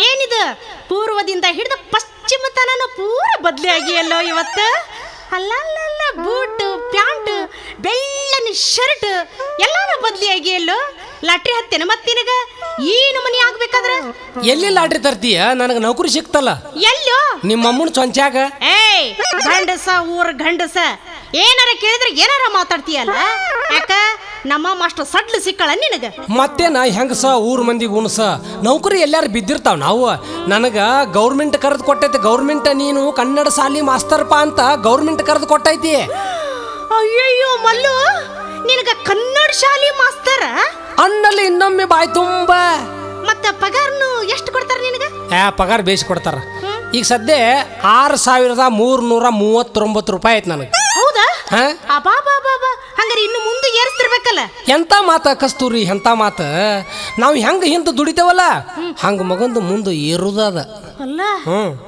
ಏನಿದು ಪೂರ್ವದಿಂದ ಹಿಡಿದು ಪಶ್ಚಿಮ ತನನ ಪೂರ ಬದಲಿ ಆಗಿಯಲ್ಲೋ ಇವತ್ತು. ಅಲ್ಲ ಬೂಟ್ ಪ್ಯಾಂಟ್ ಬೆಳ್ಳನ ಶರ್ಟ್ ಎಲ್ಲಾನು ಬದಲಿ ಆಗಿಯಲ್ಲೋ. ಲಾಟ್ರಿ ಹತ್ತೇನ ಮತ್ತಿನಗ ಏನು ಮನಿ ಆಗ್ಬೇಕಾದ್ರ ಎಲ್ಲಿ ಲಾಟ್ರಿ ತರ್ತೀಯ? ನನಗೆ ನೌಕರಿ ಸಿಕ್ತಲ್ಲ ಎಲ್ಲೋ ನಿಮ್ಮ ಅಮ್ಮನ ಚೊಂಚಾಗ. ಏಯ್ ಗಂಡಸ ಊರ್ ಗಂಡಸ ಏನಾರ ಕೇಳಿದ್ರೆ ಏನಾರ ಮಾತಾಡ್ತೀಯಲ್ಲ. ಯಾಕ ನಮ್ಮ ಅಷ್ಟು ಸಡ್ಲು ಸಿಕ್ಕಳ ನಿನಗ? ಮತ್ತೇನ ಹೆಂಗಸ ಊರ್ ಮಂದಿಗೆ ಉಣಸ ನೌಕರಿ ಎಲ್ಲಾರು ಬಿದ್ದಿರ್ತಾವ. ನಾವು ನನಗ ಗೌರ್ಮೆಂಟ್ ಕರೆದು ಕೊಟ್ಟೈತಿ. ಗೌರ್ಮೆಂಟ್ ನೀನು ಕನ್ನಡ ಶಾಲಿ ಮಾಸ್ತರ್ಪ ಅಂತ ಗೌರ್ಮೆಂಟ್ ಕರೆದು ಕೊಟ್ಟೈತಿ. ಅಯ್ಯಯ್ಯೋ ಮಲ್ಲು, ನಿನಗ ಕನ್ನಡ ಶಾಲಿ ಮಾಸ್ತರ ಅನ್ನಲ್ಲಿ ಇನ್ನೊಮ್ಮೆ ಬಾಯ್ ತುಂಬ. ಮತ್ತ ಪಗಾರನು ಎಷ್ಟು ಕೊಡ್ತಾರ ನಿನಗ? ಪಗಾರ ಬೇಯಿಸಿ ಕೊಡ್ತಾರ. ಈಗ ಸದ್ಯ 6,339 ರೂಪಾಯಿ ಆಯ್ತು ನನಗೆ. ಹೌದಾ? ಹಂಗಾರೆ ಇನ್ನು ಮುಂದೆ ಏರಿಸ್ತಿರ್ಬೇಕಲ್ಲ. ಎಂತ ಮಾತ ಕಸ್ತೂರಿ, ಎಂತ ಮಾತ. ನಾವು ಹೆಂಗ ಹಿಂದೆ ದುಡಿತೇವಲ್ಲ ಹಂಗ ಮಗಂದು ಮುಂದೆ ಏರುದ ಅಲ್ಲ.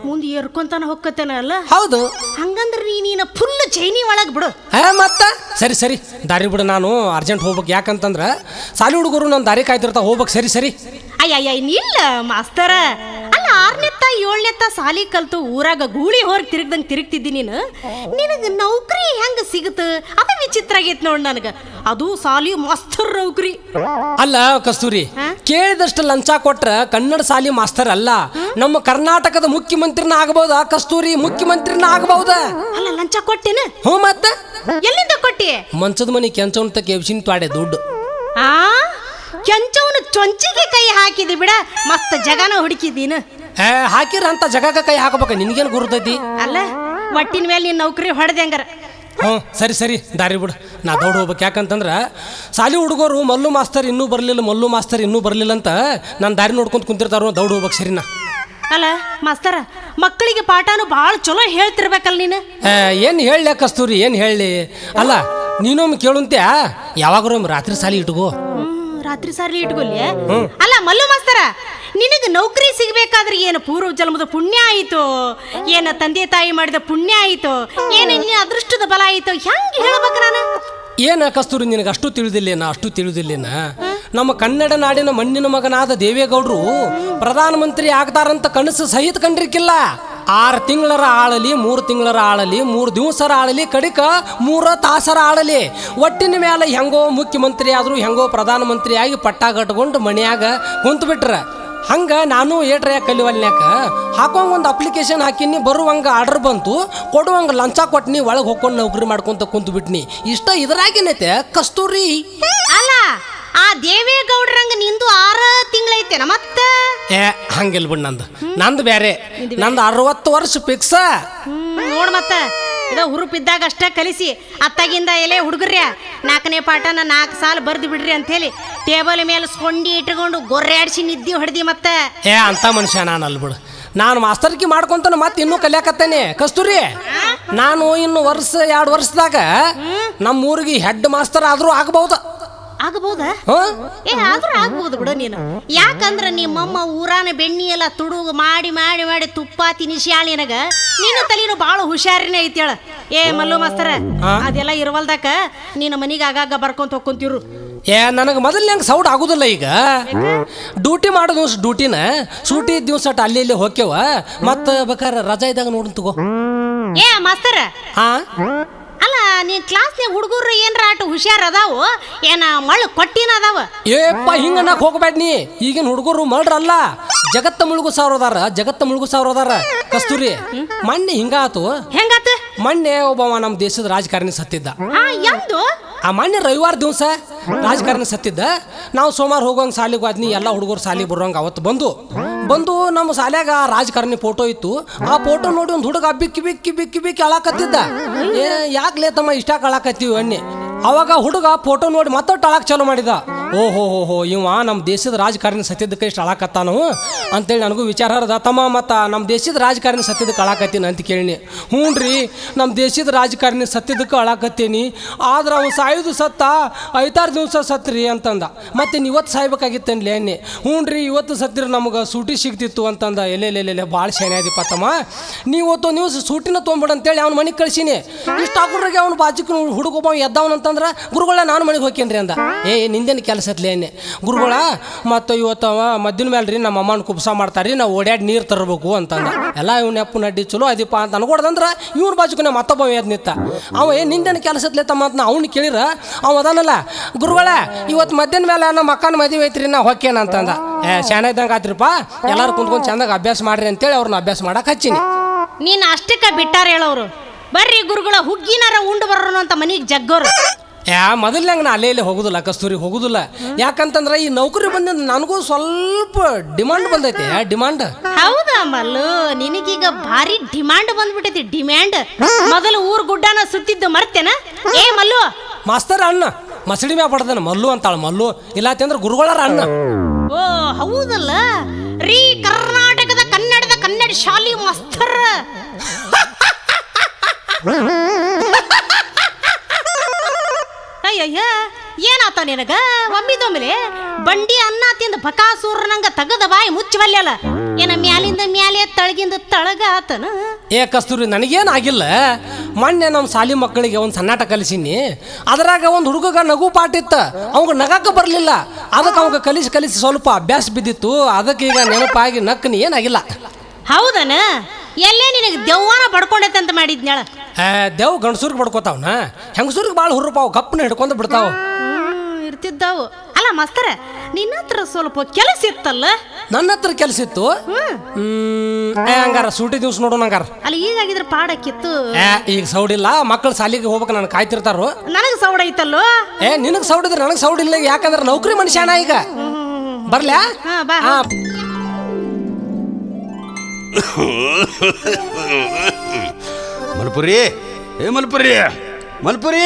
ಮುಂದೆ ಏರ್ಕೊಂತಾನ ಹೊಕ್ಕತೇನ ಅಲ್ಲ. ಹೌದು. ಹಂಗಂದ್ರ ನೀನ ಫುಲ್ ಚೈನಿ ಒಳಗ್ ಬಿಡು. ಮತ್ತ ಸರಿ ಸರಿ ದಾರಿ ಬಿಡು. ನಾನು ಅರ್ಜೆಂಟ್ ಹೋಗ್ಬೇಕು. ಯಾಕಂತಂದ್ರ ಸಾಲಿ ಹುಡುಗರು ನನ್ನ ದಾರಿ ಕಾಯ್ತಿರ್ತಾವ. ಹೋಗ್ಬೇಕು. ಸರಿ ಸರಿ. ಅಯ್ಯ ಇಲ್ಲ ಮಾಸ್ತರ. ಅಲ್ಲ 6ನೇತ್ತ 7ನೇತ್ತ ಸಾಲಿ ಕಲ್ತು ಊರಾಗ ಗೂಳಿ ಹೊರಗೆ ತಿರುಗ್ತಿದ್ದಿ ನೀನು. ನಿನಗ ನೌಕರಿ ಹೆಂಗ ಸಿಗುತ್ತ ಅದ ವಿಚಿತ್ರ ಆಗೈತ್ ನೋಡ್ ನನಗ. ಅದು ಸಾಲಿ ಮಾಸ್ತರ್ ನೌಕರಿ ಅಲ್ಲ ಕಸ್ತೂರಿ. ಕೇಳಿದಷ್ಟು ಲಂಚ ಕೊಟ್ರ ಕನ್ನಡ ಸಾಲಿ ಮಾಸ್ತರ್ ಅಲ್ಲ, ನಮ್ಮ ಕರ್ನಾಟಕದ ಮುಖ್ಯಮಂತ್ರಿನ ಆಗಬಹುದ ಕಸ್ತೂರಿ. ಮುಖ್ಯಮಂತ್ರಿನ ಆಗಬಹುದ. ಅಲ್ಲ ಲಂಚ ಕೊಟ್ಟೇನ? ಹ್ಞೂ. ಮತ್ತ ಎಲ್ಲಿಂದ ಕೊಟ್ಟಿ? ಮಂಚದ ಮನಿ ಕೆಂಚವನ್ ಕೆಬ್ಸಿನ ತ್ವಾಡೆ ದುಡ್ಡು. ಕೆಂಚವನು ಚೊಂಚಿಗೆ ಕೈ ಹಾಕಿದಿ ಬಿಡ. ಮಸ್ತ್ ಜಗನ ಹುಡುಕಿದೀನ. ಹಾಕಿರ ಅಂತ ಜಗಕ್ಕೆ ಕೈ ಹಾಕಬೇಕ. ನಿನ್ಗೇನು ಗುರುತೈತಿ? ಅಲ್ಲ ಒಟ್ಟಿನ ಮೇಲೆ ನೀನ್ ನೌಕರಿ ಹೊಡೆದೆ ಹಂಗಾರ. ಹ್ಞೂ ಸರಿ ಸರಿ ದಾರಿ ಬಿಡು. ನಾ ದೌಡ್ ಹೋಗ್ಬೇಕು. ಯಾಕಂತಂದ್ರೆ ಸಾಲಿ ಹುಡುಗರು ಮಲ್ಲು ಮಾಸ್ತರ್ ಇನ್ನೂ ಬರಲಿಲ್ಲ ಅಂತ ನಾನು ದಾರಿ ನೋಡ್ಕೊಂತ ಕುಂತಿರ್ತಾರೋ. ದೌಡ್ ಹೋಗ್ಬೇಕು. ಸರಿನಾ? ಅಲ್ಲ ಮಾಸ್ತರ, ಮಕ್ಕಳಿಗೆ ಪಾಠನು ಭಾಳ ಚಲೋ ಹೇಳ್ತಿರ್ಬೇಕಲ್ಲ ನೀನು. ಏನು ಹೇಳಲಿ ಕಸ್ತೂರಿ, ಏನು ಹೇಳಲಿ. ಅಲ್ಲ ನೀನೊಮ್ಮೆ ಕೇಳುಂತ್ಯಾ, ಯಾವಾಗರೊಮ್ಮೆ ರಾತ್ರಿ ಸಾಲಿ ಇಟ್ಕೋ. ರಾತ್ರಿ ಸಾಲಿ ಇಟ್ಕೊಲ್ಲಿ. ಅಲ್ಲ ಮಲ್ಲು ಮಾಸ್ತರ, ನಿನಗೆ ನೌಕರಿ ಸಿಗಬೇಕಾದ್ರೆ ಏನು ಪೂರ್ವ ಜನ್ಮದ ಪುಣ್ಯ ಆಯಿತು, ಏನ ತಂದೆ ತಾಯಿ ಮಾಡಿದ ಪುಣ್ಯ ಆಯಿತು, ಏನ ನಿನ್ನ ಅದೃಷ್ಟದ ಬಲ ಆಯಿತು, ಹೆಂಗೆ ಹೇಳ್ಬೇಕು ನಾನು? ಏನ ಕಸ್ತೂರಿ ನಿನಗೆ ಅಷ್ಟು ತಿಳಿದಿಲ್ಲೇನ? ನಮ್ಮ ಕನ್ನಡ ನಾಡಿನ ಮಣ್ಣಿನ ಮಗನಾದ ದೇವೇಗೌಡರು ಪ್ರಧಾನಮಂತ್ರಿ ಆಗ್ತಾರಂತ ಕನಸು ಸಹಿತ ಕಂಡ್ರಿಕ್ಕಿಲ್ಲ. 6 ತಿಂಗಳರ ಆಳಲಿ, 3 ತಿಂಗಳರ ಆಳಲಿ, 3 ದಿವಸರ ಆಳಲಿ, ಕಡಿಕ 3 ತಾಸರ ಆಳಲಿ, ಒಟ್ಟಿನ ಮೇಲೆ ಹೆಂಗೋ ಮುಖ್ಯಮಂತ್ರಿ ಆದರೂ ಹೆಂಗೋ ಪ್ರಧಾನಮಂತ್ರಿ ಆಗಿ ಪಟ್ಟ ಕಟ್ಕೊಂಡು ಮನ್ಯಾಗ ಕುಂತು ಬಿಟ್ರ. ಹಂಗ ನಾನು ಏಟ್ರ ಕಲಿವಲ್ನ್ಯಾಕ ಹಾಕೋಂಗ ಒಂದು ಅಪ್ಲಿಕೇಶನ್ ಹಾಕಿನಿ. ಬರುವಂಗ ಆರ್ಡರ್ ಬಂತು, ಕೊಡುವಂಗ ಲಂಚ ಕೊಟ್ನಿ, ಒಳಗೆ ಹೋಗ್ಕೊಂಡು ನೌಕರಿ ಮಾಡ್ಕೊಂತ ಕುಂತು ಬಿಟ್ನಿ. ಇಷ್ಟ ಇದ್ರಾಗೇನೈತೆ ಕಸ್ತೂರಿ. ಅಲ್ಲ ಆ ದೇವೇಗೌಡ್ರಂಗ ನಿಂದು 6 ತಿಂಗಳೈತೇನ ಮತ್ತೆ? ಹಂಗಿಲ್ ಬಿಡ್. ನಂದು ಬೇರೆ. ನಂದು 60 ವರ್ಷ ಫಿಕ್ಸ. ನೋಡ್ ಮತ್ತ ಇದ ಹುರುಪಿದ್ದಾಗ ಅಷ್ಟೇ ಕಲಿಸಿ ಅತ್ತಾಗಿಂದ ಎಲೆ ಹುಡುಗರ್ಯ 4ನೇ ಪಾಠನ 4 ಸಾಲ ಬರ್ದು ಬಿಡ್ರಿ ಅಂತ ಹೇಳಿ ಟೇಬಲ್ ಮೇಲೆ ಸ್ಕೊಂಡಿ ಇಟ್ಕೊಂಡು ಗೊರ್ರಾಡ್ಸಿ ನಿದ್ದಿ ಹೊಡೆದಿ ಮತ್ತೆ. ಅಂತ ಮನುಷ್ಯ ನಾನು ಅಲ್ ಬಿಡು. ನಾನು ಮಾಸ್ತರ್ಕಿ ಮಾಡ್ಕೊಂತಾನೆ ಮತ್ತೆ ಇನ್ನೂ ಕಲಿಯಾಕತ್ತೇನೆ ಕಸ್ತೂರಿ. ನಾನು ಇನ್ನು 2 ವರ್ಷದಾಗ ನಮ್ಮ ಊರಿಗೆ ಹೆಡ್ ಮಾಸ್ತರ್ ಆದ್ರೂ ಆಗಬಹುದ. ಆದ್ರೂ ಆಗ್ಬೋದು ಬಿಡು ನೀನು. ಯಾಕಂದ್ರ ನಿಮ್ಮಮ್ಮ ಊರಾನ ಬೆಣ್ಣಿ ಎಲ್ಲ ತುಡುಗು ಮಾಡಿ ಮಾಡಿ ಮಾಡಿ ತುಪ್ಪ ತಿನಿಸ್ಯಾಳ ನಿನಗ. ನೀನು ತಲೆನು ಭಾಳ ಹುಷಾರಿನೇ ಐತೇಳ. ಮಲ್ಲು ಮಾಸ್ತರ, ಅದೆಲ್ಲ ಇರವಲ್ದಾಕ ನೀನು ಮನಿಗೆ ಆಗಾಗ ಬರ್ಕೊಂತ ಹೋಗ್ಕೊಂತಿರು. ನನಗೆ ಮೊದಲು ಹೆಂಗೆ ಸೌಡ್ ಆಗುದಿಲ್ಲ. ಈಗ ಡ್ಯೂಟಿ ಮಾಡೋದು ಡ್ಯೂಟಿನ ಸೂಟಿ ದಿವಸ ಅಲ್ಲಿ ಇಲ್ಲಿ ಹೋಗ್ಯವ. ಮತ್ತೆ ಬೇಕಾರೆ ರಜಾ ಇದ್ದಾಗ ನೋಡ್ ತಗೋ. ಮಾಸ್ತರ, ಅಲ್ಲ ನೀನ್ ಕ್ಲಾಸ್ನ್ಯಾಗ ಹುಡುಗರು ಏನ್ರ ಆಟ ಹುಷಾರ್ ಅದಾವು ಏನ ಮಳ್ಳು ಕೊಟ್ಟಿನ ಅದಾವ? ಹಿಂಗ ಅನ್ನಕ್ ಹೋಗ್ಬೇಡ ನೀ. ಈಗಿನ ಹುಡುಗರು ಮಳ್ರಲ್ಲ, ಜಗತ್ತ ಮುಳುಗು ಸಾವಿರ ಅದಾರ ಕಸ್ತೂರಿ. ಮೊನ್ನೆ ಹಿಂಗಾತು. ಹೆಂಗಾತ? ಮೊನ್ನೆ ಒಬ್ಬವ ನಮ್ಮ ದೇಶದ ರಾಜಕಾರಣಿ ಸತ್ತಿದ್ದ. ಮೊನ್ನೆ ರವಿವಾರ ದಿವಸ ರಾಜಕಾರಣಿ ಸತ್ತಿದ್ದ. ನಾವು ಸೋಮವಾರ ಹೋಗೋಂಗ ಸಾಲಿಗೆ ಹೋದ್ನಿ. ಎಲ್ಲ ಹುಡುಗರು ಸಾಲಿಗೆ ಬರೋಂಗ ಅವತ್ತು ಬಂದು ನಮ್ಮ ಸಾಲ್ಯಾಗ ರಾಜಕಾರಣಿ ಫೋಟೋ ಇತ್ತು. ಆ ಫೋಟೋ ನೋಡಿ ಒಂದು ಹುಡುಗ ಬಿಕ್ಕಿ ಅಳಾಕತ್ತಿದ್ದ. ಯಾಕ್ಲೇ ತಮ್ಮ ಇಷ್ಟ ಅಳಾಕತ್ತೀವಿ ಅನ್ನಿ. ಅವಾಗ ಹುಡುಗ ಫೋಟೋ ನೋಡಿ ಮತ್ತೊಟ್ಟು ಅಳಾಕ್ ಚಾಲು ಮಾಡಿದ. ಓಹೋ ಇವ ನಮ್ಮ ದೇಶದ ರಾಜಕಾರಣಿ ಸತ್ತಿದ್ದಕ್ಕೆ ಇಷ್ಟು ಅಳಾಕತ್ತಾನು ಅಂತೇಳಿ ನನಗೂ ವಿಚಾರ ಹರದ. ತಮ್ಮ ಮತ್ತು ನಮ್ಮ ದೇಶದ ರಾಜಕಾರಣಿ ಸತ್ತಿದ್ದಕ್ಕೆ ಅಳಾಕತ್ತೀನಿ ಅಂತ ಕೇಳಿನಿ. ಹ್ಞೂ ರೀ, ನಮ್ಮ ದೇಶದ ರಾಜಕಾರಣಿ ಸತ್ತಿದ್ದಕ್ಕೆ ಅಳಾಕತ್ತೀನಿ, ಆದ್ರೆ ಅವ್ನು ಸಾಯೋದು ಸತ್ತ 5-6 ದಿವಸ ಸತ್ರಿ ಅಂತಂದ. ಮತ್ತೆ ಇವತ್ತು ಸಾಯ್ಬೇಕಾಗಿತ್ತನ್ಲಿ ಅನ್ನಿ. ಹ್ಞೂ ರೀ, ಇವತ್ತು ಸತ್ತಿರ ನಮಗೆ ಸೂಟಿ ಸಿಗ್ತಿತ್ತು ಅಂತಂದ. ಎಲ್ಲೆಲ್ಲೆಲ್ಲೆ ಭಾಳ ಶಾನ್ಯಾದಿಪ್ಪ ತಮ್ಮ, ನೀವು ಸೂಟಿನ ತೊಗೊಂಬಿಡ ಅಂತೇಳಿ ಅವ್ನ ಮನೆಗೆ ಕಳ್ಸೀನಿ. ಇಷ್ಟು ಹಾಕೋದ್ರಾಗೆ ಅವ್ನು ಬಾಜಿಕ್ ಹುಡುಗೊಬ್ಬ ಎದ್ದವನಂತಂದ್ರೆ ಗುರುಗಳ ನಾನು ಮನೆಗೆ ಹೋಗ್ಕೇನ್ರಿ ಅಂದ. ನಿಂದೇನು ಕೆಲಸ ಕೆಲಸತ್ಲೇ ಅನ್ನೆ ಗುರುಗಳ ಮತ್ತು ಇವತ್ತವ ಮದ್ದಿನ ಮೇಲೆ ರೀ ನಮ್ಮ ಅಮ್ಮನ ಕುಬ್ಸ ಮಾಡ್ತಾರ್ರಿ ನಾವು ಓಡ್ಯಾಡಿ ನೀರು ತರಬೇಕು ಅಂತಂದ ಎಲ್ಲ ಇವ್ನ ಅಪ್ಪು ನಡ್ಡಿ ಚಲೋ ಅದಿಪ್ಪ ಅಂತ ಅನ್ಕೊಡ್ದಂದ್ರೆ ಇವ್ರ ಬಾಜುಕನೆ ಮತ್ತೊಬ್ಬ ಎದ್ದು ನಿಂತ ಅವ ನಿಂದೇನು ಕೆಲಸತ್ಲೆ ತಮ್ಮ ಅಂತ ಅವ್ನು ಕೇಳಿರ ಅವ ಅದಾನಲ್ಲ ಗುರುಗಳ ಇವತ್ತು ಮಧ್ಯಾಹ್ನ ಮೇಲೆ ನಮ್ಮ ಅಕ್ಕನ ಮದುವೆ ಐತ್ರಿ ನಾ ಹೊಕ್ಕೇನ ಅಂತಂದ ಶಾಣ ಇದ್ದಂಗೆ ಆತ್ರಿಪ್ಪ ಎಲ್ಲರೂ ಕುಂತ್ಕೊಂಡು ಚಂದಾಗ ಅಭ್ಯಾಸ ಮಾಡ್ರಿ ಅಂತೇಳಿ ಅವ್ರನ್ನ ಅಭ್ಯಾಸ ಮಾಡಕ್ಕೆ ಹಚ್ಚಿನಿ. ನೀನು ಅಷ್ಟಕ್ಕೆ ಬಿಟ್ಟಾರ ಹೇಳೋರು ಬರ್ರಿ ಗುರುಗಳ ಹುಗ್ಗಿನಾರ ಉಂಡು ಬರೋನು ಅಂತ ಮನೆಗೆ ಜಗ್ಗೋರು. ಮೊದಲ್ನಂಗೆ ನಾ ಅಲ್ಲೇ ಹೋಗುದಿಲ್ಲ ಕಸ್ತೂರಿ ಹೋಗುದಿಲ್ಲ. ಯಾಕಂತಂದ್ರೆ ಈ ನೌಕರಿ ಬಂದಿಂದ ನನಗೂ ಸ್ವಲ್ಪ ಡಿಮಾಂಡ್ ಬಂದೈತೆ. ಡಿಮಾಂಡ್ ಹೌದಾ ಮಲ್ಲು, ನಿನಗೀಗ ಭಾರಿ ಡಿಮಾಂಡ್ ಬಂದ್ಬಿಟ್ಟೈತಿ. ಡಿಮ್ಯಾಂಡ್ ಮೊದಲು ಊರ್ ಗುಡ್ಡನ ಸುತ್ತಿದ್ದು ಮರ್ತೇನ? ಏ ಮಲ್ಲು ಮಾಸ್ತರ್ ಅಣ್ಣ ಮಸಡಿ ಮ್ಯಾ ಪಡ್ದಾನ ಮಲ್ಲು ಅಂತಾಳ. ಮಲ್ಲು ಇಲ್ಲಾತಂದ್ರೆ ಗುರುಗಳರ ಅಣ್ಣ. ಓ ಹೌದಲ್ಲ ರೀ, ಕರ್ನಾಟಕದ ಕನ್ನಡದ ಕನ್ನಡ ಶಾಲಿ ಮಾಸ್ತರ್. ಅಯ್ಯಯ್ಯ ಏನಾತ ನಿನಗ? ಒಮ್ಮಿದೊಮ್ಮೆಲೆ ಬಂಡಿ ಅನ್ನ ತಿಂದ ಬಕಾಸೂರನಂಗ ತಗದ ಬಾಯಿ ಮುಚ್ಚವಲ್ಯಲ್ಲ, ಏನ ಮ್ಯಾಲಿಂದ ಮ್ಯಾಲೆ ತಳಗಿಂದ ತಳಗ ಆತನ? ಏ ಕಸ್ತೂರಿ ನನಗೇನಾಗಿಲ್ಲ. ಮೊನ್ನೆ ನಮ್ಮ ಸಾಲಿ ಮಕ್ಕಳಿಗೆ ಒಂದು ಸನ್ನಾಟ ಕಲಿಸೀನಿ. ಅದ್ರಾಗ ಒಂದು ಹುಡುಗಗ ನಗು ಪಾಠ ಇತ್ತ, ಅವಂಗ ನಗಕ್ಕೆ ಬರಲಿಲ್ಲ. ಅದಕ್ಕೆ ಅವಾಗ ಕಲಿಸಿ ಸ್ವಲ್ಪ ಅಭ್ಯಾಸ ಬಿದ್ದಿತ್ತು. ಅದಕ್ಕೆ ಈಗ ನೆನಪಾಗಿ ನಕ್ಕನಿ, ಏನಾಗಿಲ್ಲ. ಹೌದನ? ಎಲ್ಲೇ ನಿನಗೆ ದೆವ್ವಾನ ಬಡ್ಕೊಂಡೈತೆ ಅಂತ ಮಾಡಿದ್ನ್ಯಾಳ? ದೇವ್ ಗಂಡಸೂರ್ಗೆ ಬಡ್ಕೋತಾವನ, ಹೆಂಗಸೂರ್ಗೆ ಭಾಳ ಹುರುಪಾವು ಗಪ್ಪನ ಹಿಡ್ಕೊಂಡು ಬಿಡ್ತಾವ. ಇರ್ತಿದ್ದಾವು. ಅಲ್ಲ ಮಾಸ್ತರ, ನಿನ್ನ ಹತ್ರ ಸ್ವಲ್ಪ ಕೆಲಸ ಇತ್ತಲ್ಲ? ನನ್ನ ಹತ್ರ ಕೆಲಸ ಇತ್ತು. ಹಂಗಾರ ಸೂಟಿ ದಿವ್ಸ ನೋಡೋಣ ಹಂಗಾರ. ಅಲ್ಲಿ ಈಗಾಗಿದ್ರೆ ಪಾಡಕ್ಕಿತ್ತು. ಈಗ ಸೌಡಿಲ್ಲ, ಮಕ್ಕಳು ಸಾಲಿಗೆ ಹೋಗ್ಬೇಕು, ನನಗೆ ಕಾಯ್ತಿರ್ತಾರು. ನನಗೆ ಸೌಡ ಐತಲ್ಲೋ. ನಿನಗೆ ಸೌಡಿದ್ರೆ ನನಗೆ ಸೌಡಿಲ್ಲ. ಯಾಕಂದ್ರೆ ನೌಕರಿ ಮನುಷ್ಯನ ಈಗ. ಬರ್ಲ್ಯಾ? ಮಲ್ಪುರಿ, ಏ ಮಲ್ಪುರಿ, ಮಲ್ಪುರಿ,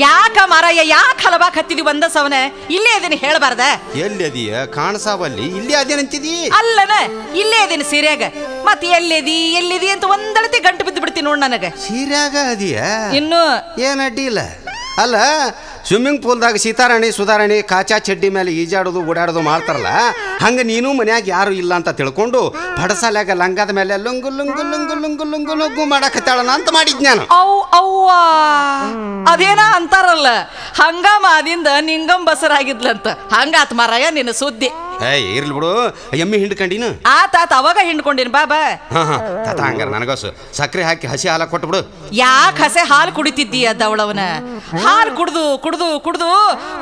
ಯಾಕ ಮಾರಾಯ, ಯಾಕೆ ಹಲವಾಕ್ ಹತ್ತಿದಿ ಒಂದ ಸವನೆ? ಇಲ್ಲೇ ಅದೀನಿ ಹೇಳಬಾರ್ದ? ಎಲ್ಲಿ ಅದೀಯ? ಕಾಣಸಾವಲ್ಲಿ ಇಲ್ಲಿ ಅದೇನಂತಿದಿ? ಅಲ್ಲನ ಇಲ್ಲೇ ಅದೀನಿ ಸೀರ್ಯಾಗ. ಮತ್ ಎಲ್ಲಿದಿ ಅಂತ ಒಂದಳತಿ ಗಂಟು ಬಿದ್ದು ಬಿಡ್ತೀನಿ ನೋಡ್ ನನಗ. ಸೀರ್ಯಾಗ ಅದೀಯ? ಇನ್ನು ಏನ್ ಅಡ್ಡಿ ಇಲ್ಲ. ಅಲ್ಲ, ಸ್ವಿಮ್ಮಿಂಗ್ ಪೂಲ್ದಾಗ ಸೀತಾರಾಣಿ ಸುಧಾರಾಣಿ ಕಾಚಾ ಚಡ್ಡಿ ಮೇಲೆ ಈಜಾಡೋದು ಓಡಾಡೋದು ಮಾಡ್ತಾರಲ್ಲ, ಹಂಗೆ ನೀನು ಮನ್ಯಾಗ ಯಾರು ಇಲ್ಲ ಅಂತ ತಿಳ್ಕೊಂಡು ಪಡಸಾಲ್ಯಾಗ ಲಂಗದ ಮೇಲೆ ಲುಂಗು ಲುಂಗು ಲುಂಗು ಲುಂಗು ಲುಂಗು ಲುಂಗು ಮಾಡಕತ್ತಾಳನ ಅಂತ ಮಾಡಿದ್ ನಾನು. ಅವ್ವ ಅದೇನ ಅಂತಾರಲ್ಲ, ಹಂಗಾಮ ಅದಿಂದ ನಿಂಗಂ ಬಸರಾಗಿದ್ಲಂತ. ಹಂಗಾತ್ ಮಾರಾಯ ನಿನ್ನ ಸುದ್ದಿ. ಇರ್ಲಿ ಬಿಡು, ಎಮ್ಮಿ ಹಿಂಡ್ಕಂಡಿನ? ಆತಾತ ಅವಾಗ ಹಿಂಡ್ಕೊಂಡಿನ ಬಾಬಾ. ತಾತ ಹಂಗಾರ ನನಗೋಸು ಸಕ್ಕರೆ ಹಾಕಿ ಹಸಿ ಹಾಲ ಕೊಟ್ಬಿಡು. ಯಾಕೆ ಹಸೆ ಹಾಲು ಕುಡಿತಿದ್ದೀಯ ದವಳವನ? ಹಾಲು ಕುಡ್ದು ಕುಡ್ದು ಕುಡ್ದು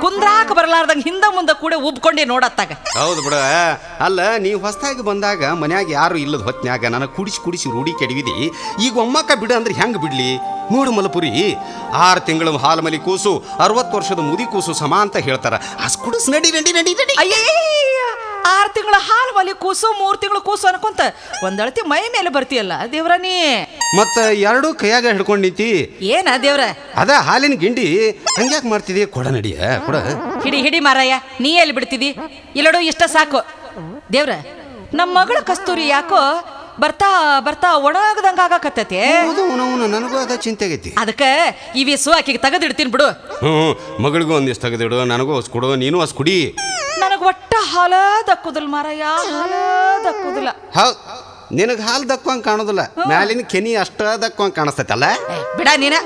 ಕುಂದ್ರಾಕ ಬರಲಾರ್ದಂಗ ಹಿಂದ ಮುಂದೆ ಕೂಡ ಉಬ್ಕೊಂಡೆ ನೋಡತ್ತಾಗ. ಹೌದು ಬಿಡು. ಅಲ್ಲ, ನೀವು ಹೊಸದಾಗಿ ಬಂದಾಗ ಮನ್ಯಾಗ ಯಾರು ಇಲ್ಲದ ಹೊತ್ನ್ಯಾಗ ನನಗೆ ಕುಡಿಸಿ ರೂಢಿ ಕೆಡವಿದಿ. ಈಗ ಒಮ್ಮಕ್ಕ ಬಿಡು ಅಂದ್ರೆ ಹೆಂಗೆ ಬಿಡ್ಲಿ? ನೋಡು ಮಲಪುರಿ, 6 ತಿಂಗಳ ಹಾಲು ಮಲಿ ಕೂಸು 60 ವರ್ಷದ ಮುದಿ ಕೂಸು ಸಮ ಅಂತ ಹೇಳ್ತಾರ. ಅಸ್ ಕುಡಿಸ್ ನಡಿ ನಡಿ ನಡಿ ನಡಿ. ಅಯ್ಯೇ, 6 ತಿಂಗಳ ಹಾಲು ಮಲಿ ಕೂಸು 3 ತಿಂಗಳು ಕೂಸು ಅನ್ಕೊಂತ ಒಂದಳತಿ ಮೈ ಮೇಲೆ ಬರ್ತೀಯಲ್ಲ ದೇವ್ರ ನೀ. ಮತ್ತ 2 ಕೈಯಾಗ ಹಿಡ್ಕೊಂಡ್ ನಿಂತಿ. ಏನ ದೇವ್ರ? ಅದ ಹಾಲಿನ ಗಿಂಡಿ. ಹಂಗ್ಯಾಕ್ ಮಾಡ್ತಿದಿ? ಕೊಡ ನಡಿಯ, ಕೊಡ. ಹಿಡಿ ಮಾರಾಯ, ನೀ ಎಲ್ಲಿ ಬಿಡ್ತಿದಿ? ಇಲ್ಲಡು ಇಷ್ಟ ಸಾಕು. ದೇವ್ರ, ನಮ್ಮ ಮಗಳ ಕಸ್ತೂರಿ ಯಾಕೋ ಬರ್ತಾ ಬರ್ತಾ ಒಣಗದಂಗ ಆಗಾಕತ್ತೈತಿ. ನನಗೂ ಅದ ಚಿಂತೆ ಆಗೈತಿ. ಅದಕ್ಕೆ ಇವಿಸು ಆಕಿಗೆ ತೆಗೆದಿಡ್ತೀನಿ ಬಿಡು. ಮಗಳಿಗೂ ಒಂದಿಷ್ಟು ತೆಗೆದಿಡು, ನನಗೂ ಹೊಸ್ ಕೊಡು, ನೀನು ಹೊಸ್ ಕುಡಿ. ನನಗೆ ಒಟ್ಟ ಹಾಲ ದಕ್ಕುದಿಲ್ಲ ಮಾರಾಯ, ಹಾಲ ದಕ್ಕುದಿಲ್ಲ. ಹೌದು, ನಿನಗೆ ಹಾಲು ದಕ್ಕುವಂಗೆ ಕಾಣೋದಿಲ್ಲ, ಮ್ಯಾಲಿನ ಕೆನಿ ಅಷ್ಟ ದಕ್ಕುವಂಗೆ ಕಾಣಿಸ್ತೈತಲ್ಲ. ಬಿಡ ನೀನ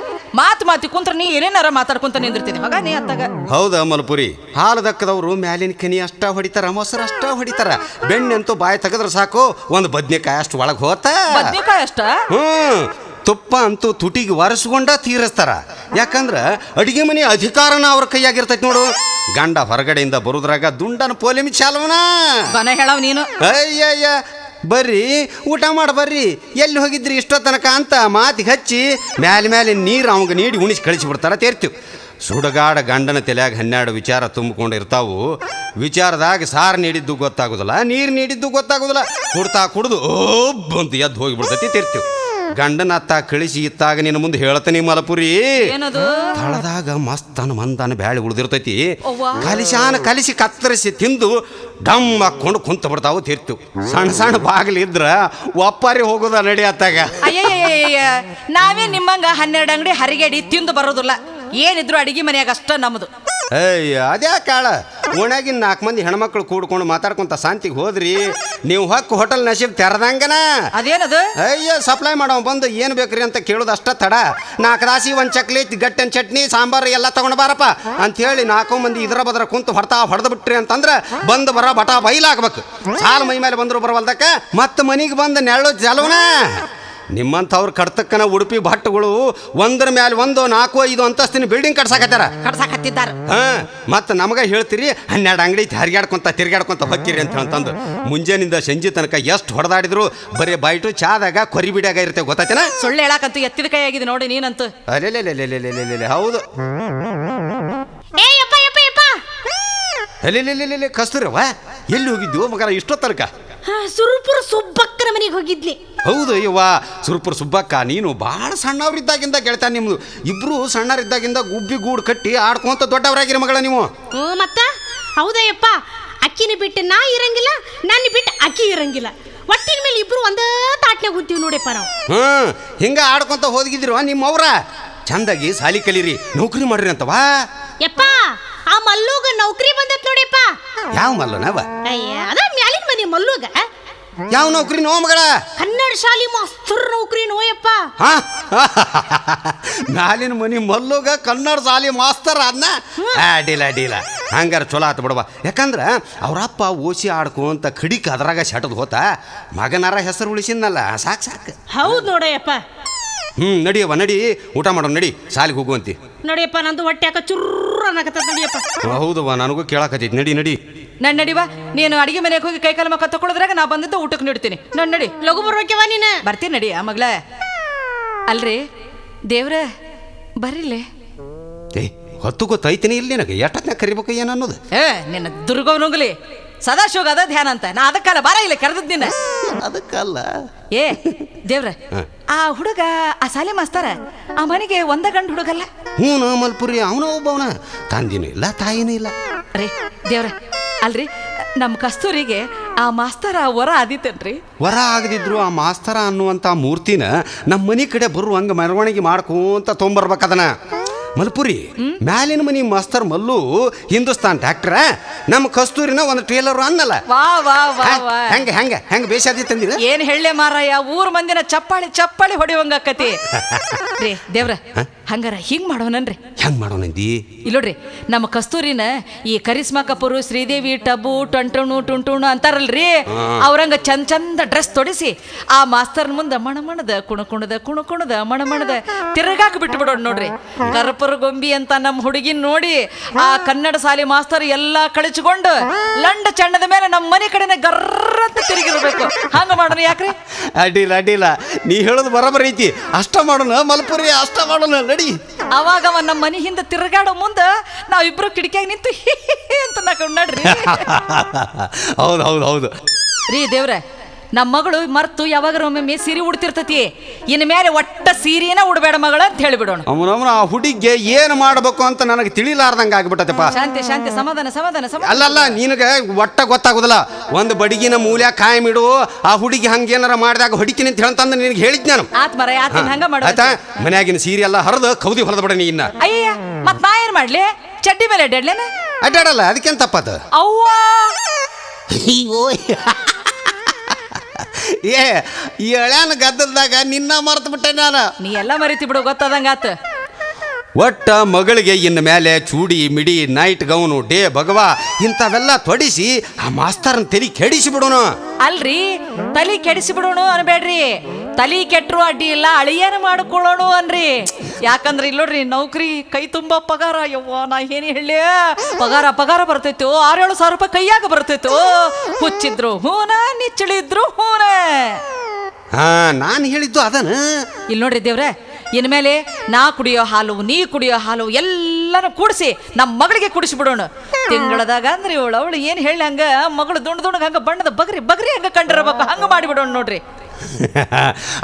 ಮಾತಿ ಕುಂತ್ರ ನೀ ಏನೇನಾರ ಮಾತಾಡ್ಕೊಂತ ನಿಂದಿರ್ತೀನಿ ಮಗ ನೀ ಅತ್ತಾಗ. ಹೌದಾ ಮಲ್ಪುರಿ? ಹಾಲು ದಕ್ಕದವರು ಮ್ಯಾಲಿನ ಕೆನಿ ಅಷ್ಟ ಹೊಡಿತಾರ, ಮೊಸರು ಅಷ್ಟ ಹೊಡಿತಾರ. ಬೆಣ್ಣೆಂತೂ ಬಾಯಿ ತೆಗೆದ್ರೆ ಸಾಕು, ಒಂದು ಬದ್ನೆಕಾಯಿ ಅಷ್ಟು ಒಳಗೆ ಹೋತ. ಬದ್ನೆಕಾಯಿ ಅಷ್ಟ? ತುಪ್ಪ ಅಂತೂ ತುಟಿಗೆ ಒರೆಸ್ಕೊಂಡ ತೀರಿಸ್ತಾರ. ಯಾಕಂದ್ರ ಅಡಿಗೆ ಮನೆ ಅಧಿಕಾರನ ಅವ್ರ ಕೈಯಾಗಿರ್ತೈತಿ ನೋಡು. ಗಂಡ ಹೊರಗಡೆಯಿಂದ ಬರುದ್ರಾಗ ದುಂಡನ ಪೋಲಿಮಿ ಚಾಲವನ ಗನ ಹೇಳವ್ ನೀನು. ಅಯ್ಯಯ್ಯ, ಬರ್ರಿ ಊಟ ಮಾಡಿ ಬರ್ರಿ, ಎಲ್ಲಿ ಹೋಗಿದ್ರಿ ಇಷ್ಟೋ ತನಕ ಅಂತ ಮಾತಿಗೆ ಹಚ್ಚಿ ಮ್ಯಾಲೆ ನೀರು ಅವಂಗ ನೀಡಿ ಉಣಿಸಿ ಕಳಿಸಿಬಿಡ್ತಾರ. ತೇರ್ತೀವಿ. ಸುಡಗಾಡ ಗಂಡನ ತಲೆಯಾಗ 12 ವಿಚಾರ ತುಂಬಿಕೊಂಡಿರ್ತಾವು. ವಿಚಾರದಾಗ ಸಾರು ನೀಡಿದ್ದು ಗೊತ್ತಾಗೋದಿಲ್ಲ, ನೀರು ನೀಡಿದ್ದು ಗೊತ್ತಾಗೋದಿಲ್ಲ. ಕುಡ್ದು ಬಂತು ಎದ್ದು ಹೋಗಿಬಿಡ್ತೈತಿ. ತೇರ್ತೀವಿ. ಗಂಡನ ಅತ್ತ ಕಳಿಸಿ ಇತ್ತಾಗ ನಿನ್ನ ಮುಂದೆ ಹೇಳ್ತಾನೆ ಮಲಪುರಿ, ತಳದಾಗ ಮಸ್ತನ ಮಂದನ ಬ್ಯಾಳಿ ಉಳಿದಿರ್ತೈತಿ. ಕಲಿಸಿ ಕತ್ತರಿಸಿ ತಿಂದು ಡಮ್ ಹಾಕೊಂಡು ಕುಂತ ಬಿಡ್ತಾವು. ತೀರ್ತು. ಸಣ್ಣ ಬಾಗಿಲಿದ್ರ ಒಪ್ಪಾರಿ ಹೋಗೋದ ನಡಿ ಅತ್ತಾಗ. ಅಯ್ಯಯ್ಯ, ನಾವೇ ನಿಮ್ಮಂಗ 12 ಅಂಗಡಿ ಹರಿಗೇಡಿ ತಿಂದು ಬರೋದಿಲ್ಲ. ಏನಿದ್ರು ಅಡಿಗೆ ಮನೆಯಾಗ ಅಷ್ಟ ನಮ್ಮದು. ಅಯ್ಯ, ಅದ್ಯಾ ಕಾಳ ಓಣ್ಯಾಗಿನ 4 ಮಂದಿ ಹೆಣ್ಮಕ್ಳು ಕೂಡ್ಕೊಂಡು ಮಾತಾಡ್ಕೊಂತ ಶಾಂತಿಗೆ ಹೋದ್ರಿ ನೀವು ಹೊಕ್ಕ ಹೋಟೆಲ್ ನಸೀಬ್ ತೆರೆದಂಗನ ಅದೇನದು ಅಯ್ಯೋ ಸಪ್ಲೈ ಮಾಡೋ ಬಂದು ಏನು ಬೇಕ್ರಿ ಅಂತ ಕೇಳೋದು ಅಷ್ಟ ತಡ 4 ರಾಸಿ ಒಂದು ಚಕ್ಲಿ ಗಟ್ಟನ್ ಚಟ್ನಿ ಸಾಂಬಾರು ಎಲ್ಲ ತಗೊಂಡು ಬಾರಪ್ಪ ಅಂತ ಹೇಳಿ 4 ಮಂದಿ ಇದ್ರ ಬದ್ರ ಕುಂತು ಹೊಡೆದು ಬಿಟ್ರಿ ಅಂತಂದ್ರೆ ಬಂದು ಬರ ಬಟ ಬೈಲಾಗ್ಬೇಕು ಸಾಲ ಮೈ ಮೇಲೆ ಬಂದ್ರು ಬರವಲ್ದಕ್ಕ ಮತ್ತೆ ಮನೆಗೆ ಬಂದು ನೆರಳು ಜಲವನ ನಿಮ್ಮಂಥವ್ರು ಕಡ್ತಕ್ಕನ ಉಡುಪಿ ಭಟ್ಟಗಳು ಒಂದರ ಮೇಲೆ ಒಂದು 4-5 ಅಂತಸ್ತಿನ ಬಿಲ್ಡಿಂಗ್ ಕಟ್ಸಾಕತ್ತಿದ್ದಾರೆ ಮತ್ತೆ ನಮಗೆ ಹೇಳ್ತೀರಿ 12 ಅಂಗಡಿ ತಿರ್ಗಾಡ್ಕೊಂತ ಹೊಕ್ಕಿರಿ ಅಂತ ಅಂತಂದು ಮುಂಜಾನಿಂದ ಸಂಜೆ ತನಕ ಎಷ್ಟು ಹೊಡೆದಾಡಿದ್ರು ಬರೀ ಬೈಟು ಚಾದಾಗ ಕೊರಿ ಬಿಡಿಯಾಗ ಇರ್ತೇವೆ ಗೊತ್ತಾಯ್ತೇನ ಸುಳ್ಳು ಹೇಳಕಂತೂ ಎತ್ತಿದ ಕೈ ಆಗಿದೆ ನೋಡಿ ನೀನಂತೂ ಅಲ್ಲೇ ಹೌದು ಅಲ್ಲೇ ಕಸ್ತೂರವ ಎಲ್ಲಿ ಹೋಗಿದ್ವು ಮಗನ ಇಷ್ಟೋ ತನಕ ಸುರಪುರ ಸುಬ್ಬಕ್ಕನ ಮನೆಗೆ ಹೋಗಿದ್ನಿ ಹೌದು ಯವ್ವ ಸುರಪುರ ಸುಬ್ಬಕ್ಕ ನೀನು ಭಾಳ ಸಣ್ಣವ್ರಿದ್ದಾಗಿಂದ ಗೆಳತ ನಿಮ್ದು ಇಬ್ರು ಸಣ್ಣರಿದ್ದಾಗಿಂದ ಗುಬ್ಬಿ ಗೂಡು ಕಟ್ಟಿ ಆಡ್ಕೊಂತ ದೊಡ್ಡವರಾಗಿರಿ ಮಗಳ ನೀವು ಮತ್ತ ಹೌದಯ್ಯಪ್ಪ ಅಕ್ಕಿನ ಬಿಟ್ಟು ನಾ ಇರಂಗಿಲ್ಲ ನನ್ನ ಬಿಟ್ಟು ಅಕ್ಕಿ ಇರಂಗಿಲ್ಲ ಒಟ್ಟಿನ ಮೇಲೆ ಇಬ್ರು ಒಂದೇ ತಾಟ್ನಾಗ ಕೂತೀವಿ ನೋಡಪ್ಪ ನಾವು ಹಿಂಗ ಆಡ್ಕೊಂತ ಹೋಗಿದ್ರು ನಿಮ್ಮವ್ರ ಚಂದಾಗಿ ಸಾಲಿ ಕಲೀರಿ ನೌಕರಿ ಮಾಡ್ರಿ ಅಂತವಾ ಯಪ್ಪ ಆ ಮಲ್ಲುಗ ನೌಕರಿ ಬಂದತ್ ನೋಡಿಪ್ಪ ಯಾವ ಮಲ್ಲನವ ಅದ ಮ್ಯಾಲಿನ ಮನೆ ಮಲ್ಲುಗ ಯಾವ ನೌಕರಿ ನೋ ಮಗಳ ಕನ್ನಡ ಶಾಲಿ ಮಾಸ್ತರ್ ನೌಕರಿ ನೋಯಪ್ಪ ಮ್ಯಾಲಿನ ಮನಿ ಮಲ್ಲುಗ ಕನ್ನಡ ಶಾಲಿ ಮಾಸ್ತರ್ ಅದನ್ನ ಅಡ್ಡಿಲ್ಲ ಹಂಗಾರ ಚಲೋ ಆತ ಬಿಡವ ಯಾಕಂದ್ರ ಅವ್ರಪ್ಪ ಓಸಿ ಆಡ್ಕೊಂತ ಕಡಿಕ ಅದ್ರಾಗ ಸೆಟದ್ ಹೋತ ಮಗನಾರ ಹೆಸರು ಉಳಿಸಿದ್ನಲ್ಲ ಸಾಕು ಹೌದು ನೋಡಯ್ಯಪ್ಪ ನಡಿಯವ್ವ ನಡಿ ಊಟ ಮಾಡೋಣ ನಡಿ ಸಾಲಿಗೆ ಹೋಗುವಂತಿ ನೋಡಿಯಪ್ಪ ನಂದು ಹೊಟ್ಟೆ ಯಾಕ ಚುರ್ರ ಅನ್ನಕತ್ತ ನಡಿಯಪ್ಪ ಹೌದವ್ವ ನನಗೂ ಕೇಳಾಕತ್ತೈತಿ ನಡಿ ನಡಿವಾ ನೀನು ಅಡಿಗೆ ಮನೆಗೆ ಹೋಗಿ ಕೈ ಕಾಲು ಮಕ್ಕ ತಗೊಳಿದ್ರಾಗ ನಾ ಬಂದಿದ್ದು ಊಟಕ್ಕೆ ನೀಡ್ತೀನಿ ನಡಿ ಲಘು ಬರ್ಬೇಕವ ನೀನು ಬರ್ತೀನಿ ನಡಿ ಆ ಮಗ್ಳ ಅಲ್ರಿ ದೇವ್ರ ಬರ್ರಿಲೆ ಹೊತ್ತು ಗೊತ್ತೈತೀನಿ ಇಲ್ಲಿ ನನಗೆ ಎಷ್ಟೊತ್ತಿನಾಗ ಕರಿಬೇಕು ಏನು ಅನ್ನೋದು ನಿನ್ನ ದುರ್ಗವನುಗ್ಲಿ ಸದಾಶಿವಗ ಅದ ಧ್ಯಾನ ಅಂತ ನಾ ಅದಕ್ಕಲ್ಲ ಬಾರ ಇಲ್ಲ ಕರೆದದ್ ನಿನ್ನ ಅದಕ್ಕಲ್ಲ ದೇವ್ರ ಆ ಹುಡುಗ ಆ ಸಾಲೆ ಮಾಸ್ತರ ಆ ಮನೆಗೆ ಒಂದ ಗಂಡು ಹುಡುಗಲ್ಲ ಹ್ಞೂ ಮಲ್ಪುರಿ ಅವನ ಒಬ್ಬವನ ತಂದಿನೂ ಇಲ್ಲ ತಾಯಿನೂ ಇಲ್ಲ ರೀ ದೇವ್ರ ಅಲ್ರಿ ನಮ್ಮ ಕಸ್ತೂರಿಗೆ ಆ ಮಾಸ್ತರ ವರ ಆದಿತ್ತನ್ರಿ ವರ ಆಗದಿದ್ರು ಆ ಮಾಸ್ತರ ಅನ್ನುವಂಥ ಮೂರ್ತಿನ ನಮ್ಮ ಮನೆ ಕಡೆ ಬರುವಂಗ ಮೆರವಣಿಗೆ ಮಾಡ್ಕೊಂತ ತೊಂಬರ್ಬೇಕದನ ಮಲ್ಪುರಿ ಮ್ಯಾಲಿನ ಮನಿ ಮಾಸ್ತರ್ ಮಲ್ಲು ಹಿಂದೂಸ್ತಾನ್ ಟ್ಯಾಕ್ಟ್ರ ನಮ್ಮ ಕಸ್ತೂರಿನ ಒಂದು ಟ್ರೇಲರ್ ಅನ್ನಲ್ಲ ಹೆಂಗ ಬೇಸಾದಿ ತಂದಿರ ಏನ್ ಹೇಳಲೆ ಮಾರಾಯ ಊರ್ ಮಂದಿನ ಚಪ್ಪಾಳಿ ಹೊಡಿವಂಗ ಆಕತಿ ರೀ ದೇವ್ರ ಹಂಗಾರ ಹಿಂಗ್ ಮಾಡೋನನ್ರಿ ಹೆಂಗ್ ಮಾಡೋನಂದಿ ಇಲ್ಲೋಡ್ರಿ ನಮ್ಮ ಕಸ್ತೂರಿನ ಈ ಕರಿಸ್ಮಾ ಕಪೂರು ಶ್ರೀದೇವಿ ಟಬು ಟುಂಟುಣು ಅಂತಾರಲ್ರಿ ಅವ್ರಂಗ ಚಂದ ಡ್ರೆಸ್ ತೊಡಿಸಿ ಆ ಮಾಸ್ತರ್ ಮುಂದೆ ಮಣಮಣದ ಕುಣಕುಣದ ಮಣಮಣದ ತಿರುಗಾಕ ಬಿಟ್ಟು ಬಿಡೋಣ ನೋಡ್ರಿ ಕರಪುರ ಗೊಂಬಿ ಅಂತ ನಮ್ಮ ಹುಡುಗಿನ ನೋಡಿ ಆ ಕನ್ನಡ ಶಾಲೆ ಮಾಸ್ತರ್ ಎಲ್ಲಾ ಕಳಿಸಿಕೊಂಡು ಲಂಡ ಚಣ್ಣದ ಮೇಲೆ ನಮ್ಮ ಮನೆ ಕಡೆನೆ ಗರ್ರ ಅಂತ ತಿರುಗಿರ್ಬೇಕು ಹಂಗ ಮಾಡೋಣ ಯಾಕ್ರಿ ಅಡ್ಡಿಲ್ಲ ನೀ ಹೇಳೋದು ಬರಬರ ಐತಿ ಅಷ್ಟ ಮಾಡೋಣ ಮಲ್ಪುರಿ ಅಷ್ಟ ಮಾಡೋಣ ನಡಿ ಅವಾಗ ಅವ ನಮ್ಮ ಮನೆ ಹಿಂದೆ ತಿರುಗಾಡೋ ಮುಂದ ನಾವಿಬ್ರು ಕಿಟಕಿಯಾಗ ನಿಂತು ಅಂತ ನಾಕೊಂಡು ನಡ್ರಿ ಹೌದು ರೀ ದೇವ್ರ ನಮ್ಮ ಮಗಳು ಮರ್ತು ಯಾವಾಗ ಒಮ್ಮೆ ಸೀರೆ ಉಡ್ತಿರ್ತತಿ ಇನ್ ಮೇಲೆ ಒಟ್ಟ ಸೀರೆನ ಉಡಬೇಡ ಮಗಳ ಅಂತ ಹೇಳಿಬಿಡೋಣ ಅವನ ಆ ಹುಡುಗಿಗೆ ಏನು ಮಾಡಬೇಕು ಅಂತ ನನಗೆ ತಿಳಿಲಾರ್ದಂಗ ಆಗ್ಬಿಟ್ಟತಪ್ಪ ಶಾಂತಿ ಸಮಾಧಾನ ಅಲ್ಲಲ್ಲ ನಿನಗೆ ಒಟ್ಟ ಗೊತ್ತಾಗುದಿಲ್ಲ ಒಂದು ಬಡಿಗಿನ ಮೂಲ್ಯ ಕಾಯಂ ಇಡು ಆ ಹುಡುಗಿ ಹಂಗೇನಾರ ಮಾಡಿದಾಗ ಹೊಡಿತೀನಿ ಅಂತ ಹೇಳ್ತಂದ ನಿನಗೆ ಹೇಳಿದ್ ನಾನು ಹಂಗ ಮಾಡ ಆಯ್ತಾ ಮನ್ಯಾಗಿನ ಸೀರೆ ಎಲ್ಲ ಹರಿದು ಕೌದಿ ಹೊಲದ ಬಿಡ ನೀ ಇನ್ನ ಅಯ್ಯ ಮತ್ ನಾ ಏನ್ ಮಾಡ್ಲಿ ಚಡ್ಡಿ ಮೇಲೆ ಅಡ್ಡಾಡ್ಲೇನ ಅಡ್ಡಾಡಲ್ಲ ಅದಕ್ಕೇನ್ ತಪ್ಪದ ಅವ್ವ ಈ ಎಳ್ಯಾನ ಗದ್ದಲ್ದಾಗ ನಿನ್ನ ಮರ್ತು ಬಿಟ್ಟೆ ನಾನು ನೀ ಎಲ್ಲ ಮರಿತಿ ಬಿಡು ಗೊತ್ತದಂಗಾತ ಒಟ್ಟ ಮಗಳಿಗೆ ಇನ್ನು ಮೇಲೆ ಚೂಡಿ ಮಿಡಿ ನೈಟ್ ಗೌನು ಡೇ ಭಗವಾ ಇಂಥವೆಲ್ಲ ತೊಡಿಸಿ ಆ ಮಾಸ್ತರ್ನ ತಲೆ ಕೆಡಿಸಿ ಬಿಡೋನು ಅಲ್ರಿ ತಲಿ ಕೆಡಿಸಿ ಬಿಡೋಣ ಅನ್ಬೇಡ್ರಿ ತಲಿ ಕೆಟ್ಟರು ಅಡ್ಡಿ ಇಲ್ಲ ಅಳಿಯನ ಮಾಡ್ಕೊಳ್ಳೋಣ ಅನ್ರಿ ಯಾಕಂದ್ರೆ ಇಲ್ಲೋಡ್ರಿ ನೌಕರಿ ಕೈ ತುಂಬಾ ಪಗಾರ ಯವ್ವ ನಾ ಏನ್ ಹೇಳಿ ಪಗಾರ ಬರ್ತೈತೋ 6-7 ಸಾವಿರ ರೂಪಾಯಿ ಕೈಯಾಗ ಬರ್ತೈತೋ ಹುಚ್ಚಿದ್ರು ಹೂನ ನಿಚ್ಚಳಿದ್ರು ಹೂನ ನಾನು ಹೇಳಿದ್ದು ಅದನ್ನ ಇಲ್ಲಿ ನೋಡ್ರಿ ದೇವ್ರೆ ಇನ್ಮೇಲೆ ನಾ ಕುಡಿಯೋ ಹಾಲು ನೀ ಕುಡಿಯೋ ಹಾಲು ಎಲ್ಲಾನು ಕೂಡಿಸಿ ನಮ್ಮ ಮಗಳಿಗೆ ಕುಡಿಸಿ ಬಿಡೋಣ ತಿಂಗಳದಾಗ ಅಂದ್ರೆ ಅವಳು ಏನ್ ಹೇಳಿ ಹಂಗ ಮಗಳು ದುಂಡ್ ಹಂಗ ಬಣ್ಣದ ಬಗ್ರಿ ಹಂಗ ಕಂಡಿರ್ಬೇಕು ಹಂಗ ಮಾಡಿಬಿಡೋಣ ನೋಡ್ರಿ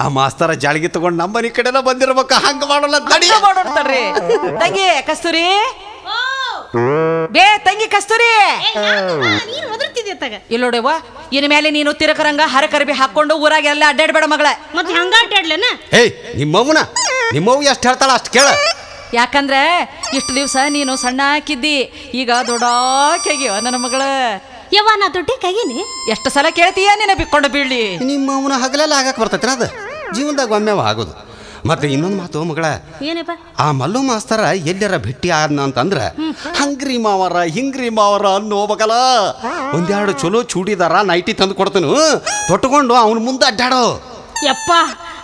ಆ ಮಾಸ್ತರ ಜಾಳಿಗೆ ತಗೊಂಡು ನಮ್ಮ ಮನೆ ಕಡೆನ ಬಂದಿರ್ಬೇಕು ಹಂಗ ಮಾಡೋಣ ಮಾಡೋಣ ತಡ್ರಿ ತಂಗಿ ಕಸ್ತೂರಿ ತಂಗಿ ಕಸ್ತೂರಿ ಇಲ್ಲೋಡವ್ವ ಇನ್ ಮೇಲೆ ನೀನು ತಿರಕರಂಗ ಹರಕರಬಿ ಹಾಕೊಂಡು ಊರಾಗ ಎಲ್ಲ ಅಡ್ಡಾಡ್ಬೇಡ ಮಗಳ ಮತ್ತೆ ಹಂಗ ಅಡ್ಡಾಡ್ಲೇನ ನಿಮ್ಮವ್ವ ಎಷ್ಟು ಹೇಳ್ತಾಳ ಅಷ್ಟು ಕೇಳ ಯಾಕಂದ್ರೆ ಇಷ್ಟು ದಿವಸ ನೀನು ಸಣ್ಣ ಹಾಕಿದ್ದಿ, ಈಗ ದೊಡ್ಡಾಕಿಯಾಗಿವ ನನ್ನ ಮಗಳ. ಯವ್ವ ನಾ ದುಡ್ಡಿ ಕೈಗೀನಿ. ಎಷ್ಟು ಸಲ ಕೇಳ್ತೀಯ ನಿನ್ನ ಬಿಕ್ಕೊಂಡು ಬೀಳಿ. ನಿಮ್ಮ ಅವನ ಹಗಲೆಲ್ಲ ಆಗಕ್ಕೆ ಬರ್ತೈತೆ ಅದು ಜೀವನದಾಗ ಒಮ್ಮೆವ ಆಗೋದು. ಮತ್ತೆ ಇನ್ನೊಂದು ಮಾತು ಮಗಳ, ಏನಪ್ಪ? ಆ ಮಲ್ಲು ಮಾಸ್ತರ ಎಲ್ಲರ ಭೇಟಿ ಆದ್ನ ಅಂತಂದ್ರ ಹಂಗ್ರಿ ಮಾವರ ಹಿಂಗ್ರಿ ಮಾವರ ಅನ್ನೋಬೇಕಲ್ಲ. ಒಂದೆರಡು ಚಲೋ ಚೂಡಿದಾರ ನೈಟಿ ತಂದು ಕೊಡ್ತನು, ತೊಟ್ಕೊಂಡು ಅವನ ಮುಂದೆ ಅಡ್ಡಾಡೋ. ಯಪ್ಪ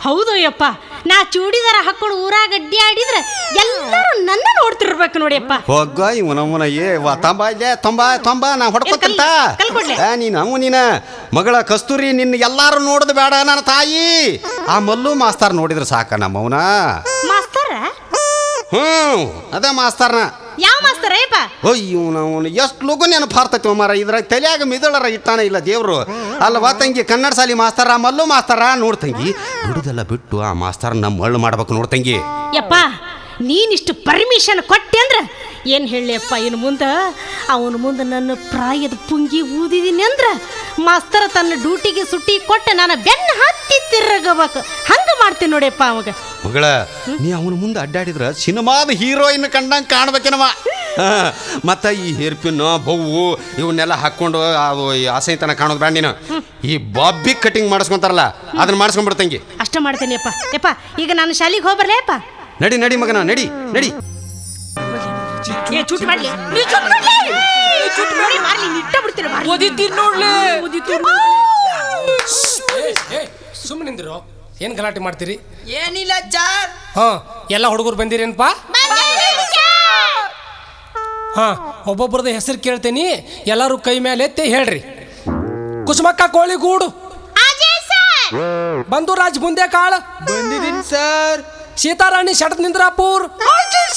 ಹೌದು ಯಪ್ಪ, ನಾ ಚೂಡಿದಾರ ಹಾಕೊಂಡು ಊರಾಗ ಅಡ್ಡಿ ಆಡಿದ್ರೆ ಎಲ್ಲರೂ ನನ್ನ ನೋಡ್ತಿರ್ಬೇಕು ನೋಡಿಯಪ್ಪ. ಹೋಗ ಇವನವನ ತಂಬ ಇಲ್ಲೇ ತೊಂಬ ನಾ ಹೊಡ್ಕೊತಂತ ನೀನ ಮಗಳ ಕಸ್ತೂರಿ ನಿನ್ನ ಎಲ್ಲಾರು ನೋಡದ್ ಬೇಡ ನನ್ನ ತಾಯಿ. ಆ ಮಲ್ಲು ಮಾಸ್ತಾರ್ ನೋಡಿದ್ರೆ ಸಾಕ ನಮ್ಮವನ. ಮಾಸ್ತರ? ಅದ ಮಾಸ್ತಾರ್ನ. ಯಾವ ಮಾಸ್ತರ ಯಪ್ಪ? ಇವನವನು ಎಷ್ಟು ಲಗು ನೆನಪು ಹಾರ್ತೈತಿ ಮಾರ. ಇದ್ರಾಗ ತಲೆಯಾಗ ಮಿದಳರ ಇಟ್ಟಾನ ಇಲ್ಲ ದೇವ್ರು. ಅಲ್ವಾ ತಂಗಿ, ಕನ್ನಡ ಶಾಲಿ ಮಾಸ್ತಾರ ಮಲ್ಲು ಮಾಸ್ತಾರ ನೋಡ್ತಂಗಿ. ಬಿಡುದೆಲ್ಲ ಬಿಟ್ಟು ಆ ಮಾಸ್ತಾರ ನಮ್ಮ ಮಳ್ಳು ಮಾಡ್ಬೇಕು ನೋಡ್ತಂಗಿ. ಯಪ್ಪ ನೀನಿಷ್ಟು ಪರ್ಮಿಷನ್ ಕೊಟ್ಟೆ ಅಂದ್ರ ಏನು ಹೇಳಪ್ಪ, ಇನ್ನು ಮುಂದೆ ಅವನ ಮುಂದೆ ನನ್ನ ಪ್ರಾಯದ ಪುಂಗಿ ಊದಿದೀನಿ ಅಂದ್ರ ಮಾಸ್ತರ ತನ್ನ ಡ್ಯೂಟಿಗೆ ಸುಟ್ಟಿ ಕೊಟ್ಟು ನಾನು ಬೆನ್ನ ಹತ್ತಿ ತಿರ್ಗಬೇಕು. ಹಂಗ ಮಾಡ್ತೀನಿ ನೋಡಿಯಪ್ಪ ಅವಾಗ. ಮಗಳ ನೀ ಅವನ ಮುಂದೆ ಅಡ್ಡಾಡಿದ್ರ ಸಿನಿಮಾದ ಹೀರೋಯಿನ್ ಕಂಡಂಗೆ ಕಾಣ್ಬೇಕೇನವ. ಮತ್ತು ಈ ಹೇರ್ ಪಿನ್ನು ಬವ್ವು ಇವನ್ನೆಲ್ಲ ಹಾಕ್ಕೊಂಡು ಅದು ಆಸೈತನ ಕಾಣೋದು ಬೇಡ. ನೀನು ಈ ಬಾಬಿ ಕಟಿಂಗ್ ಮಾಡಿಸ್ಕೊಂತಾರಲ್ಲ ಅದನ್ನ ಮಾಡಿಸ್ಕೊಂಡ್ಬಿಡ್ತಂಗಿ. ಅಷ್ಟ ಮಾಡ್ತೇನೆ ಯಪ್ಪ. ಯಪ್ಪ ಈಗ ನಾನು ಶಾಲೆಗೆ ಹೋಗ್ಬರ್ಲೇ ಯಪ್ಪ? ನಡಿ ಮಗನ ನಡಿ. ಚುಟ್ಟು ಮಾಡ್ಲಿ, ಇಟ್ಟ ಬಿಡ್ತೀನಿ. ಸುಮ್ಮನೆ ನಿಂದಿರೋ, ಏನು ಗಲಾಟೆ ಮಾಡ್ತೀರಿ? ಏನಿಲ್ಲ ಚಾರ್. ಎಲ್ಲ ಹುಡುಗರು ಬಂದಿರೇನಪ್ಪ? ಒಬ್ಬೊಬ್ರದ ಹೆಸರು ಕೇಳ್ತೇನಿ, ಎಲ್ಲರೂ ಕೈ ಮೇಲೆ ಎತ್ತಿ ಹೇಳ್ರಿ. ಕುಸುಮಕ್ಕ ಕೋಳಿಗೂಡು, ಬಂದು ರಾಜ್ ಬುಂದೆ ಕಾಳು, ಬಂದಿದ್ದೀನಿ ಸರ್. ಸೀತಾರಾಣಿ ಶಟತ್ ನಿಂದ್ರಾಪುರ್,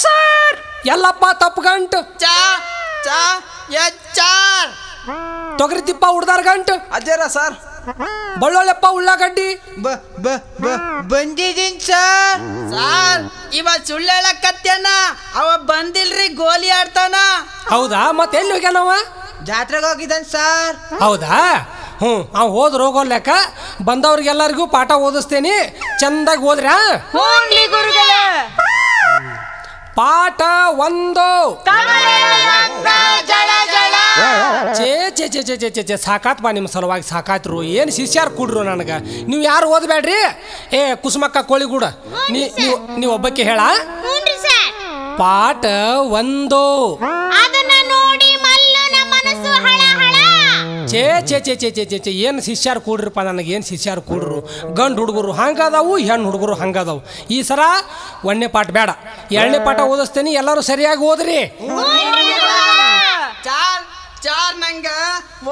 ಸರ್. ಎಲ್ಲಪ್ಪ ತಪ್ಪಗಂಟು, ಚಾ ಚಾ ಚಾರ್. ತೊಗರಿ ತಿಪ್ಪ ಉಡ್ದಾರ್ ಗಂಟು, ಅದೇರ ಸರ್. ಬಳ್ಳೊಳ್ಳೆಪ್ಪ ಉಳ್ಳಾಗಡ್ಡಿ, ಬಂದಿದ್ದೀನಿ ಸರ್. ಸರ್ ಇವ ಸುಳ್ಳು ಹೇಳಕತ್ತೇನ, ಅವ ಬಂದಿಲ್ರಿ, ಗೋಲಿ ಆಡ್ತಾನ. ಹೌದಾ? ಮತ್ತೆ ಎಲ್ಲಿ ಹೋಗ್ಯಾನವ? ಜಾತ್ರೆಗೆ ಹೋಗಿದ್ದಾನೆ ಸರ್. ಹೌದಾ? ಅವ್ ಹೋದ್ರ ಹೋಗೋ ಲೆಕ್ಕ. ಬಂದವ್ರಿಗೆಲ್ಲರಿಗೂ ಪಾಠ ಓದಿಸ್ತೇನಿ, ಚಂದಾಗಿ ಓದ್ರ್ಯಾ? ಪಾಠ 1. ಚೇ ಸಾಕಾತ್ ಬಾ, ನಿಮ್ಮ ಸಲುವಾಗಿ ಸಾಕಾತ್ರು. ಏನು ಶಿಷ್ಯಾರು ಕೂಡ್ರು ನನಗೆ. ನೀವು ಯಾರು ಓದಬೇಡ್ರಿ. ಕುಸುಮಕ್ಕ ಕೋಳಿಗೂಡ, ನೀವು ಒಬ್ಬಕ್ಕೆ ಹೇಳ. ಪಾಠ 1. ಚೇ ಏನು ಶಿಷ್ಯಾರು ಕೂಡ್ರಪ್ಪ ನನಗೆ, ಏನು ಶಿಷ್ಯಾರು ಕೂಡ್ರು. ಗಂಡು ಹುಡುಗರು ಹಂಗದಾವು, ಹೆಣ್ಣು ಹುಡುಗರು ಹಂಗದಾವು. ಈ ಸರ 1ನೇ ಪಾಠ ಬೇಡ, 2ನೇ ಪಾಠ ಓದಿಸ್ತೇನೆ, ಎಲ್ಲರೂ ಸರಿಯಾಗಿ ಓದ್ರಿ. ಚಾರ್ ನಂಗ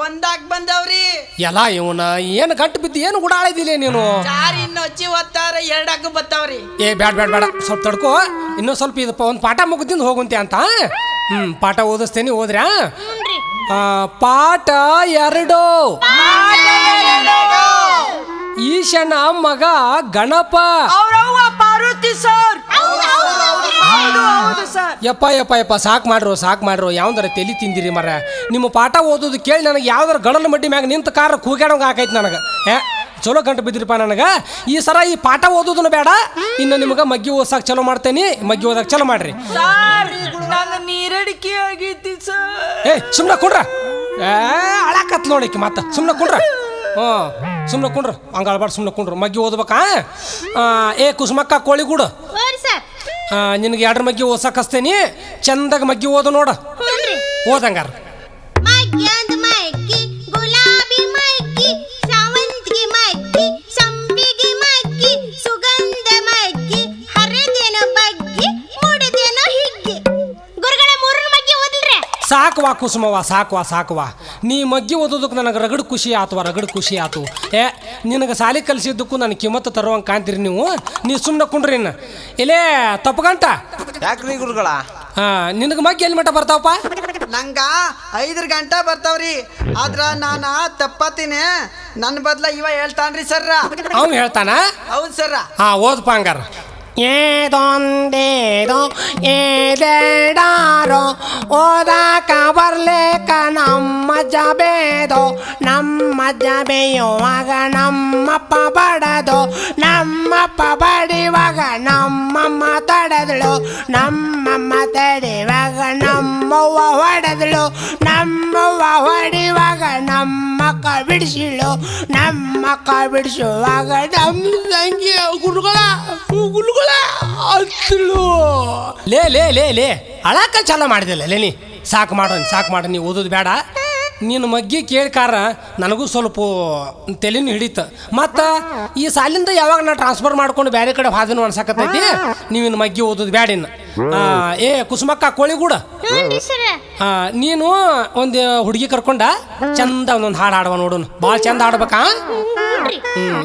ಒಂದಾಗ್ ಬಂದವ್ರಿ. ಎಲ್ಲ ಇವನ ಏನು ಗಂಟು ಬಿದ್ದು ಏನು ಗುಡಾಳಿದಿಲ್ಲ ನೀನು. ಚಾರ್ ಇನ್ನು ಹಚ್ಚಿ ಓದ್ತಾರ, 2 ಬರ್ತಾವ್ರಿ. ಬೇಡ ಸ್ವಲ್ಪ ತಡ್ಕೋ, ಇನ್ನೂ ಸ್ವಲ್ಪ ಇದಪ್ಪ, ಒಂದು ಪಾಠ ಮುಗಿದಿಂದ ಹೋಗುಂತೆ ಅಂತ. ಪಾಠ ಓದಿಸ್ತೇನೆ, ಓದ್ರ್ಯಾ? ಪಾಠ 2. ಈಶನ ಮಗ ಗಣಪ. ಪಾರ್ವತಿ ಸರ್. ಯಪ್ಪ ಸಾಕು ಮಾಡ್ರು ಯಾವ್ದಾರ ತಲೆ ತಿಂದಿರಿ ಮರ. ನಿಮ್ಮ ಪಾಠ ಓದೋದು ಕೇಳಿ ನನಗೆ ಯಾವ್ದಾರ ಗಡಲ ಮಡ್ಡಿ ಮ್ಯಾಗ ನಿಂತ ಕಾರ ಕೂಗ್ಯಾಡೋಂಗೆ ಆಕೈತಿ ನನಗೆ. ಚಲೋ ಗಂಟು ಬಿದ್ದಿರಪ್ಪ ನನಗೆ. ಈ ಸರ ಈ ಪಾಠ ಓದೋದನ್ನು ಬೇಡ, ಇನ್ನು ನಿಮಗೆ ಮಗ್ಗಿ ಓದ್ಸಾಕ್ ಚಲೋ ಮಾಡ್ತೇನೆ. ಮಗ್ಗಿ ಓದಕ್ಕೆ ಚಲೋ ಮಾಡ್ರಿ. ನೀರಡಿಕೆ ಆಗೈತಿ ಸರ್. ಸುಮ್ಮನೆ ಕುಡ್ರ, ಅಳಾಕತ್ ನೋಡಿಕ್ಕೆ ಮತ್ತೆ. ಸುಮ್ಮನೆ ಕುಡ್ರ, ಸುಮ್ಮನೆ ಕುಂಡ್ರ, ಹಂಗೆ ಅಳ್ಬಾರ್ದು, ಸುಮ್ಮನೆ ಕುಂಡ್ರು. ಮಗ್ಗಿ ಓದ್ಬೇಕಾ? ಕುಸುಮಕ್ಕ ಕೋಳಿಗೂಡು, ನಿನಗೆ 2 ಮಗ್ಗಿ ಓದ್ಸಕ್ಕೆ ಹಚ್ತೇನಿ, ಚಂದಾಗ ಮಗ್ಗಿ ಓದು ನೋಡ. ಓದಂಗಾರ. ಸಾಕವಾ ಕುಸುಮವ್ವ, ಸಾಕವಾ. ನೀ ಮಗ್ಗಿ ಓದೋದಕ್ಕೆ ನನಗೆ ರಗಡ್ ಖುಷಿ ಆತು. ನಿನಗೆ ಸಾಲಿ ಕಲಿಸಿದ್ದಕ್ಕೂ ನನಗೆ ಕಿಮ್ಮತ್ತು ತರುವಂಗೆ ಕಾಣ್ತೀರಿ ನೀವು. ಸುಮ್ಮನೆ ಕುಂಡ್ರಿ. ಇನ್ನು ಇಲ್ಲೇ ತಪ್ಪಗಂಟ ಯಾಕ್ರಿ ಗುರುಗಳ? ನಿನಗೆ ಮಗ್ಗಿ ಎಲ್ಲಿ ಮಟ್ಟ ಬರ್ತಾವಪ್ಪ? ನಂಗ 5 ಗಂಟೆ ಬರ್ತಾವ್ರಿ. ಆದ್ರ ನಾನು ತಪ್ಪತ್ತೀನಿ, ನನ್ನ ಬದ್ಲ ಇವ ಹೇಳ್ತಾನ್ರಿ ಸರ್. ಅವ್ನು ಹೇಳ್ತಾನ? ಹೌದು ಸರ್. ಓದಪ್ಪ ಹಂಗಾರ. ಏದೊಂದೇದೋ ಏದೇಡಾರೋ ಓದಾಕ ಬರ್ಲೇಕ ನಮ್ಮಜ್ಜ ಬೇದೋ, ನಮ್ಮಜ್ಜ ಬೇಯುವಾಗ ನಮ್ಮಪ್ಪ ಬಡದೋ, ನಮ್ಮಪ್ಪ ಬಡಿವಾಗ ನಮ್ಮಮ್ಮ ತಡ ಹೊಡೆದಳು ನಮ್ಮಮ್ಮ ತಡೆಯುವಾಗ ನಮ್ಮವ್ವ ಹೊಡೆದಳು ನಮ್ಮವ್ವ ಹೊಡೆಯುವಾಗ ನಮ್ಮಕ್ಕ ಬಿಡಿಸಿಳು ನಮ್ಮಕ್ಕ ಬಿಡಿಸುವಾಗ ನಮ್ಮ ತಂಗಿ ಗುರುಗಳ ಹತ್ತಳು. ಲೇ ಲೇ ಲೇ ಲೇ ಅಳಕ ಚಾಲ ಮಾಡಿದಿಲ್ಲ ಲೇ ನೀ ಸಾಕು ಮಾಡು ನೀ ಓದೋದು ಬೇಡ. ನೀನು ಮಗ್ಗಿ ಕೇಳ್ಕಾರ ನನಗೂ ಸ್ವಲ್ಪ ತಲೆನೂ ಹಿಡಿತು. ಮತ್ತು ಈ ಸಾಲಿಂದ ಯಾವಾಗ ನಾ ಟ್ರಾನ್ಸ್ಫರ್ ಮಾಡ್ಕೊಂಡು ಬೇರೆ ಕಡೆ ಹಾದನು ಅನ್ಸಕತ್ತೈತಿ. ನೀವಿನ್ನು ಮಗ್ಗಿ ಓದೋದು ಬೇಡ ಇನ್ನು. ಏ ಕುಸುಮಕ್ಕ ಕೋಳಿಗೂಡ, ನೀನು ಒಂದು ಹುಡುಗಿ ಕರ್ಕೊಂಡ ಚಂದ ಒಂದೊಂದು ಹಾಡು ಹಾಡುವ ನೋಡೋನು. ಭಾಳ ಚಂದ ಹಾಡ್ಬೇಕಾ?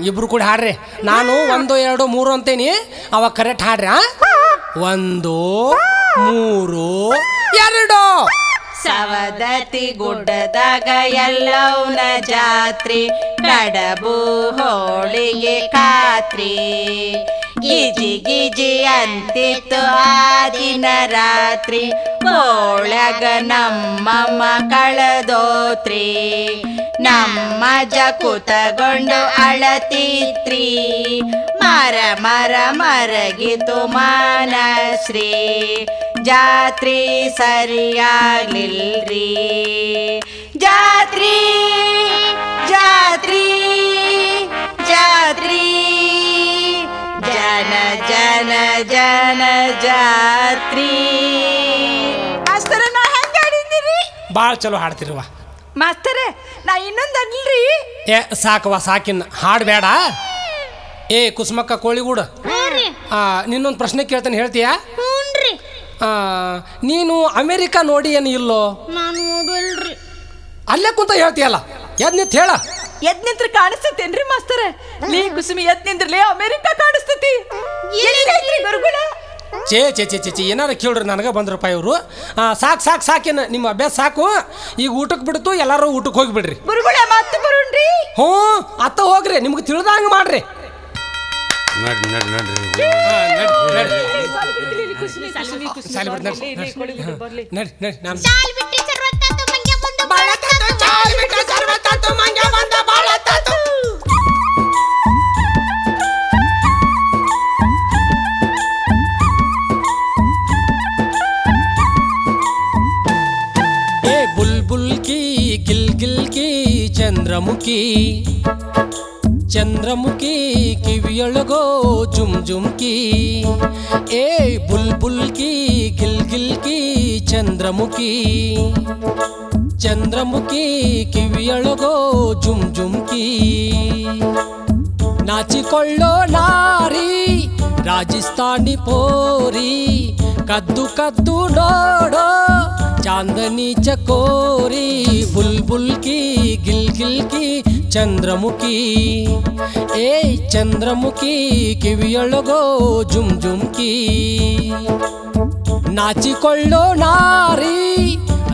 ಇಬ್ರು ಕೂಡ ಹಾಡ್ರಿ. ನಾನು 1 2 3 ಅಂತೇನಿ, ಅವಾಗ ಕರೆಕ್ಟ್ ಹಾಡ್ರಿ. 1 3 2. ಸವದತ್ತಿ ಗುಡ್ಡದಾಗ ಎಲ್ಲವನ ಜಾತ್ರೆ ಕಡಬು ಹೋಳಿಗೆ ಖಾತ್ರಿ ಗಿಜಿ ಗಿಜಿ ಅಂತಿತ್ತು ಆ ದಿನ ರಾತ್ರಿ ಒಳಗ ನಮ್ಮಮ್ಮ ಕಳೆದೋತ್ರಿ ನಮ್ಮಜ್ಜ ಕೂತಗೊಂಡು ಅಳತಿತ್ರಿ ಮರಗಿತು ಮಾನಶ್ರೀ ಜಾತ್ರಿ ಸರಿಯಾಗ್ಲಿಲ್ರಿ ಜಾತ್ರಿ ಜಾತ್ರಿ ಜಾತ್ರಿ ಜನ ಜನ ಜನ ಜಾತ್ರಿ. ಮಾಸ್ತರ ನಾ ಹೆಂಗ ಹಾಡಿದ್ದೀರಿ? ಭಾಳ ಚಲೋ ಹಾಡ್ತಿರುವ ಮಾಸ್ತರೇ, ನಾ ಇನ್ನೊಂದು ಅನ್ಲ್ರಿ. ಏ ಸಾಕವ್ವ ಸಾಕಿನ್ನ ಹಾಡು ಬೇಡ. ಏ ಕುಸುಮಕ್ಕ ಕೋಳಿಗೂಡ, ನಿನ್ನೊಂದು ಪ್ರಶ್ನೆ ಕೇಳ್ತಾನೆ, ಹೇಳ್ತೀಯಾ? ನೀನು ಅಮೇರಿಕಾ ನೋಡಿ ಏನು ಇಲ್ಲೋ? ನಾನು ನೋಡಲ್ರಿ. ಅಲ್ಲೇ ಕುಂತ ಹೇಳ್ತೀಯಲ್ಲ, ಎದ್ ನಿಂತ ಹೇಳ. ಎದ್ ನಿಂತ್ರ ಕಾಣಿಸ್ತೇನ್ರಿ ಮಾಸ್ತರ? ಲೇ ಕುಸುಮಿ ಎದ್ ನಿಂದ್ರಲೇ ಅಮೇರಿಕಾ ಕಾಣಿಸ್ತತಿ. ಗುರುಗಳ ಚೇ ಚೇ ಚೇ ಚೇ ಚೇ ಏನಾರ ಕೇಳ್ರಿ, ನನಗೆ ಬಂದ್ರಪ್ಪ ಇವರು. ಸಾಕೇನು ನಿಮ್ಮ ಅಭ್ಯಾಸ ಸಾಕು. ಈಗ ಊಟಕ್ಕೆ ಬಿಡ್ತು, ಎಲ್ಲರೂ ಊಟಕ್ಕೆ ಹೋಗಿಬಿಡ್ರಿ. ಗುರುಗಳ ಮತ್ತೆ ಬರೋಣ್ರಿ. ಹ್ಞೂ ಅತ್ತ ಹೋಗ್ರಿ, ನಿಮ್ಗೆ ತಿಳಿದಂಗೆ ಮಾಡ್ರಿ. बुलबुल की गिल की ಚಂದ್ರಮುಖಿ ಕಿವಿಯೊಳಗೋ ಜುಮ್ಕಿ ಏ ಬುಲ್ಬುಲ್ ಕಿ ಗಿಲ್ ಕಿ ಚಂದ್ರಮುಖಿ ಕಿವಿಯೊಳಗೋ ಜುಮ್ಕಿ ನಾಚಿಕೊಳ್ಳೋ ನಾರಿ ರಾಜಸ್ಥಾನಿ ಪೋರಿ ಕದ್ದು ನೋಡೋ चांदनी चकोरी बुलबुल की गिल की चंद्रमुखी ए चंद्रमुखी ಕಿವಿಯೊಳಗೋ ಜುಮ್ಕಿ ನಾಚಿಕೊಳ್ಳೋ ನಾರಿ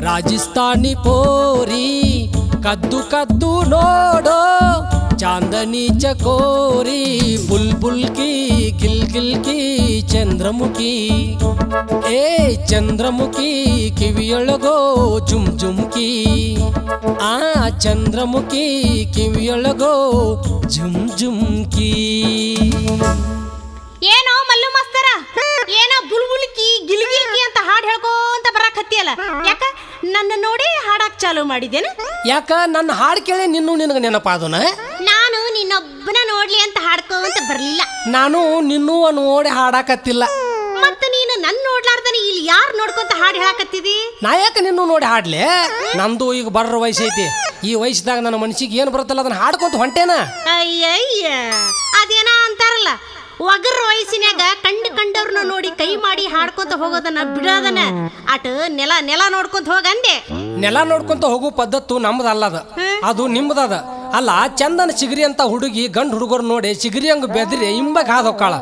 ರಾಜಸ್ಥಾನಿ ಪೋರಿ ಕದ್ದು ನೋಡೋ चांदनी चकोरी बुलबुल की गिल की चंद्रमुखी ए चंद्रमुखी ಕಿವಿಯೊಳಗೋ ಜುಮ್ಕಿ ಆ ಚಂದ್ರಮುಖಿ ಕಿವಿಯೊಳಗೋ ಜುಮ್ಕಿ. ಏನೋ ಮಲ್ಲು ಮಾಸ್ತರ, ಏನೋ ಬುಲ್ಬುಲ್ಕಿ ಗಿಲ್ಗಿಲ್ಕಿ ಅಂತ ಹಾಡು ಹೇಳ್ಕೊಂತ ಬರಾಕತ್ತಿಯಲ್ಲ, ಯಾಕ ನನ್ನ ನೋಡಿ ಹಾಡಕ್ ಚಾಲು ಮಾಡಿದೇನ? ಯಾಕ ನನ್ನ ಹಾಡು ಕೇಳಿ ನಿನಗೆ ನೆನಪಾದನ? ನಾನು ನಿನ್ನೊಬ್ಬನ ನೋಡ್ಲಿ ಅಂತ ಹಾಡ್ಕೊಂತ ಬರ್ಲಿಲ್ಲ. ನಾನು ನಿನ್ನೂ ನೋಡಿ ಹಾಡಾಕತ್ತಿಲ್ಲ. ಮತ್ತ ನೀನು ನನ್ನ ನೋಡ್ಲಾರ್ದನ ಇಲ್ಲಿ ಯಾರು ನೋಡ್ಕೊಂತ ಹಾಡು ಹೇಳಾಕತ್ತಿದಿ? ನಾ ಯಾಕೆ ನಿನ್ನೂ ನೋಡಿ ಹಾಡ್ಲೆ? ನಂದು ಈಗ ಬರ್ರ ವಯಸ್ಸೈತಿ. ಈ ವಯಸ್ಸದಾಗ ನನ್ನ ಮನಸ್ಸಿಗೆ ಏನು ಬರುತ್ತಲ್ಲ ಅದನ್ನ ಹಾಡ್ಕೊಂತ ಹೊಂಟೇನ. ಅಯ್ಯಯ್ಯ, ಅದೇನ ಅಂತಾರಲ್ಲ, ಒಗರ ವಯಸ್ಸಿನಾಗ ಕಂಡವ್ರನ್ನ ನೋಡಿ ಕೈ ಮಾಡಿ ಹಾಡ್ಕೊಂತ ಹೋಗೋದನ್ನ ಬಿಡೋದನ್ನ ಅಟ ನೆಲ ನೋಡ್ಕೊಂತ ಹೋಗಂದೆ. ನೆಲ ನೋಡ್ಕೊಂತ ಹೋಗೋ ಪದ್ಧತಿ ನಮ್ದಲ್ಲದ, ಅದು ನಿಮ್ದದ. ಅಲ್ಲ, ಚಂದನ ಚಿಗರಿ ಅಂತ ಹುಡುಗಿ ಗಂಡು ಹುಡುಗರು ನೋಡಿ ಚಿಗರಿ ಹಂಗ ಬೆದ್ರಿ ಇಂಬಾಗ ಹಾದೊಕ್ಕಾಳ,